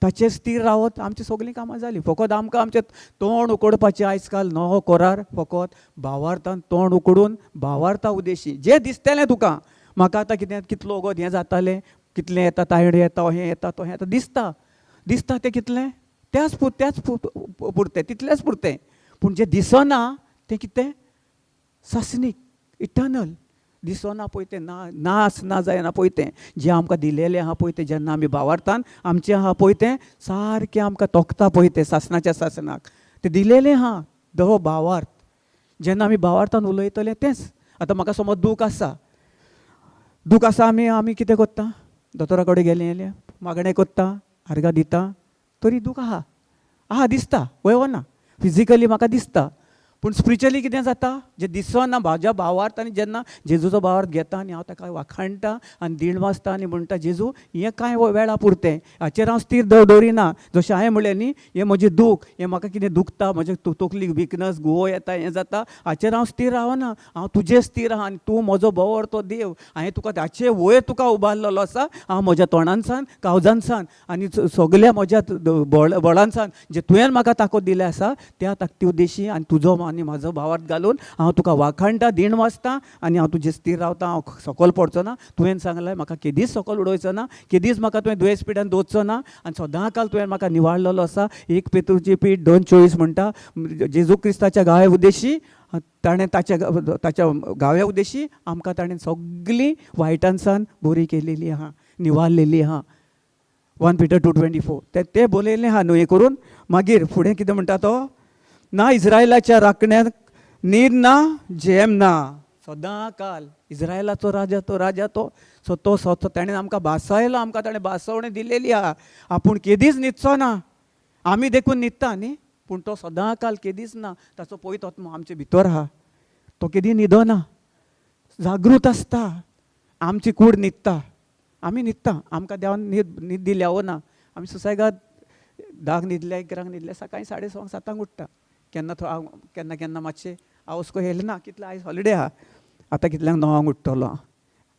ताचेर स्थिर रावत आमची सगळीं कामां जालीं. फकत आमकां आमचें तोंड उकडपाचें आयज काल नवो कोरार, फकत भावार्थान तोंड उकडून भावार्था उद्देशी जें दिसतलें तुका, म्हाका आतां कितें कितलो वगत हें जातालें, कितलें येता, तायडे येता, हें येता, तो हें येता, दिसता तें कितलें, त्याच पुरतें, तितलेंच पुरतें. पूण जें दिसना तें कितें, सासणीक, इटर्नल. दिसना पळय तें ना जायना पळय तें, जें आमकां दिलेलें आहा पळय तें, जेन्ना आमी भावार्थान आमचें आहा पळय तें सारकें आमकां तोखता पळय तें सासणाच्या सासणाक, तें दिलेलें आहा. दो भावार्थ जेन्ना आमी भावार्थान उलयतले तेंच. आतां म्हाका समज दूख आसा, आमी कितें कोत्ता, दोतोरा कडेन गेलें मागणें कोत्ता, आर्गां दिता, तरी दूख आहा दिसता, वय वो ना. फिजिकली म्हाका दिसता, पूण स्पिरिच्युअली कितें जाता, जें दिसना म्हाज्या भावार्थ, आनी जेन्ना जेजूचो भावार्थ घेता आनी हांव ताका वाखाणटा आनी दिण वाचता आनी म्हणटा जेजू हें कांय वेळा पुरतें, हाचेर हांव स्थिर दवरिना. जशें हांवें म्हणलें न्ही, हें म्हजें दूख, हें म्हाका कितें दुखता, म्हजें तकलीक विकनस घुंवो येता, हें जाता, हाचेर हांव स्थिर रावना. हांव तुजेर स्थिर आहा आनी तूं म्हजो भावरतो देव. हांवें तुका हाचे वयर तुका उबारलेलो आसा. हांव म्हज्या तोंडानसान, काळजानसान आनी सगल्या म्हज्या बळांसान जें तुवें म्हाका ताकद दिलें आसा, त्या ताकती उद्देशी आनी तुजो आनी म्हाजो भावार्थ घालून हांव तुका वाखाणटा, दिण वाचता आनी हांव तुजेर स्थिर रावता. हांव सकयल पडचो ना. तुवें सांगलें म्हाका केदीच सकयल उडोवचो ना, केदीच म्हाका तुवें दुयेंस पिड्यान दवरचो ना, आनी सदां काल तुवें म्हाका निवाळलेलो आसा. 1 पेत्रूची पीठ 2:24 म्हणटा, जेजू क्रिस्ताच्या गांवे उद्देशी ताणें ताच्या गांव्या उद्देशी आमकां ताणें सगळीं वायटांसान बरी केलेली आहा, निवारलेली आहा. 1 Peter 2:24 ते बरयल्लें आहा न्हू. हें करून मागीर फुडें कितें म्हणटा तो, ना इस्रायलाच्या राखण्याक न्हीद ना झेम ना, सदां काल इस्रायलाचो राजा तो सतो ताणें आमकां भासायलो, आमकां ताणें भासवणी दिलेली आहा. आपूण केदींच न्हिदचो ना. आमी देखून न्हिदता न्ही, पूण तो सदां काल केदींच ना. ताचो पवित्र आत्मा आमचे भितर आहा. तो केदी न्हिदना, जागृत आसता. आमची कूड न्हिदता, आमी न्हिदता. आमकां देवान न्हीद दिल्या हो ना. आमी सुसेगाद 10 न्हिदले, 11 न्हिदले, सकाळीं 6:30 7 उठटा. केन्ना केन्ना मातशें हांव उसको येयलें ना, कितले आयज हॉलिडे आहा, आतां कितल्यांक 9 उठ्ठलो.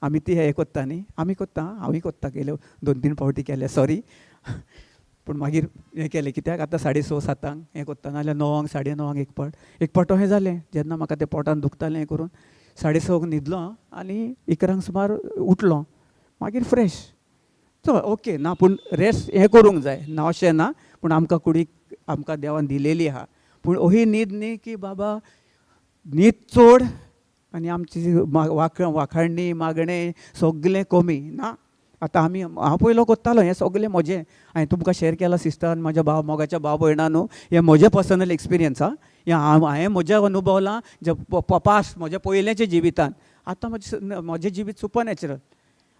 आमी ती हें कोत्ता न्ही, आमी कोत्ता, हांवूय कोत्ता, गेले 2-3 फावटी केले, सॉरी. पूण मागीर हें केलें, कित्याक आतां 6:30 7 हें कोत्ता, नाजाल्यार 9 9:30 एक पावट हें जालें. जेन्ना म्हाका तें पोटान दुखतालें हें करून 6:30 न्हिदलो आनी 11 सुमार उठलो. मागीर फ्रेश. चल ओके ना, पूण रेस्ट हें करूंक जाय ना अशें ना, पूण आमकां कुडीक आमकां देवान दिलेली आहा. पूण अही न्हीद न्ही की बाबा न्हीद चड आनी आमची वाखाणणी मागणें सगळें कमी ना. आतां हांव पयलो कोत्तालो हें सगळें म्हजें. हांवें तुमकां शेअर केलां सिस्टर, म्हाज्या मोगाच्या भाव भयणां न्हू, हें म्हजें पर्सनल एक्सपिरियन्स आहा. हें हांवें म्हजें अनुभवलां जे पास्ट म्हज्या पयलेंच्या जिवितान. आतां म्हजें जिवीत सुपर नॅचरल.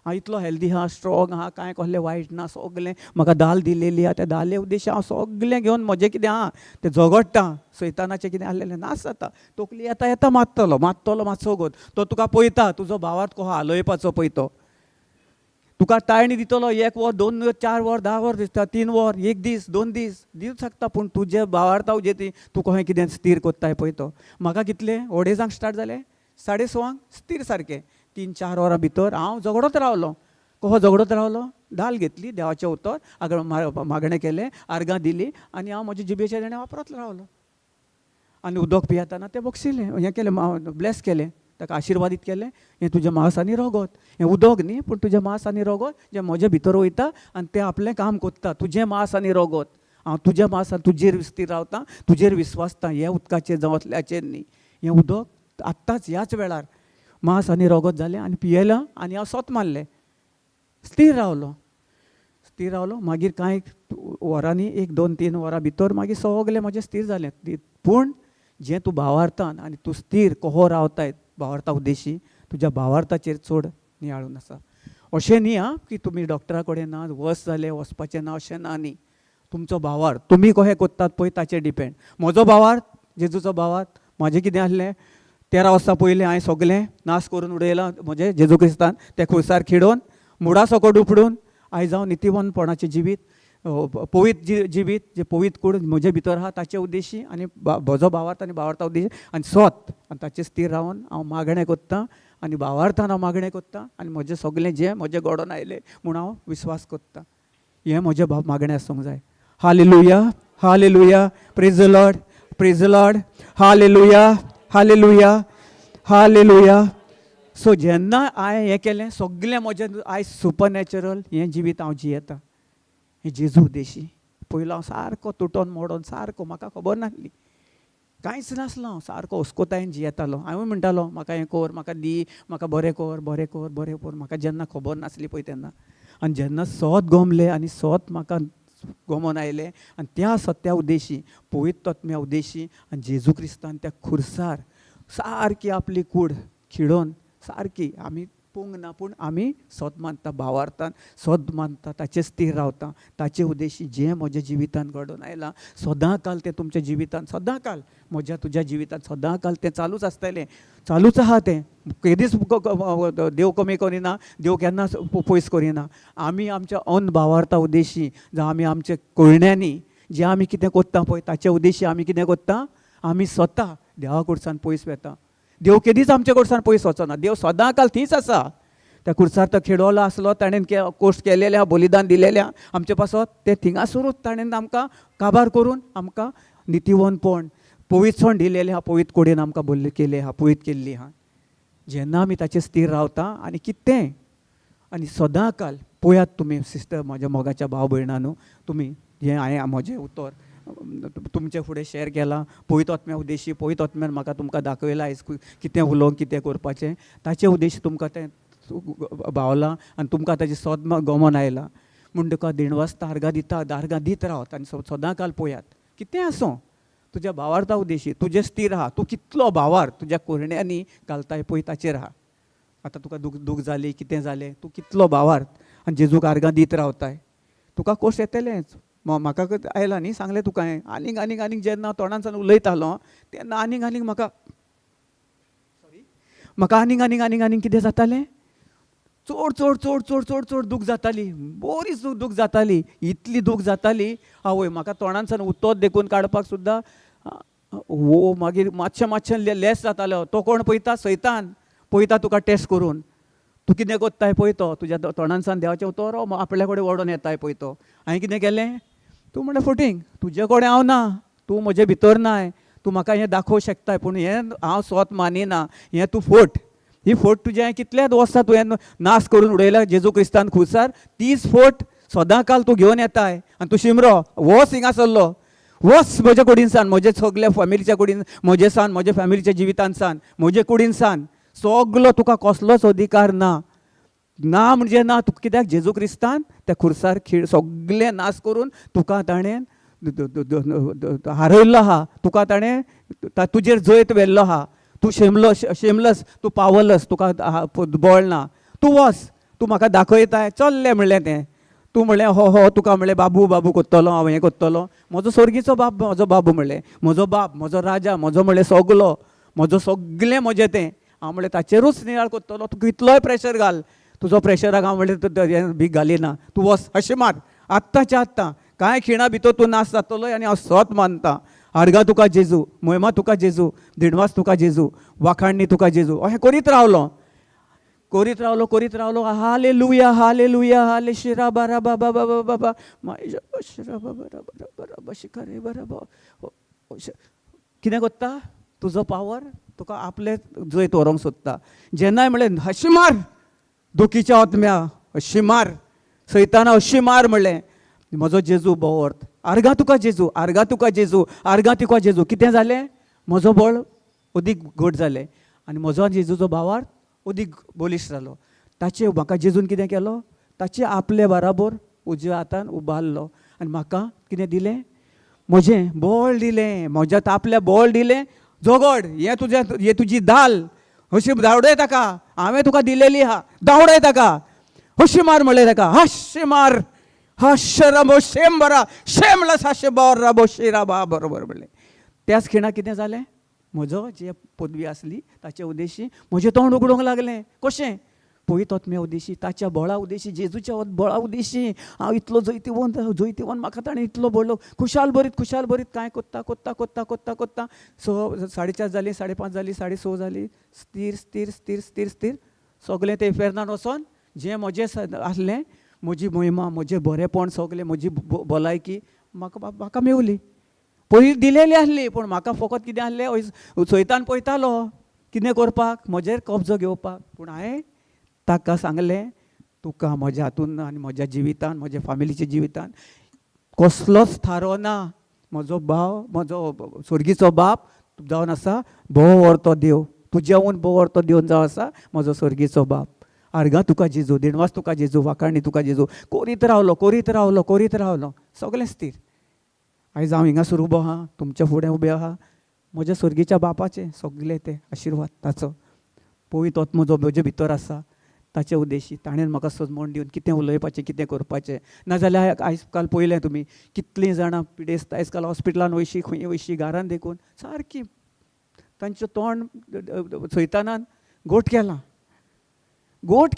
हांव इतलो हेल्दी आहा, स्ट्रॉंग आहा, कांय कसलें वायट ना. सगळें म्हाका दाल दिलेली आहा, त्या दाले उद्देश हांव सगळें घेवन म्हजें कितें आहा तें झगडटा. सैतानाचें कितें आसलेलें नास जाता. तकली येता मात्तलो मातसो गोत. तो तुका पळयता, तुजो भावार्थ कसो हालोवपाचो पळय तो. तुका टायम दितलो 1 वर 2 वर 4 वर 10 वर दिसता, 3 वर 1 दीस 2 दीस दिवंक शकता. पूण तुजे भावार्था उजेती तूं कशें कितें स्थिर कोत्ताय पळय तो. म्हाका कितलें अडेजांक स्टार्ट जालें, 6:30 स्थिर सारकें. 3-4 वरां भितर हांव झगडत रावलो. कसो झगडत रावलो, दाल घेतली, देवाचें उतर मागणें केलें, आर्गां दिलीं आनी हांव म्हज्या जिबेचे देणें वापरत रावलो. आनी उदक पियेतना तें बक्षिलें, हें केलें, ब्लेस केलें, ताका आशिर्वादीत केलें. हें तुज्या मांस आनी रगत, हें उदक न्ही पूण तुजें मांस आनी रगत जें म्हजे भितर वयता आनी तें आपलें काम कोत्ता. तुजें मांस आनी रगत, हांव तुज्या मांसान तुजेर विस्तीर रावतां, तुजेर विस्वासता. हें उदकाचेर जावं असल्याचेर न्ही. हें उदक आत्ताच ह्याच वेळार मांस आनी रगत जालें आनी पियेलां आनी हांव सोत मारलें. स्थिर रावलो. मागीर कांय वरांनी 1-2-3 वरां भितर मागीर सगळें म्हजें स्थिर जालें. पूण जें तूं भावार्थान आनी तूं स्थिर कहो रावताय भावार्था उद्देशी, तुज्या भावार्थाचेर चड नियाळून आसा. अशें न्ही आं की तुमी डॉक्टरा कडेन ना, वस जालें वचपाचें ना, अशें ना न्ही. तुमचो भावार्थ तुमी कशें कोत्तात पळय ताचेर डिपेंड. म्हजो भावार्थ, जेजूचो भावार्थ, म्हाजें कितें आसलें, 13 वर्सां पयलीं हांवें सगळें नाश करून उडयलां म्हजें जेजू क्रिस्तान. तें खुर्सार खिडोवन मुडा सकट उपडून आयज हांव नितीवनपणाचें जिवीत, पवित्र जिवीत, जे पवित्र कूड म्हजे भितर आहा ताचे उद्देशी आनी म्हजो भावार्थ आनी भावार्था उद्देशी आनी स्वत आनी ताचेर स्थिर रावन हांव मागणें कोत्तां आनी भावार्थान हांव मागणें कोत्तां आनी म्हजें सगळें जें म्हजें घडोवन आयलें म्हूण हांव विस्वास कोत्तां. हें म्हजें मागणें आसूंक जाय. Hallelujah, hallelujah, praise the Lord, praise the Lord, hallelujah, hallelujah, hallelujah. So जेन्ना हांवें हें केलें सगळें म्हजें आयज सुपर नॅचरल हें जिवीत हांव जियेतां. हें जेजू उद्देशी. पयलो हांव सारको तुटोन मोडोन सारको, म्हाका खबर नासली, कांयच नासलो, हांव सारको हुस्कोतायेन जियेतालो. हांवूय म्हणटालो म्हाका हें कर, म्हाका दी, म्हाका बरें कर, बरें कर, बरें कर. म्हाका जेन्ना खबर नासली पळय तेन्ना. आनी जेन्ना सोत गमलें आनी सोत म्हाका गमोन आयलें आनी त्या सत्या उद्देशी, पवित्र आत्म्या उद्देशी आनी जेजू क्रिस्तान त्या खुर्सार सारकी आपली कूड खिडोवन सारकी आमी पोंग ना पूण आमी सोत मानता, भावार्थान सोत मानता, ताचे स्थिर रावता. ताचे उद्देशी जें म्हज्या जिवितान घडोवन आयलां सदां काल तें तुमच्या जिवितान, सदां काल म्हज्या तुज्या जिवितान सदां काल तें चालूच आसतलें, चालूच आहा तें. केदींच देव कमी करिना, देव केन्नाच पयस करिना. आमी आमच्या अन भावार्था उद्देशी जावं आमी आमच्या कळण्यांनी जें आमी कितें कोत्ता पळय ताचे उद्देशी आमी कितें कोत्ता, आमी स्वता देवा कडच्यान पयस वेता. देव केदींच आमचे कडच्यान पयस वचना. देव सदां काल थींच आसा. त्या खुर्सार तो खेडोलो आसलो, ताणें कोश्ट केलेलें, बलिदान दिलेलें आमचे पासत तें थिंगासरूच ताणें आमकां काबार करून आमकां नितीवनपण, पवित्रपण दिलेलें आहा. पवित्र कोडेन आमकां भरली केलें आहा, पवित्र केल्ली आहा. जेन्ना आमी ताचेर स्थिर रावता आनी कितें आनी सदां काल पळयात तुमी सिस्टर, म्हाज्या मोगाच्या भाव भयणांनो, तुमी हें हांवें म्हजें उतर तुमचे फुडें शेअर केलां. पवित्र आत्म्या उद्देशी, पवित्र आत्म्यान म्हाका तुमकां दाखयलां आयज कितें उलोवंक, कितें करपाचें. ताचे उद्देश तुमकां तें भावलां आनी तुमकां ताची सोद गमन आयलां. म्हण तुका दिणवासता आर्गां दिता आर्गां दीत रावत आनी सदां काल पळयात कितें आसूं तुज्या भावार्था उद्देशी तुजें स्थिर आहा तूं कितलो भावार तुज्या कोरण्यांनी घालताय पळय ताचेर आहा आतां तुका दूख जाली कितें जालें तूं कितलो भावार्थ आनी जेजूक आर्गां दीत रावताय तुका कोश येतलेंच म्हाका आयलां न्ही सांगलें तुका हांवें आनीक जेन्ना तोंडांसान उलयतालो तेन्ना आनीक म्हाका आनीक कितें जातालें चड दूख जाताली बरी दूख जाताली इतली दूख जाताली आवय म्हाका तोंडांसान उतोत देखून काडपाक सुद्दां मागीर मातशें लेस जातालो तो कोण पळयता सैतान पळयता तुका टेस्ट करून तूं कितें कोत्ताय पळय तो तुज्या तोंडांसान देवाचें उतोर आपल्या कडेन ओडून येताय पळय तो हांवें कितें केलें तूं म्हणलें फुटींग तुजे कडेन हांव ना तूं म्हजे भितर नाय तूं म्हाका हें दाखोवं शकताय पूण हें हांव स्वत मानिना हें तूं फोट ही फोट तुजें कितल्याच वर्सां तुवें नाश करून उडयल्या जेजू क्रिस्तान खुसार तीच फोट सदां काल तूं घेवन येताय आनी तूं शिमरो वोस हिंगा सरलो वोस म्हजे कुडीन सान म्हजे सगल्या फॅमिलीच्या कुडीन म्हजे सान म्हज्या फॅमिलीच्या जिवितान सान म्हजे कुडीन सान सगलो तुका कसलोच अधिकार ना म्हणजे ना तुका कित्याक जेजू क्रिस्तान त्या खुर्सार खीण सगळें नाश करून तुका ताणें हारयल्लो आहा तुका ताणें तुजेर जैत व्हेल्लो आहा तूं शेमलस तूं पावलस तुका बळ ना तूं वस तूं म्हाका दाखयताय चल्लें म्हणलें तें तूं म्हणलें हो तुका म्हणलें बाबू कोत्तलो हांव हें कोत्तलो म्हजो सर्गीचो बाब म्हजो बाबू म्हणलें म्हजो बाब म्हजो राजा म्हजो म्हणलें सगलो म्हजो सगळें म्हजें तें हांव म्हणलें ताचेरूच नियाळ कोत्तलो तूं कितलोय प्रेशर घाल तुजो प्रेशराक हांव म्हणलें भीक घालिना तूं वस अशें मार आत्तांच्या आत्तां कांय खिणा भितर तूं नाश जातलो आनी हांव स्वत मानतां आर्गां तुका जेजू महिमा तुका जेजू दिणवास तुका जेजू वाखाणणी तुका जेजू अशें करीत रावलो हालेलुया हालेलुया हाले शिरा बारा बाबा बाबा बाबा माय शिरा बाबा बाबा शिकारे बाबा कितें कोत्ता तुजो पावर तुका आपले जैत व्हरोंक सोदता जेन्नाय म्हणलें हशी मार दुखीच्या आत्म्या हशी मार सैताना हशी मार म्हणलें म्हजो जेजू बोवर्थ आर्गां तुका जेजू आर्गां तुका जेजू आर्गां तुका जेजू कितें जालें म्हजो बळ अदीक घट जालें आनी म्हजो जेजूचो भावार्थ अदीक बलिश्ट जालो ताचे म्हाका जेजून कितें केलो ताचे आपले बराबर उजव्या हातान उबारलो आनी म्हाका कितें दिलें म्हजें बळ दिलें म्हज्या आपल्या बळ दिलें जोगड हें तुजी दाल अशी धांवडय ताका हांवें तुका दिलेली आहा धांवडय ताका हशी मार म्हणलें ताका हशी मार हशरबो शेम बरा शेमलस हशे बरो शिरा बा बरोबर म्हणलें त्याच खिणा कितें जालें म्हजो जे पदवी आसली ताचे उद्देशी म्हजें तोंड उगडूंक लागलें कशें पळयत आत्म्या उद्देशी ताच्या बळा उद्देशी जेजूच्या बळा उद्देशी हांव इतलो जैतिवन म्हाका ताणें इतलो बळलो खुशाल बरीत कांय कोत्ता 4:30 जाली 5:30 जाली 6:30 जाली स्थिर सगळें ते फेरनान वचोन जें म्हजें आसलें म्हजी महिमा म्हजें बरेंपण सगळें म्हजी भलायकी म्हाका मेवली पयलीं दिलेली आसली पूण म्हाका फकत कितें आसलें सैतान पळयतालो कितें करपाक म्हजेर कब्जो घेवपाक पूण हांवें ताका सांगलें तुका म्हज्या हातून आनी म्हज्या जिवितान म्हज्या फॅमिलीच्या जिवितान कसलोच थारो ना म्हजो भाव म्हजो स्वर्गीचो बाप जावन आसा भोव व्हरतो देव तुज्याहून भोव व्हरतो देव जावन आसा म्हजो स्वर्गीचो बाप आर्गां तुका जेजू दिणवास तुका जेजू वाखाणणी तुका जेजू करीत रावलो सगळें स्थिर आयज हांव हिंगा उबो आहा तुमच्या फुडें उबें आहा म्हज्या स्वर्गीच्या बापाचें सगळें तें आशिर्वाद ताचो पवित्र आत्मो जो म्हजे भितर आसा ताचे उद्देशी ताणें म्हाका समजून दिवन कितें उलयपाचें कितें करपाचें नाजाल्यार आयज काल पळयलें तुमी कितलीं जाणां पिडेस्त आयज काल हॉस्पिटलान वयशीं खंय वयशीं घरान देखून सारकी तांचें तोंड सैतानान गोठ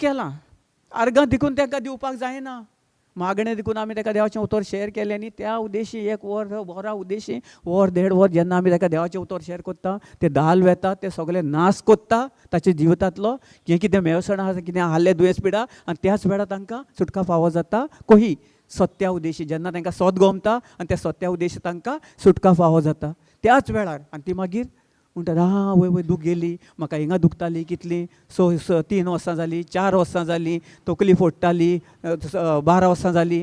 केलां आर्गां देखून तांकां दिवपाक जायना मागणें देखून आमी ताका देवाचें उतर शॅर केलें न्ही त्या उद्देशी 1 वरा उद्देशी 1.5 वर जेन्ना आमी ताका देवाचें उतर शॅर कोत्ता ते दाल वेता ते सगळे नाश कोत्ता ताचे जिवितांतलो जें कितें मेळसण आसा कितें आहलें दुयेंस पिडा आनी त्याच वेळार तांकां सुटका फावो जाता कही सत्या उद्देशी जेन्ना तांकां सत गमता आनी त्या सत्या उद्देशी तांकां सुटका फावो जाता त्याच वेळार आनी ती मागीर म्हणटा वय दूख गेली म्हाका हिंगा दुखताली कितली 3 वर्सां जाली 4 वर्सां जाली तकली फोडटाली 12 वर्सां जाली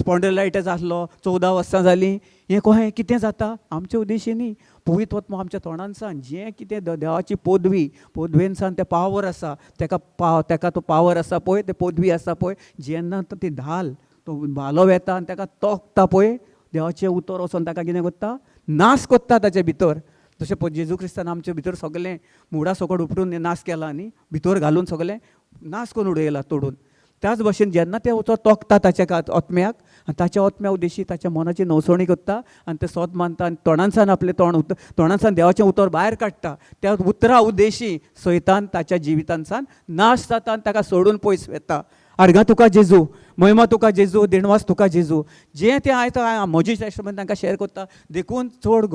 स्पॉन्डिलायटीस आसलो 14 वर्सां जाली हें कहें कितें जाता आमचे उद्देशी न्ही पवित्र आत्मो आमच्या तोंडान सान जें कितें देवाची पदवेन सान तें पावर आसा ताका तो पावर आसा पळय ते पदवी आसा पळय जेन्ना ती धाल तो भालो येता आनी ताका तोखता पळय देवाचें उतर वचोन ताका कितें करता नाश कोत्ता ताचे भितर. जशें पळय जेजू क्रिस्तान आमचे भितर सगळें मुडा सकट उपटून नाश केला न्ही, भितर घालून सगळें नाश करून उडयला तोडून. त्याच भशेन जेन्ना ते वचोन तोखता ताच्या आत्म्याक आनी ताच्या आत्म्या उद्देशी ताच्या मनाची नवसवणी करता आनी ते सोद मानता आनी तोंडांसान आपलें तोंडांसान देवाचें उतर भायर काडटा, त्या उतरा उद्देशी सैतान ताच्या जिवितांसान नाश जाता आनी ताका सोडून पयस वेता. आर्गां तुका जेजू, महिमा तुका जेजू, दिणवास तुका जेजू. जें तें हांवें म्हजी टेस्टमेंट तांकां शेअर करता. देखून चड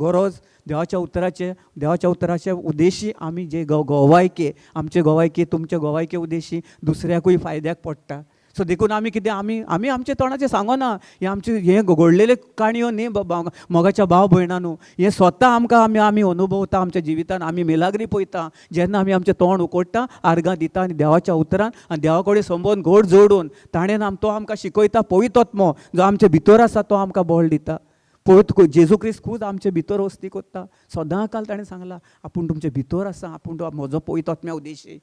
गरज देवाच्या उतराचे उद्देशी आमी जे गोवायके, आमचे गोवायके, तुमचे गोवायके उद्देशी दुसऱ्याकूय फायद्याक पडटा. सो देखून आमी कितें आमी आमचे तोंडाचें सांगना, हे आमचे हे घडलेले काणयो न्ही मोगाच्या भाव भयणांनू, हे स्वता आमकां आमी अनुभवता आमच्या जिवितान. आमी मिलाग्री पळयता जेन्ना आमी आमचें तोंड उकोडटा, आर्गां दिता आनी देवाच्या उतरान आनी देवा कडेन संबंद घोट जोडून ताणें तो आमकां शिकयता. पवित्र आत्मो जो आमचे भितर आसा तो आमकां बळ दिता. पवित्र जेजू क्रिस्त खूद आमचे भितर वस्ती कोत्ता. सदां काल ताणें सांगलां आपूण तुमचे भितर आसा, आपूण म्हजो पवित्र आत्म्या उद्देशी.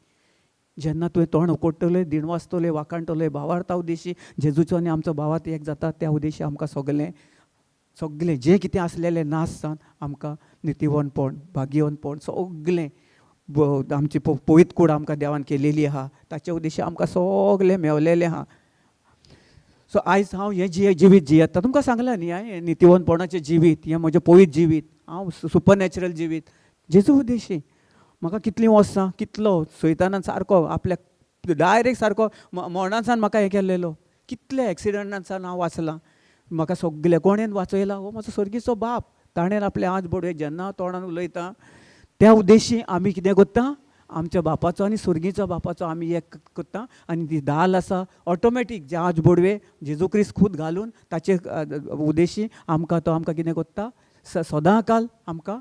जेन्ना तुवें तोंड उकोडटलें, दिणवासतलें, वाखाणटलें, भावार्था उद्देशी जेजूचो आनी आमचो भावार्थ एक जाता, त्या उद्देशी आमकां सगळें जें कितें आसलेलें नाश जावन आमकां नितीवनपण, भाग्यवनपण सगळें आमची पवित्र कूड आमकां देवान केलेली आहा, ताचे उद्देशी आमकां सगळें मेवलेलें आहा. सो आयज हांव हें जिवीत जियेता. तुमकां सांगलां न्ही हांवें नितीवनपणाचें जिवीत, हें म्हजें पवित्र जिवीत, हांव सुपरनॅचरल जिवीत जेजू उद्देशी. म्हाका कितलीं वर्सां, कितलो सैतानान सारको आपल्याक डायरेक्ट सारको मरणासान म्हाका हें केल्लेलो, कितले एक्सिडंटांसान हांव वाचलां. म्हाका सगळें कोणेन वाचयला, हो म्हजो सर्गीचो बाप. ताणें आपलें आज बडय जेन्ना तोंडान उलयता त्या उद्देशी आमी कितें करता, आमच्या बापाचो आनी सुर्गीचो बापाचो आमी एक करता. आनी ती दाल आसा ऑटोमॅटीक जे आज बोडवे जेजू क्रिस्त खूद घालून ताचे उद्देशी आमकां कितें करता, सदां काल आमकां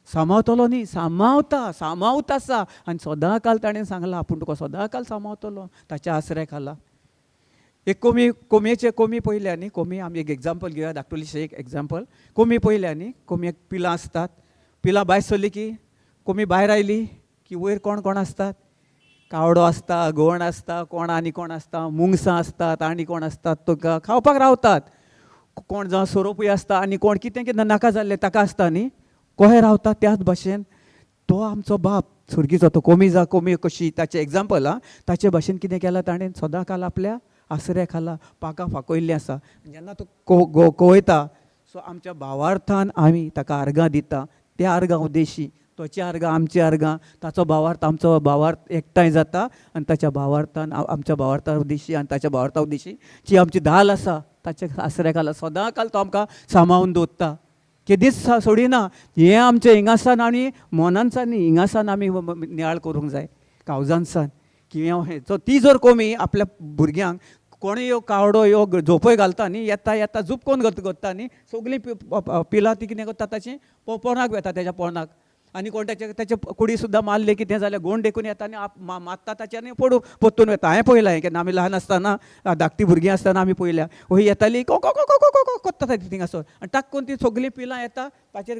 सांबाळटलो न्ही, सांबाळता आसा. आनी सदां काल ताणें सांगलां आपूण तुका सदां काल सांबाळटलो ताच्या आसऱ्या खाला. एक कोमयेचे पयल्या न्ही, कोमी आमी एक एग्जाम्पल घेवया, धाकटुलीशें एक एग्जाम्पल. कोमी पयल्या न्ही, कोमयेक पिलां आसतात. पिलां भायर सरलीं की कोमी भायर आयली की वयर कोण आसतात, कावडो आसता, गोवन आसता, आनी कोण आसता, मुंगसां आसतात, आनी कोण आसतात, तुका खावपाक रावतात. कोण जावं सोरोपूय आसता आनी कोण कितें नाका जाल्लें ताका आसता न्ही, कशें रावता. त्याच भशेन तो आमचो बाप सुर्गीचो, तो कोमी कशी ताचें एग्जाम्पल आहा, ताचे भशेन कितें केलां ताणें सदां काल आपल्या आसऱ्या खाला पाकां फांकयल्लीं आसा. जेन्ना तूं कोवयता सो आमच्या भावार्थान आमी ताका आर्गां दिता. त्या आर्गां उद्देशी तोची आर्गां, आमची आर्गां, ताचो भावार्थ, आमचो भावार्थ एकठांय जाता आनी ताच्या भावार्थान आमच्या भावार्था उद्देशी आनी ताच्या भावार्था उद्देशी जी आमची दाल आसा ताच्या आसऱ्या खाला सदां काल तो आमकां सांबाळून दवरता. केदीच सोडिना. हें आमचें हिंगासान आनी मोनानसान न्ही, हिंगासान आमी नियाळ करूंक जाय, काळजांसान. किंवा ती जर कोमी आपल्या भुरग्यांक कोणूय यो कावडो यो झोपय घालता न्ही, येता झूप कोण करता न्ही, सगळीं पिलां ती कितें करता ताची पोंदाक वेता तेच्या पोंदाक. आनी कोण ताचे कुडी सुद्दां मारले कितें जाल्यार गोंड देखून येता आनी मारता ताचे आनी पोत्तून वेता. हांवें पळयलां हें केन्ना आमी ल्हान आसतना, धाकटी भुरगीं आसतना आमी पळयल्या. ही येताली कोत्ता थिंगासर आनी टाक करून ती सगळीं पिलां येता ताचेर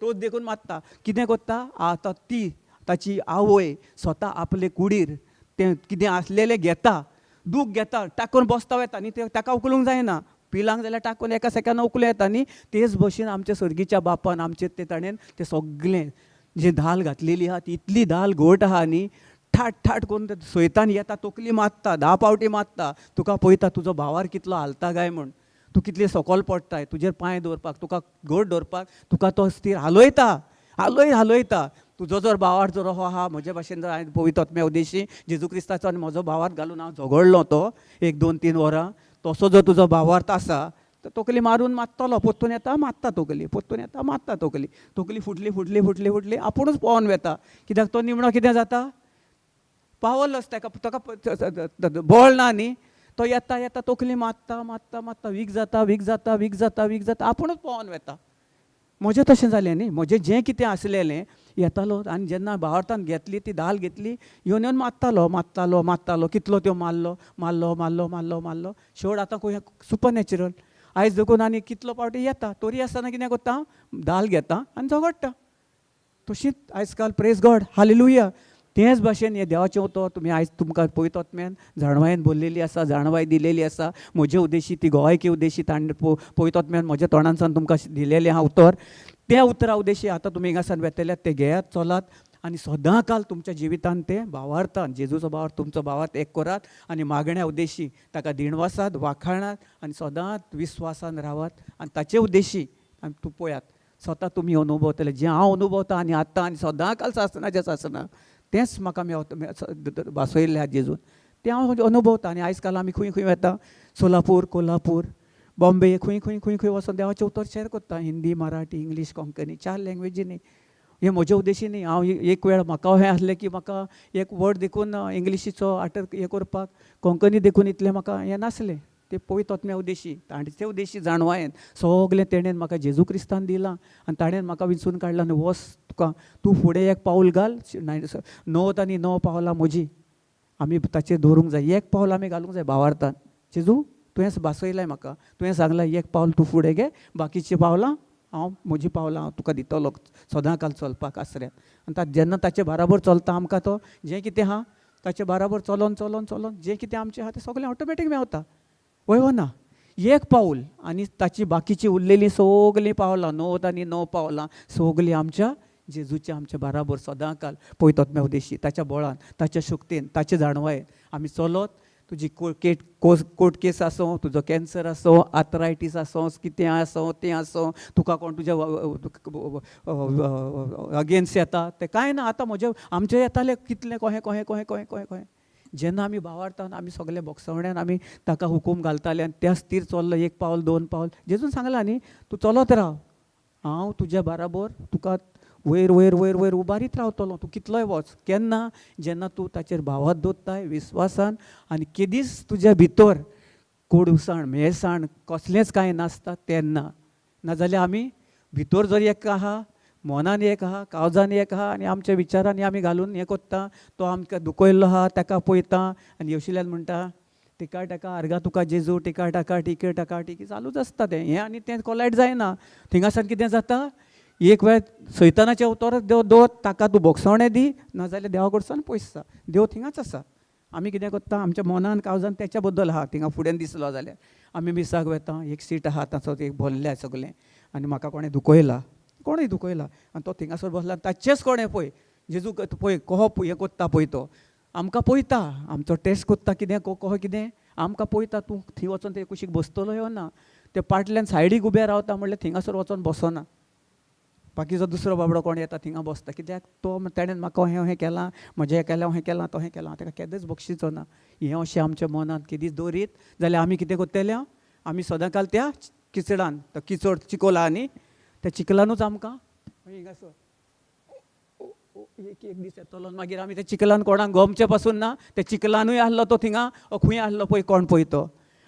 टोच देखून मारता. कितें करता, आतां ती ताची आवय स्वता आपले कुडीर तें कितें आसलेलें घेता, दूख घेता, टाकून बसता येता न्ही, ते ताका उखलूंक जायना. पिलांक जाल्यार टाकून एका सेकंदान उखलूं येता न्ही. तेच भशेन आमच्या सर्गीच्या बापान आमचे ताणें तें सगळें जी दाल घातलेली आहा ती इतली दाल घोट आहा न्ही, ठाट करून सैतान येता, तकली मारता, 10 पावटी मारता. तुका पळयता तुजो भावार कितलो हालता काय म्हूण, तूं कितले सकयल पडटाय, तुजेर पांय दवरपाक, तुका घोट दवरपाक तुका तो स्थिर हालयता. तुजो जर भावार जर हो आहा, म्हजे भाशेन जर हांवें पवित्र आत्म्या उद्देशी जेजू क्रिस्ताचो आनी म्हजो भावार्थ घालून हांव झगडलो तो 1-2-3 वरां, तसो जर तुजो भावार्थ आसा तर तकली मारून मारतलो. पोत्तून येता मारता तकली, पोत्तून येता मारता तकली फुटली आपुणूच पोवन वेता. कित्याक तो निमणो कितें जाता, पावल्लोच, ताका बळ ना न्ही. तो येता तकली मारता वीक जाता आपुणूच पोवन वेता. म्हजें तशें जालें न्ही. म्हजें जें कितें आसलेलें येतालो आनी जेन्ना भावार्थान घेतली ती दाल घेतली, येवन मारतालो. कितलो त्यो मारलो. शेवट आतां खंय सुपर नॅचरल. आयज देखून आनी कितलो पावटी येता, तोरी आसतना कितें करता, दाल घेता आनी झगडटा. तशींच आयज काल प्रेज गॉड, हालेलुया. तेच भाशेन हे देवाचें उतर तुमी आयज तुमकां पळयतात मेन जाणवायेन बोललेली आसा, जाणवाय दिलेली आसा, म्हजे उद्देशी ती गोवायकी उद्देशी ताणें पळयतात मेन म्हज्या तोंडानसान तुमकां दिलेलें आहा उतर. त्या उतरा उद्देशी आतां तुमी हिंगासान वेतल्यात ते घेयात, चलात आनी सदां काल तुमच्या जिवितांत ते भावार्थात जेजूचो भावार्थ तुमचो भावार्थ एक करात आनी मागण्या उद्देशी ताका दिणवासात, वाखाणात आनी सदांच विस्वासान रावात आनी ताचे उद्देशी आनी तूं पळयात स्वता तुमी अनुभवतले जें हांव अनुभवता आनी आतां आनी सदां काल सासणाचें सासना तेंच म्हाका भासयल्लें आहा जेजून तें हांव अनुभवता. आनी आयज काल आमी खंय खंय वता सोलापूर, कोल्हापूर, बॉम्बे खंय खंय खंय खंय वचून देवाचें उतर शॅर करता हिंदी, मराठी, इंग्लीश, कोंकणी 4 लँग्वेजींनी. हें म्हजे उद्देशी न्ही. हांव एक वेळ म्हाका हें आसलें की म्हाका एक वर्ड देखून इंग्लिशीचो आटर हें करपाक, कोंकणी देखून इतलें म्हाका हें नासलें. ते पळयतात म्या उद्देशी तांचे उद्देशी जाणवायेन सगलें तेणेन म्हाका जेजू क्रिस्तान दिलां आनी ताणेन म्हाका विंचून काडलां आनी वस तुका तूं फुडें एक पावल घाल 9 आनी 9 पावलां म्हजी आमी ताचेर दवरूंक जाय. एक पावल आमी घालूंक जाय भावार्थान. जेजू तुवें भासयलां म्हाका, तुवें सांगलां एक पावल तूं फुडें घे, बाकीचीं पावलां हांव म्हजीं पावलां हांव तुका दितलो सदां काल चलपाक आसऱ्यान. आनी जेन्ना ताचे बराबर चलता आमकां तो जें कितें आहा ताचे बराबर चलोन चलोन चलोन जें कितें आमचें आहा तें सगळें ऑटोमॅटीक मेवता. वय ना एक पाऊल आनी ताची बाकीची उरलेलीं सगलीं पावलां 9 आनी 9 पावलां सगलीं आमच्या जेजूच्या आमच्या बराबर सदां काल पळयतात म्या उद्देशी ताच्या बळान, ताच्या शक्तीन, ताचे जाणवायेन आमी चलत. तुजी कोर्ट केस आसूं, तुजो कॅन्सर आसूं, आर्थरायटीस आसूं, कितें आसूं तें आसूं, तुका कोण तुज्या अगेन्स्ट येता तें कांय ना. आतां आमचें येतालें कितलें कहें कहें कहें कहें कहें कहें जेन्ना आमी भावार्थान आमी सगळे भोगसवण्यान आमी ताका हुकूम घालताले आनी त्या स्थिर चल्लो 1 पावल 2 पावल जेजून सांगलां न्ही तूं चलत राव हांव तुज्या बराबर तुका वयर वयर वयर वयर उबारीत रावतलो. तूं कितलोय वच केन्ना जेन्ना तूं ताचेर भावात दवरताय विस्वासान आनी केदीच तुज्या भितर कोडूसाण मेळसाण कसलेंच कांय नासता तेन्ना. नाजाल्यार आमी भितर जर एक आहा मनान एक आहा, काळजान एक आहा आनी आमच्या विचारांनी आमी घालून हें कोत्ता तो आमकां दुखयल्लो आहा ताका पळयता आनी येवशिल्ल्यान म्हणटा टिका टाका आर्गा तुका जेजू टिका टाका टिके टाका टिकी चालूच आसता तें. हें आनी तें कोलायट जायना. थिंगासान कितें जाता एक वेळ सैतानाचें अवतारच देव दवर ताका तूं भोगसवणें दी नाजाल्यार देवा कडच्यान पयस जा. देव थिंगाच आसा. आमी कितें करता आमच्या मनान काळजान तेच्या बद्दल आहा थिंगा फुडें दिसलो जाल्यार आमी मिसाक वेता एक सीट आहा ताचो एक भरल्या सगलें आनी म्हाका कोणें दुखयलां कोणूय दुखयला आनी तो थिंगासर बसला ताचेच कोणें पळय जेजू पळय कहो हें कोत्ता पळय तो आमकां पळयता आमचो टेस्ट कोत्ता कितें कहो कितें आमकां पळयता. तूं थंय वचोन ते कुशीक बसतलो ह्यो ना ते फाटल्यान सायडीक उबे रावता म्हणल्यार थिंगासर वचोन बसना. बाकीचो दुसरो बाबडो कोण येता थिंगा बसता कित्याक तो ताणें म्हाका हें केलां म्हजें हें केलें हें केलां तो हें केलां ताका केदेंच बक्षिचो ना. हें अशें आमच्या मनांत केदीच दवरीत जाल्यार आमी कितें करतले आमी सदां काल त्या किचडान तो किचड चिकोल आहा न्ही त्या चिकलानूच आमकां हिंगासर एक दीस येतलो मागीर आमी त्या चिकलान कोणाक गमचें पासून ना. त्या चिकलानूय आहलो तो थिंगा खंय आहलो पळय कोण पळय तो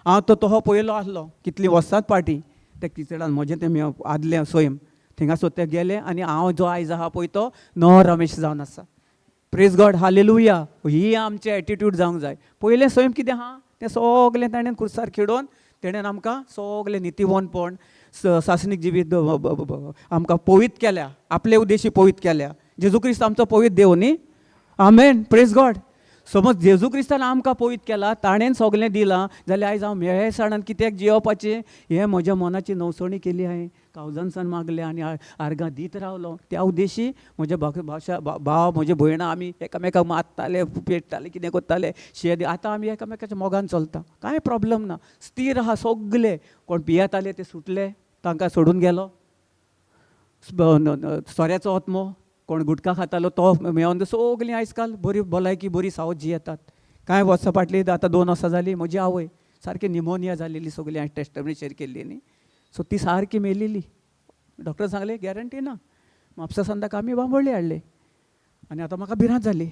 हांव तो तोहो पळयलो आहलो कितलीं वर्सांच पाटी त्या किचडान म्हजें तें आदलें सैम थिंगासर ते गेले आनी हांव जो आयज आहा पळय तो नवो रमेश जावन आसा. Praise God hallelujah. ही आमचें एटिट्यूड जावंक जाय. पयलें सैम कितें आहा तें सगलें ताणें कुर्सार खेडोवन तेणेन आमकां सगलें नितीवनपण सासणीक जिवीत आमकां पवित्र केल्या आपले उद्देशी पवित्र केल्या. जेजू क्रिस्त आमचो पवित्र देव न्ही. आमेन प्रेज गॉड. समज जेजू क्रिस्तान आमकां पवित्र केला ताणेन सगलें दिलां जाल्यार आयज हांव मेळसाणान कित्याक जियोवपाचें हें म्हज्या मनाची नवसणी केली हांवें काळजानसान मागलें आनी आर्गां दीत रावलो. त्या उद्देशी म्हजे भाशा भाव म्हजे भयणां आमी एकामेकाक मारताले पेटताले कितें करताले शेद आतां आमी एकामेकाच्या मोगान चलता कांय प्रॉब्लम ना. स्थिर आहा सगले कोण पियेताले ते सुटले तांकां सोडून गेलो. सोऱ्याचो आत्मो कोण गुटखा खातालो तो मेळोन सगलीं आयज काल बरी भलायकी बरी सावज जियेतात. कांय वर्सां फाटलीं आतां 2 वर्सां जालीं म्हजी आवय सारकी निमोनिया जालेली सगळी हांवें टेस्टमेंट शेअर केल्ली न्ही सो ती सारकी मेलेली. डॉक्टर सांगलें गॅरंटी ना. म्हापसा सांताक आमी बांबोळी हाडले आनी आतां म्हाका भिरांत जाली.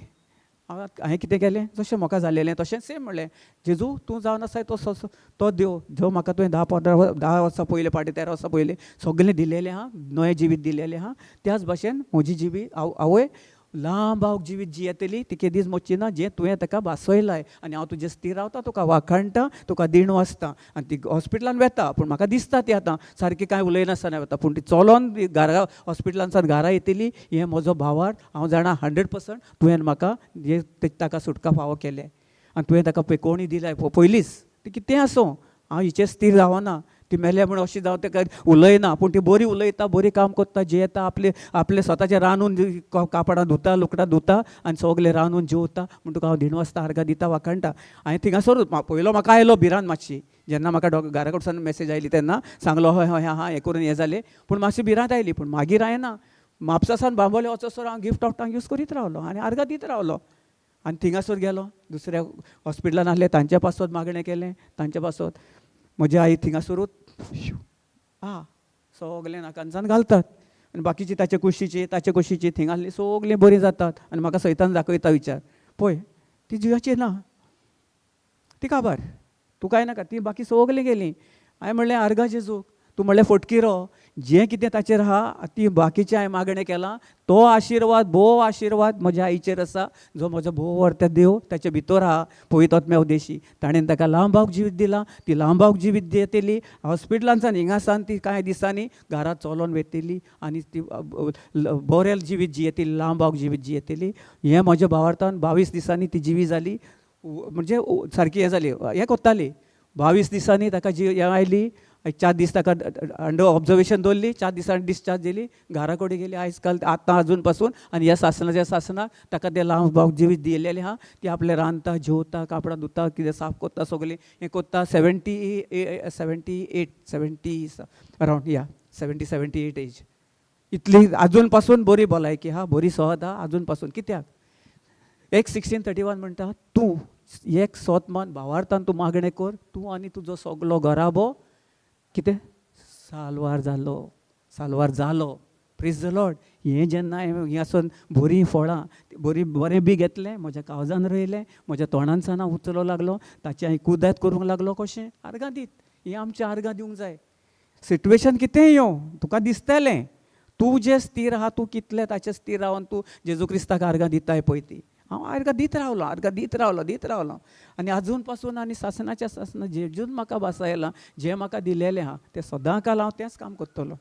हांवें कितें केलें जशें म्हाका जालेलें तशें सेम म्हणलें जेजू तूं जावन आसाय तो देव जो म्हाका तुवें 10 वर्सां पयलीं 13 वर्सां पयलीं सगलें दिलेलें आहा नवें जिवीत दिलेलें आहा त्याच भाशेन म्हजी जिवीत आवय लांब हांव जिवीत जियेतली ती केदीच मोडची ना जें तुवें ताका भासयलाय आनी हांव तुजे स्थिर रावता तुका वाखाणटा तुका दीण वाचता आनी ती हॉस्पिटलान वेता पूण म्हाका दिसता ती आतां सारकी कांय उलयनासतना वेता पूण ती चलोन घरा हॉस्पिटलांतल्यान घरा येतली हें म्हजो भावार्थ हांव जाणा 100% तुवें म्हाका जे ताका सुटका फावो केले आनी तुवें ताका पेकोवणी दिलाय पयलींच ती कितें आसूं हांव हिचेर स्थिर रावना ती मेले म्हण अशी जावं तेका उलयना पूण ती बरी उलयता बरी काम करता जेता आपले स्वताचे रांदून कापडां धुता लुकडां धुता आनी सगले रांदून जेवता म्हण तुका हांव दीण वाजता आर्गां दिता वाखाणटा हांवें थिंगासर पयलो म्हाका आयलो भिरांत मातशी जेन्ना म्हाका घरा कडच्यान मॅसेज आयली तेन्ना सांगलो हय हय हां हें करून हें जालें पूण मातशी भिरांत आयली पूण मागीर हांवें म्हापसासान बांबोळे वचसर हांव गिफ्ट ऑफ यूज करीत रावलो आनी आर्गां दीत रावलो आनी थिंगासर गेलो दुसऱ्या हॉस्पिटलान आहले तांचे पासत मागणें केलें तांचे पासत म्हजी आई थिंगासरूच सगलें नाकांतसान घालतात आनी बाकीची ताचे कुशीची थिंग आहली सगलीं बरीं जातात आनी म्हाका सैतान दाखयता विचार पळय ती जिवाची ना ती काबार तूं कांय नाका ती बाकी सगलीं गेलीं हांवें म्हणलें आर्गा जेजूक तूं म्हणलें फटकिरो जें कितें ताचेर आहा ती बाकीचें हांवें मागणें केलां तो आशिर्वाद भोव आशिर्वाद म्हज्या आईचेर आसा जो म्हजो भोव व्हरता देव ताचे भितर आहा पवित्र आत्म्या देशी ताणें ताका लांबावक जिवीत दिलां ती लांबावक जिवीत दितली हॉस्पिटलांतल्यान हिंगासान ती कांय दिसांनी घरा चलोन वेतली आनी ती बरें जिवीत जियेतली लांबावक जिवीत जियेतली हें म्हज्या भावार्थान 22 दिसांनी ती जिवी जाली म्हणजे सारकी हें जाली हें कोत्ताली 22 दिसांनी ताका हें आयली 4 दीस ताका अंडर ऑब्जर्वेशन दवरली 4 दिसांनी डिस्चार्ज दिली घरा कडेन गेली आयज काल आतां अजून पासून आनी ह्या शासनाक ताका तें लांब भाव जिवीत दिलेलें आहा ती आपलें रांदता जेवता कापडां धुता कितें साफ कोत्ता सगलीं हें कोत्ता 70 अरावंड 78 एज इतली अजून पासून बरी भलायकी आहा बरी सहज आहा अजून पासून कित्याक एक 1631 म्हणटा तूं एक सोतमान भावार्थान तूं मागणें कर तूं आनी तुजो सगलो घराबो कितें साल्वार जालो प्रेज द लॉर्ड हें जेन्ना हें आसून बरीं फळां बरें बी घेतलें म्हज्या काळजान रोयलें म्हज्या तोंडानसाना उचलो लागलो ताची हांवें कुदात करूंक लागलो कशें आर्गां दीत हें आमचें आर्गां दिवंक जाय सिट्युएशन कितें येवं तुका दिसतलें तूं जें स्थिर आहा तूं कितलें ताचें स्थिर रावन तूं जेजू क्रिस्ताक आर्गां दिताय पळय ती हांव आर्गां दीत रावलो आनी अजून पासून आनी शासनाच्या शासना जेजून म्हाका भासयलां जें म्हाका दिलेलें आहा तें सदांकाल हांव तेंच काम करतलो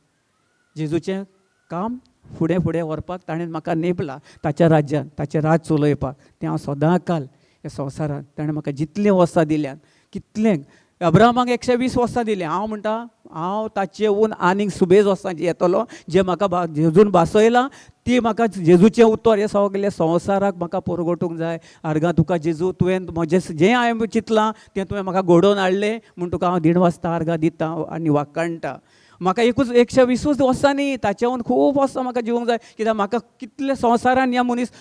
जेजूचें काम फुडें व्हरपाक ताणें म्हाका नेपलां ताच्या राज्यान ताचें राज चलयपाक तें हांव सदांकाल ह्या संवसारांत ताणें म्हाका जितलीं वर्सां दिल्यात कितलें अब्राहमाक 120 वर्सां दिलीं हांव म्हणटा हांव ताचेहून आनीक सुबेज वर्सां येतलो जें म्हाका जेजून भासयलां ती म्हाका जेजूचें उतर हें सगलें संवसाराक म्हाका परगटूंक जाय आर्गां तुका जेजू तुवें म्हजें जें हांवें चिंतलां तें तुवें म्हाका घडोवन हाडलें म्हूण तुका हांव दीण वाजता आर्गां दिता आनी वाखाणटा म्हाका 120 वर्सांनी ताचेहून खूब वर्सां म्हाका जिवंक जाय कित्याक म्हाका कितले संवसारान ह्या मनीस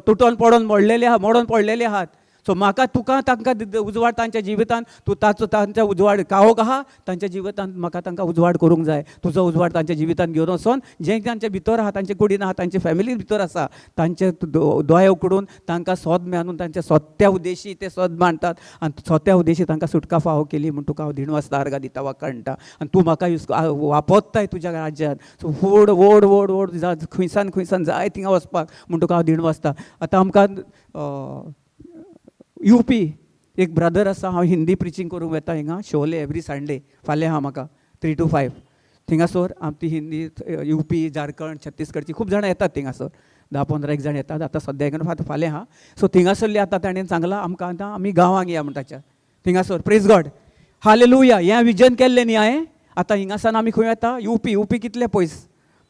तुटोन पडोन मोडोन पडलेले आहात सो म्हाका तुका तांकां उजवाड तांच्या जिवितान तूं तांच्या उजवाड काळोख आहा तांच्या जिवितान म्हाका तांकां उजवाड करूंक जाय तुजो उजवाड तांच्या जिवितान घेवन वचोन जें तांच्या भितर आहा तांचे कुडीन आहा तांचे फॅमिली भितर आसा तांचे दोळे उकडून तांकां सोद मेळून तांच्या सोत्या उद्देशी ते सोद मांडटात आनी सोत्या उद्देशी तांकां सुटका फावो केली म्हूण तुका हांव दीण वाजता आर्गां दिता वाखाणटा आनी तूं म्हाका वापरताय तुज्या राज्यांत सो वोड खंयसान जाय थिंगा वचपाक म्हूण तुका हांव दीण वाजता आतां आमकां UP एक ब्रदर आसा हांव हिंदी प्रिचींग करूंक वेता हिंगा शोले एवरी संडे फाल्यां आहा म्हाका 3 to 5 थिंगासर आमची हिंदी UP झारखंड छत्तीसगडची खूब जाणां येतात थिंगासर 10-15 एक जाण येतात आतां सद्या फाल्यां आहा सो थिंगासरली आतां ताणें सांगलां आमकां आतां आमी गांवांक या म्हण ताच्या थिंगासर प्रेज गॉड हालेलुया हें विजन केल्लें न्ही हांवें आतां हिंगासान आमी खंय येता UP कितलें पयस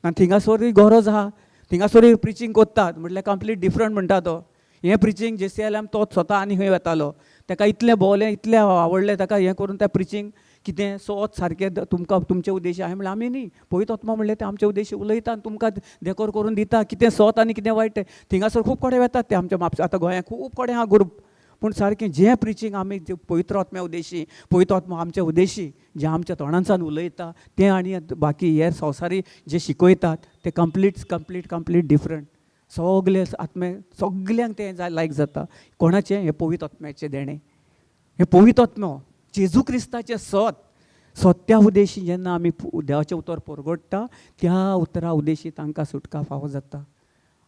आनी थिंगासर गरज आहा थिंगासर प्रिचींग कोत्तात म्हटल्यार कंप्लीट डिफरंट म्हणटा तो हें प्रिचींग JCLM तो स्वता आनी खंय वेतालो ताका इतलें भोवलें इतलें आवडलें ताका हें करून तें प्रिचींग कितें सोत सारकें तुमकां तुमचे उद्देश हांवें म्हणलें आमी न्ही पळयत आत्मा म्हणलें तें आमचे उद्देश उलयता आनी तुमकां देकोर करून दिता कितें सोत आनी कितें वायट थिंगासर खूब कडेन वेतात ते आमच्या म्हापसा आतां गोंयांत खूब कडेन आहा ग्रूप पूण सारकें जें प्रिचींग आमी पवित्र आत्म्या उद्देशी पवित्र आत्मा आमच्या उद्देशी जें आमच्या तोंडांसान उलयता तें आनी बाकी हेर संवसारी जे शिकयतात तें कंप्लीट डिफरंट सगले आत्मे सगल्यांक तें लायक जाता कोणाचें हें पवित्र आत्म्याचें देणें हें पवित्र आत्मो जेजू क्रिस्ताचें सत्या उद्देशी जेन्ना आमी देवाचें उतर परगडटा त्या उतरा उद्देशी तांकां सुटका फावो जाता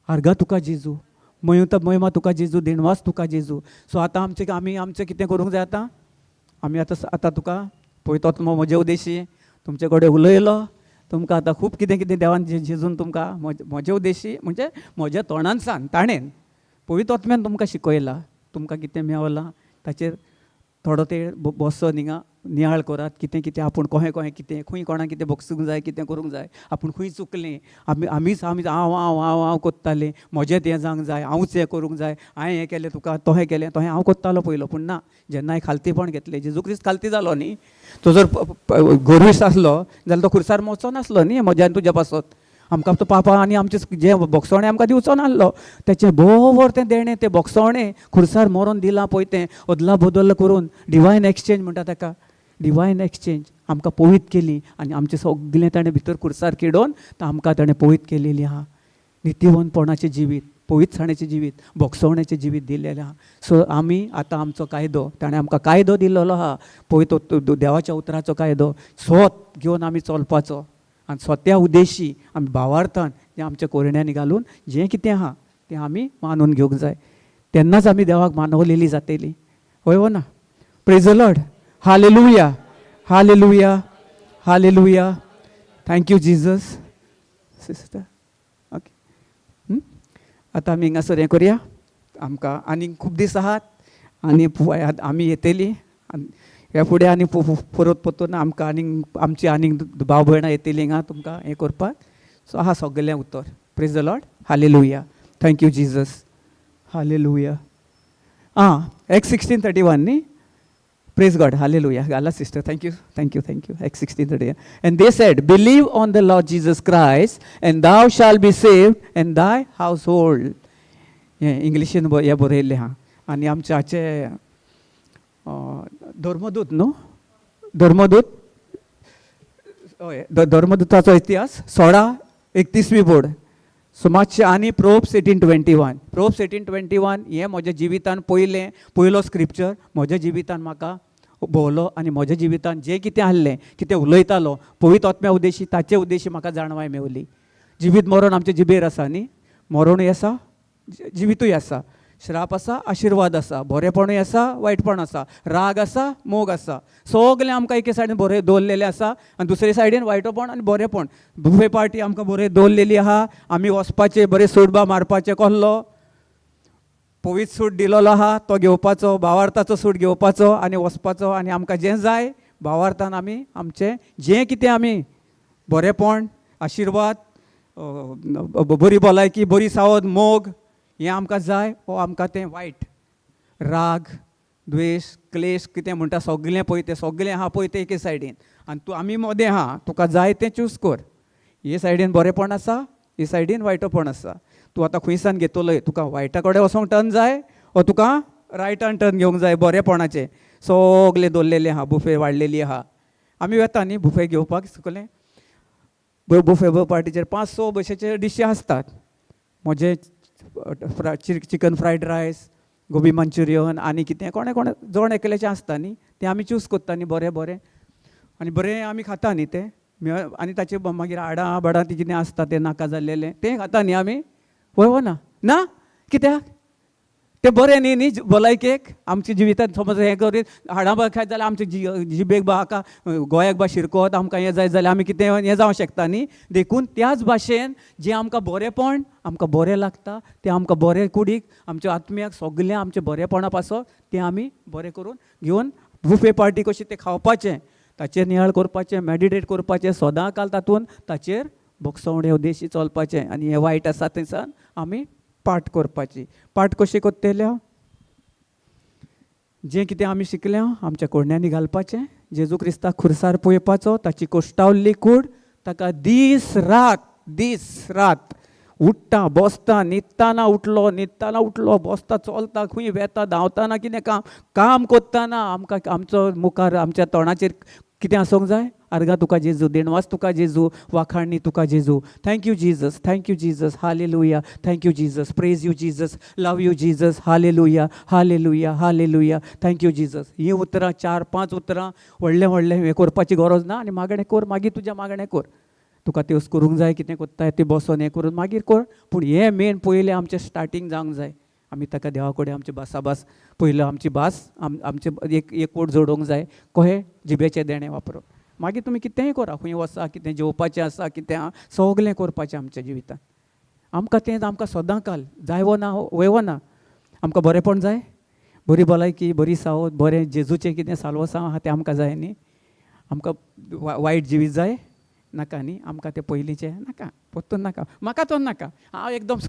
आर्गा तुका जेजू, महिमा तुका जेजू, दिणवास तुका जेजू. सो आतां आमचें कितें करूंक जाय आमी आतां तुका पळयतोच म्हजे उद्देशी तुमचे कडेन उलयलो. तुमकां आतां खूब कितें कितें देवान जेजून तुमकां म्हजे उद्देशी म्हणजे म्हज्या तोंडानसान ताणें पवित्रोत्म्यान तुमकां शिकयलां. तुमकां कितें मेवलां ताचेर थोडो ते बसोन हिंगा नियाळ करात. कितें कितें आपूण कहें कितें खंय कोणाक कितें बगसूंक जाय, कितें करूंक जाय, आपूण खंय चुकलें, आमीच हांव कोत्तालें, म्हजें तें जावंक जाय, हांवूच हें करूंक जाय, हांवें हें केलें तुका तोहें केलें तोहें हांव कोत्तालो पयलो. पूण ना, जेन्ना हांवें खालतीपण घेतलें, जेजू क्रिस्त खालती जालो न्ही, तो जर गोरवीस आसलो जाल्यार तो खुर्सार मोचो नासलो न्ही म्हज्यान तुज्या पासत. आमकां तो पापा आनी आमचें जें बोगसवणें आमकां दिवचो नासलो, तेचें बरोबर तें देणें, तें बोगसवणें खुर्सार मोरोन दिलां पळय तें अदला बदल करून. डिवायन एक्सचेंज म्हणटा ताका, डिवायन एक्सचेंज आमकां पवित केली आनी आमचें सगलें ताणें भितर खुर्सार किडोवन आमकां ताणें पवित केलेली आहा. नितीवंतपणाचें जिवीत, पवित्रसाणेचें जिवीत, बोगसवणेचें जिवीत दिलेलें आहा. सो आमी आतां आमचो कायदो, ताणें आमकां कायदो दिल्लो आहा, पवित्र देवाच्या उतराचो कायदो स्वत घेवन आमी चलपाचो. आनी स्वत्या उद्देशी आमी भावार्थान जें आमच्या कोरण्यांनी घालून जें कितें आहा तें आमी मानून घेवंक जाय. तेन्नाच आमी देवाक मानवलेली जातली. होय वो ना? Praise the Lord. Hallelujah, hallelujah, hallelujah. Thank you Jesus. Sister okay, आतां आमी हिंगासर हें करया. आमकां आनीक खूब दीस आहात आनी आमी येतली. ह्या फुडें आनी परत परतून आमकां आमची आनीक भाव भयणां येतलीं हिंगा तुमकां हें करपाक. सो आहा सगळें उतर. Praise the Lord. Hallelujah. Thank you Jesus. Hallelujah. Acts 16:31 न्ही. Praise God. Hallelujah. Gala sister. Thank you. Acts 16:31. And they said, believe on the Lord Jesus Christ and thou shalt be saved and thy household. इंग्लिशीन हें बरयल्लें आहा. आनी आमचे हाचे धर्मदूत न्हू, धर्मदूताचो इतिहास 16:31 बोर्ड. सो मातशें आनी प्रोब्स 18:21. प्रोब्स 18:21 हें म्हज्या जिवितान पयलो स्क्रिप्चर म्हज्या जिवितान म्हाका भोवलो आनी म्हज्या जिवितान जें कितें आहलें, कितें उलयतालो पवित्र आत्म्या उद्देशी, ताचे उद्देशी म्हाका जाणवाय मेवली. जिवीत मरण आमचे जिबेर आसा न्ही. मरणूय आसा, जिवितूय आसा, श्राप आसा, आशिर्वाद आसा, बरेपणूय आसा, वायटपण आसा, राग आसा, मोग आसा, सगलें आमकां एके सायडीन बरें दवरलेलें आसा आनी दुसरे सायडीन वायटपण आनी बरेपण. बुफे पार्टी आमकां बरें दवरलेली आहा. आमी वचपाचें बरें सोडबा मारपाचें कहलो पवित्र सूट दिलेलो आहा, तो घेवपाचो, भावार्थाचो सूट घेवपाचो आनी वचपाचो. आनी आमकां जें जाय भावार्थान आमी आमचें जें कितें आमी बरेपण, आशिर्वाद, बरी भलायकी, बरी सावध, मोग हें आमकां जाय. हो आमकां तें वायट, राग, द्वेश, क्लेश कितें म्हणटा सगलें पळय तें सगलें आहा पळय तें एके सायडीन. आनी तूं आमी मदें आहा, तुका जाय तें चूज कर. हे सायडीन बरेपण आसा, हे सायडीन वायटपण आसा. तूं आतां खंयसान घेतलोय, तुका वायटा कडेन वचोंक टर्न जाय वो तुका रायटान टर्न घेवंक जाय बरेपणाचें. सगलें दवरलेलें आहा, बुफे वाडलेली आहा. आमी वता न्ही बुफे घेवपाक सकलें. बुफे पार्टीचेर 5-6 भशेचे डिशी आसतात. म्हजें चिकन फ्रायड रायस, गोबी मंचुरियन आनी कितें कोणें जण एकल्याचें आसता न्ही, तें आमी चूज करता न्ही बरें आनी बरें आमी खाता न्ही तें. आनी ताचे मागीर हाडां बाडां ती कितें आसता तें नाका जाल्लेलें तें खाता न्ही आमी. वय वो ना कित्याक तें बरें न्ही भलायकेक. आमच्या जिवितांत समज हें करीत हाडां बा खायत जाल्यार आमच्या जिबेक बा हाका गोंयाक बा शिरकोत आमकां हें जाय जाल्यार आमी कितें हें जावं शकता न्ही. देखून त्याच भाशेन जें आमकां बरेंपण आमकां बरें लागता तें आमकां बरें कुडीक आमच्या आत्म्याक सगलें आमचें बरेंपणा पासो तें आमी बरें करून घेवन बुफे पार्टी कशी तें खावपाचें, ताचेर नियाळ करपाचें, मॅडिटेट करपाचें, सदां काल तातूंत ताचेर बोगसवणे उद्देशी चलपाचें. आनी हें वायट आसा थंयसान आमी पाठ करपाची. पाठ कशी कोत्तेल्यो, जें कितें आमी शिकल्या आमच्या कोडण्यांनी घालपाचें. जेजू क्रिस्ताक खुर्सार पळोवपाचो, ताची कोश्टावल्ली कूड, ताका दीस रात उठ्ठा बसता, न्हिदताना उठलो बसता, चलता, खंय वेता, धांवताना कितें काम कोत्ताना आमकां आमचो मुखार आमच्या तोंडाचेर कितें आसूंक जाय. आर्गा तुका जेजू, दिणवास तुका जेजू, वाखाणणी तुका जेजू. Thank you Jesus. Hallelujah. Thank you Jesus. Praise you Jesus. Love you Jesus. Hallelujah, hallelujah, hallelujah. Thank you Jesus. हीं उतरां 4-5 उतरां व्हडलें हें करपाची गरज ना. आनी मागणें कर, मागीर तुज्या मागणें कर. तुका त्यो करूंक जाय कितें कोत्ताय ते बसोन हें करून मागीर कोर, पूण हें मेन पयलें आमचें स्टार्टींग जावंक जाय. आमी ताका देवा कडेन आमची भास पयलो आमची भास आमचे एक वोट जोडूंक जाय. कशें जिबेचें देणें वापरप. मागीर तुमी कितेंय करा, खंय वसा, कितें जेवपाचें आसा, कितें आहा, सगलें करपाचें आमच्या जिवितांत. आमकां तें आमकां सदां काल जाय ना वयवो ना. आमकां बरेंपण जाय, बरी भलायकी, बरी सावत, बरें जेजूचें कितें साल्वसांव आहा तें आमकां जाय न्ही. आमकां वायट जिवीत जाय नाका न्ही. आमकां तें पयलींचें नाका, परतून नाका, म्हाका तो नाका. हांव एकदम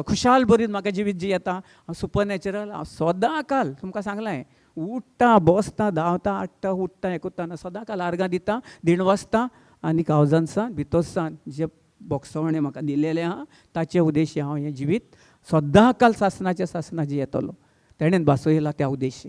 खुशाल बरी म्हाका जिवीत जी येता, हांव सुपर नॅचरल. हांव सदां काल तुमकां सांगलां, उठ्ठा बसता धांवता हाडटा उठ्ठा हें कोत्ता, सदां काल आर्गां दिता, दिणवासता आनी कावजानसान भितरसान जे बोगसवणें म्हाका दिलेलें आहा ताचे उद्देशी हांव हें जिवीत सदां काल सासणाच्या जी येतलो. तेणेन भासयला त्या उद्देशी.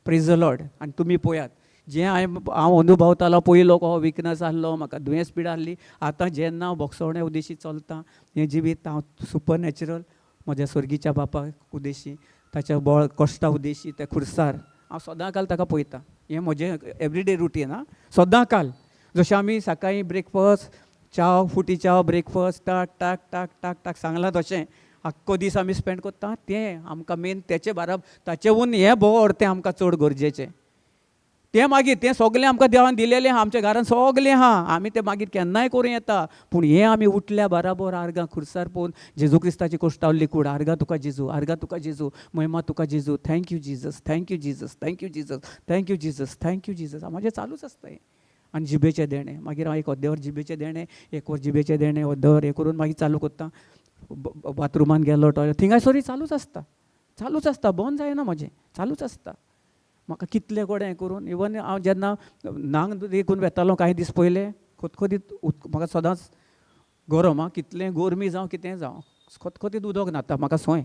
Praise the Lord. आनी तुमी पळयात, जें हांव अनुभवतालो पयलो हो विकनस आसलो, म्हाका दुयेंस पीड आसली, आतां जेन्ना हांव बोगसवण्या उद्देशी चलता हें जिवीत हांव सुपर नॅचरल म्हज्या स्वर्गीच्या बापाक उद्देशी, ताच्या बळ कश्टा उद्देशी, त्या खुर्सार हांव सदां काल ताका पळयता. हें म्हजें एवरीडे रुटीन. आं सदां काल जशें आमी सकाळीं ब्रेकफास्ट चाव, फुटी चाव, ब्रेकफास्ट टाक टाक टाक टाक टाक सांगलां तशें आख्खो दीस आमी स्पेंड कोत्ता. तें आमकां मेन तेचे ताचेवून हें बोवाड तें आमकां चड गरजेचें. तें मागीर तें सगलें आमकां देवान दिलेलें आहा, आमच्या घरान सगलें आहा, आमी तें मागीर केन्नाय करूं येता. पूण हें आमी उठल्या बराबर आर्गां खुर्सार पळोवन जेजू क्रिस्ताची कोश्टावल्ली कूड, आर्गां तुका जेजू, आर्गां तुका जेजू, महिमा तुका जेजू, thank you Jesus, thank you Jesus, thank you Jesus, thank you Jesus, thank you Jesus. म्हाजें चालूच आसता हें. आनी जिबेचें देणें मागीर हांव एक अर्देवर जिबेचें देणें, एक वर जिबेचें देणें, अर्देवर हें करून मागीर चालू करता. बाथरुमान गेलो टॉयलेट थिंगासोरी चालूच आसता, बंद जायना म्हजें, चालूच आसता. म्हाका कितलें कोडें हें करून इवन हांव जेन्ना नांग देखून वेतालो कांय दीस पयलें, खतखतीत म्हाका सदांच गरम, कितलें गोरमी जावं कितें जावं खतखतीत उदक न्हाता म्हाका संय.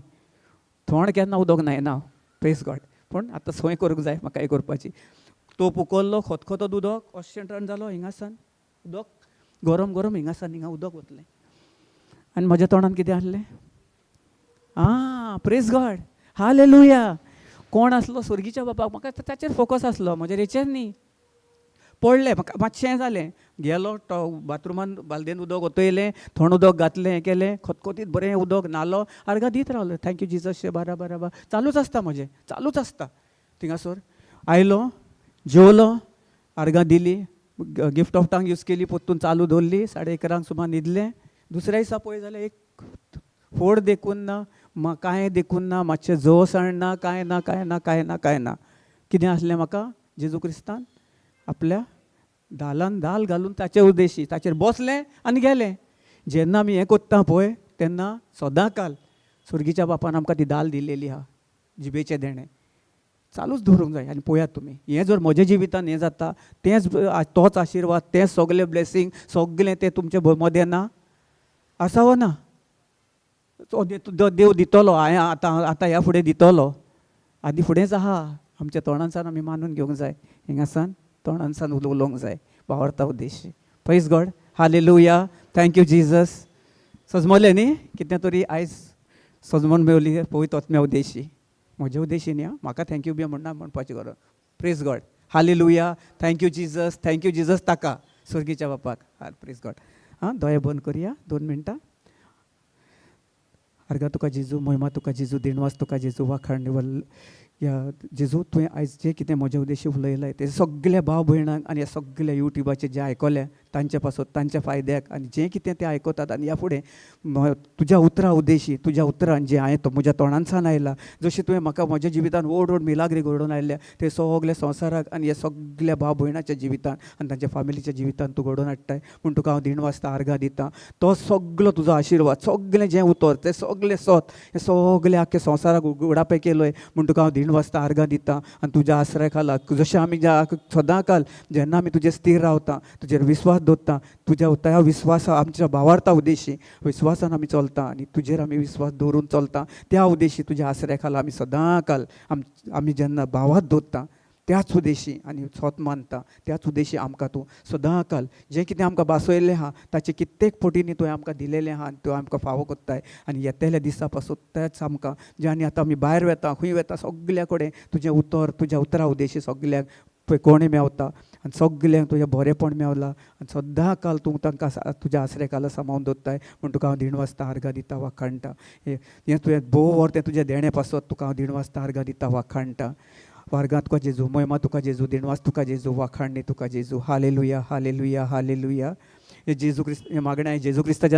थोंड केन्ना उदक न्हायना हांव, प्रेज गॉड. पूण आतां संय करूंक जाय म्हाका हें करपाची. तोप उकळ्ळो, खतखतो उदक अशें टर्न जालो, हिंगासान उदक गरम गरम, हिंगासान हिंगा उदक वतलें. आनी म्हज्या तोंडान कितें आहलें? Praise God, hallelujah. कोण आसलो? स्वर्गीच्या बापाक. म्हाका ताचेर फोकस आसलो, म्हज्या हेचेर न्ही. पडलें म्हाका मातशें जालें, गेलो बाथरुमान बालदेन उदक ओतयलें, थोंड उदक घातलें, हें केलें, खतखतीत बरें उदक न्हालो, आर्गां दीत रावलें. थँक्यू जिजस शे बारा बारा बा. चालूच आसता म्हजें, चालूच आसता. थिंगासोर आयलो, जेवलो, आर्गां दिली, गिफ्ट ऑफ टांग यूज केली, पोत्तून चालू दवरली, 11:30 सुमार न्हिदलें. दुसऱ्या दिसा पळय जाल्यार एक फोड देखून ना, कांय देखून ना, मातशें जवसाण ना, कांय ना कांय ना कांय ना कांय ना. कितें आसलें म्हाका? जेजू क्रिस्तान आपल्या दालान दाल घालून ताचे उद्देशी ताचेर बसलें आनी गेलें. जेन्ना आमी हें कोत्ता पळय तेन्ना सदां काल स्वर्गीच्या बापान आमकां ती दाल दिलेली आहा, जिबेचें देणें. चालूच दवरूंक जाय. आनी पळयात तुमी, हें जर म्हज्या जिवितान हें जाता, तोच आशिर्वाद, तेंच सगलें ब्लेसींग, सगलें तें तुमचे मदें ना आसा वा ना? देव दितलो, हांवें आतां ह्या फुडें दितलो, आदी फुडेंच आहा. आमच्या तोंडांसान आमी मानून घेवंक जाय, हिंगासान तोंडांसान उलोवंक जाय वावरता उद्देशी. Praise God, hallelujah, thank you Jesus. सजमलें न्ही कितें तरी आयज सजमोन मेवली पवित्र आत्म्या उद्देशी. म्हजे उद्देशी न्ही, म्हाका थँक्यू बी म्हणपाची गरज. Praise God, hallelujah, thank you Jesus ताका स्वर्गीच्या बापाक. Praise God. दोळे बंद करुया 2 मिनटां. आर्गां तुका जेजू, महिमा तुका जेजू, दिणवास तुका जेजू, वाखाण निवल या जेजू. तुवें आयज जें कितें म्हजे उद्देशी उलयलें ते सगल्या भाव भयणांक आनी ह्या सगल्या युट्यूबाचेर जें आयकलें तांचे पासून तांच्या फायद्याक, आनी जें कितें ते आयकतात आनी ह्या फुडें तुज्या उतरां उद्देशी, तुज्या उतरान जें हांवें म्हज्या तोंडांसान आयलां, जशें तुवें म्हाका म्हज्या जिवितान व्हड व्हड मिलाग्री घडोवन आयल्या, ते सगल्या संवसाराक आनी ह्या सगल्या भाव भयणाच्या जिवितान आनी तांच्या फॅमिलीच्या जिवितान तूं घडोवन हाडटाय. पूण तुका हांव दिणवासता, आर्गां दितां. तो सगलो तुजो आशिर्वाद, सगलें जें उतर तें सगलें सत हें सगलें आख्या संवसाराक उगडापय केलोय म्हूण तुका हांव दिणवासता, आर्गां दितां. आनी तुज्या आश्रय खाला जशें आमी सदां काल जेन्ना आमी तुजेर स्थिर रावता, तुजेर विस्वास दवरता, तुज्या त्या विस्वासा आमच्या भावार्था उद्देशी विस्वासान आमी चलता आनी तुजेर आमी विस्वास दवरून चलता, त्या उद्देशी तुज्या आश्रया खाला आमी सदां काल आमी जेन्ना भावात दवरता त्याच उद्देशी आनी स्वत मानता, त्याच उद्देशी आमकां तूं सदां काल जें कितें आमकां बासयल्लें आहा ताचे कित्येक पटींनी तुवें आमकां दिलेलें आहा आनी त्यो आमकां फावो कोत्ताय. आनी येतेल्या दिसा पासून तेच आमकां जें आनी आतां आमी भायर वेता, खंय वेता, सगल्या कडेन तुजें उतर, तुज्या उतरा उद्देशी सगल्याक पळय कोणें मेवता. आनी सगल्यांक तुजें बरेंपण मेवलां आनी सद्दां काल तूं तांकां तुज्या आसऱ्याखाला सांबाळून दवरताय म्हूण तुका हांव दिणवासता आर्गां दिता वाखाणटा. हें तुवें भोव वर तें तुजें देणें पासत तुका हांव दिणवासता आर्गां दिता वाखाणटा. वार्गां तुका जेजू, महिमा तुका जेजू, दिणवास तुका जेजू, वाखाणणी तुका जेजू. Hallelujah hallelujah hallelujah. हे जेजू क्रिस्त हे मागणें हांवें जेजू क्रिस्ताच्या नांवान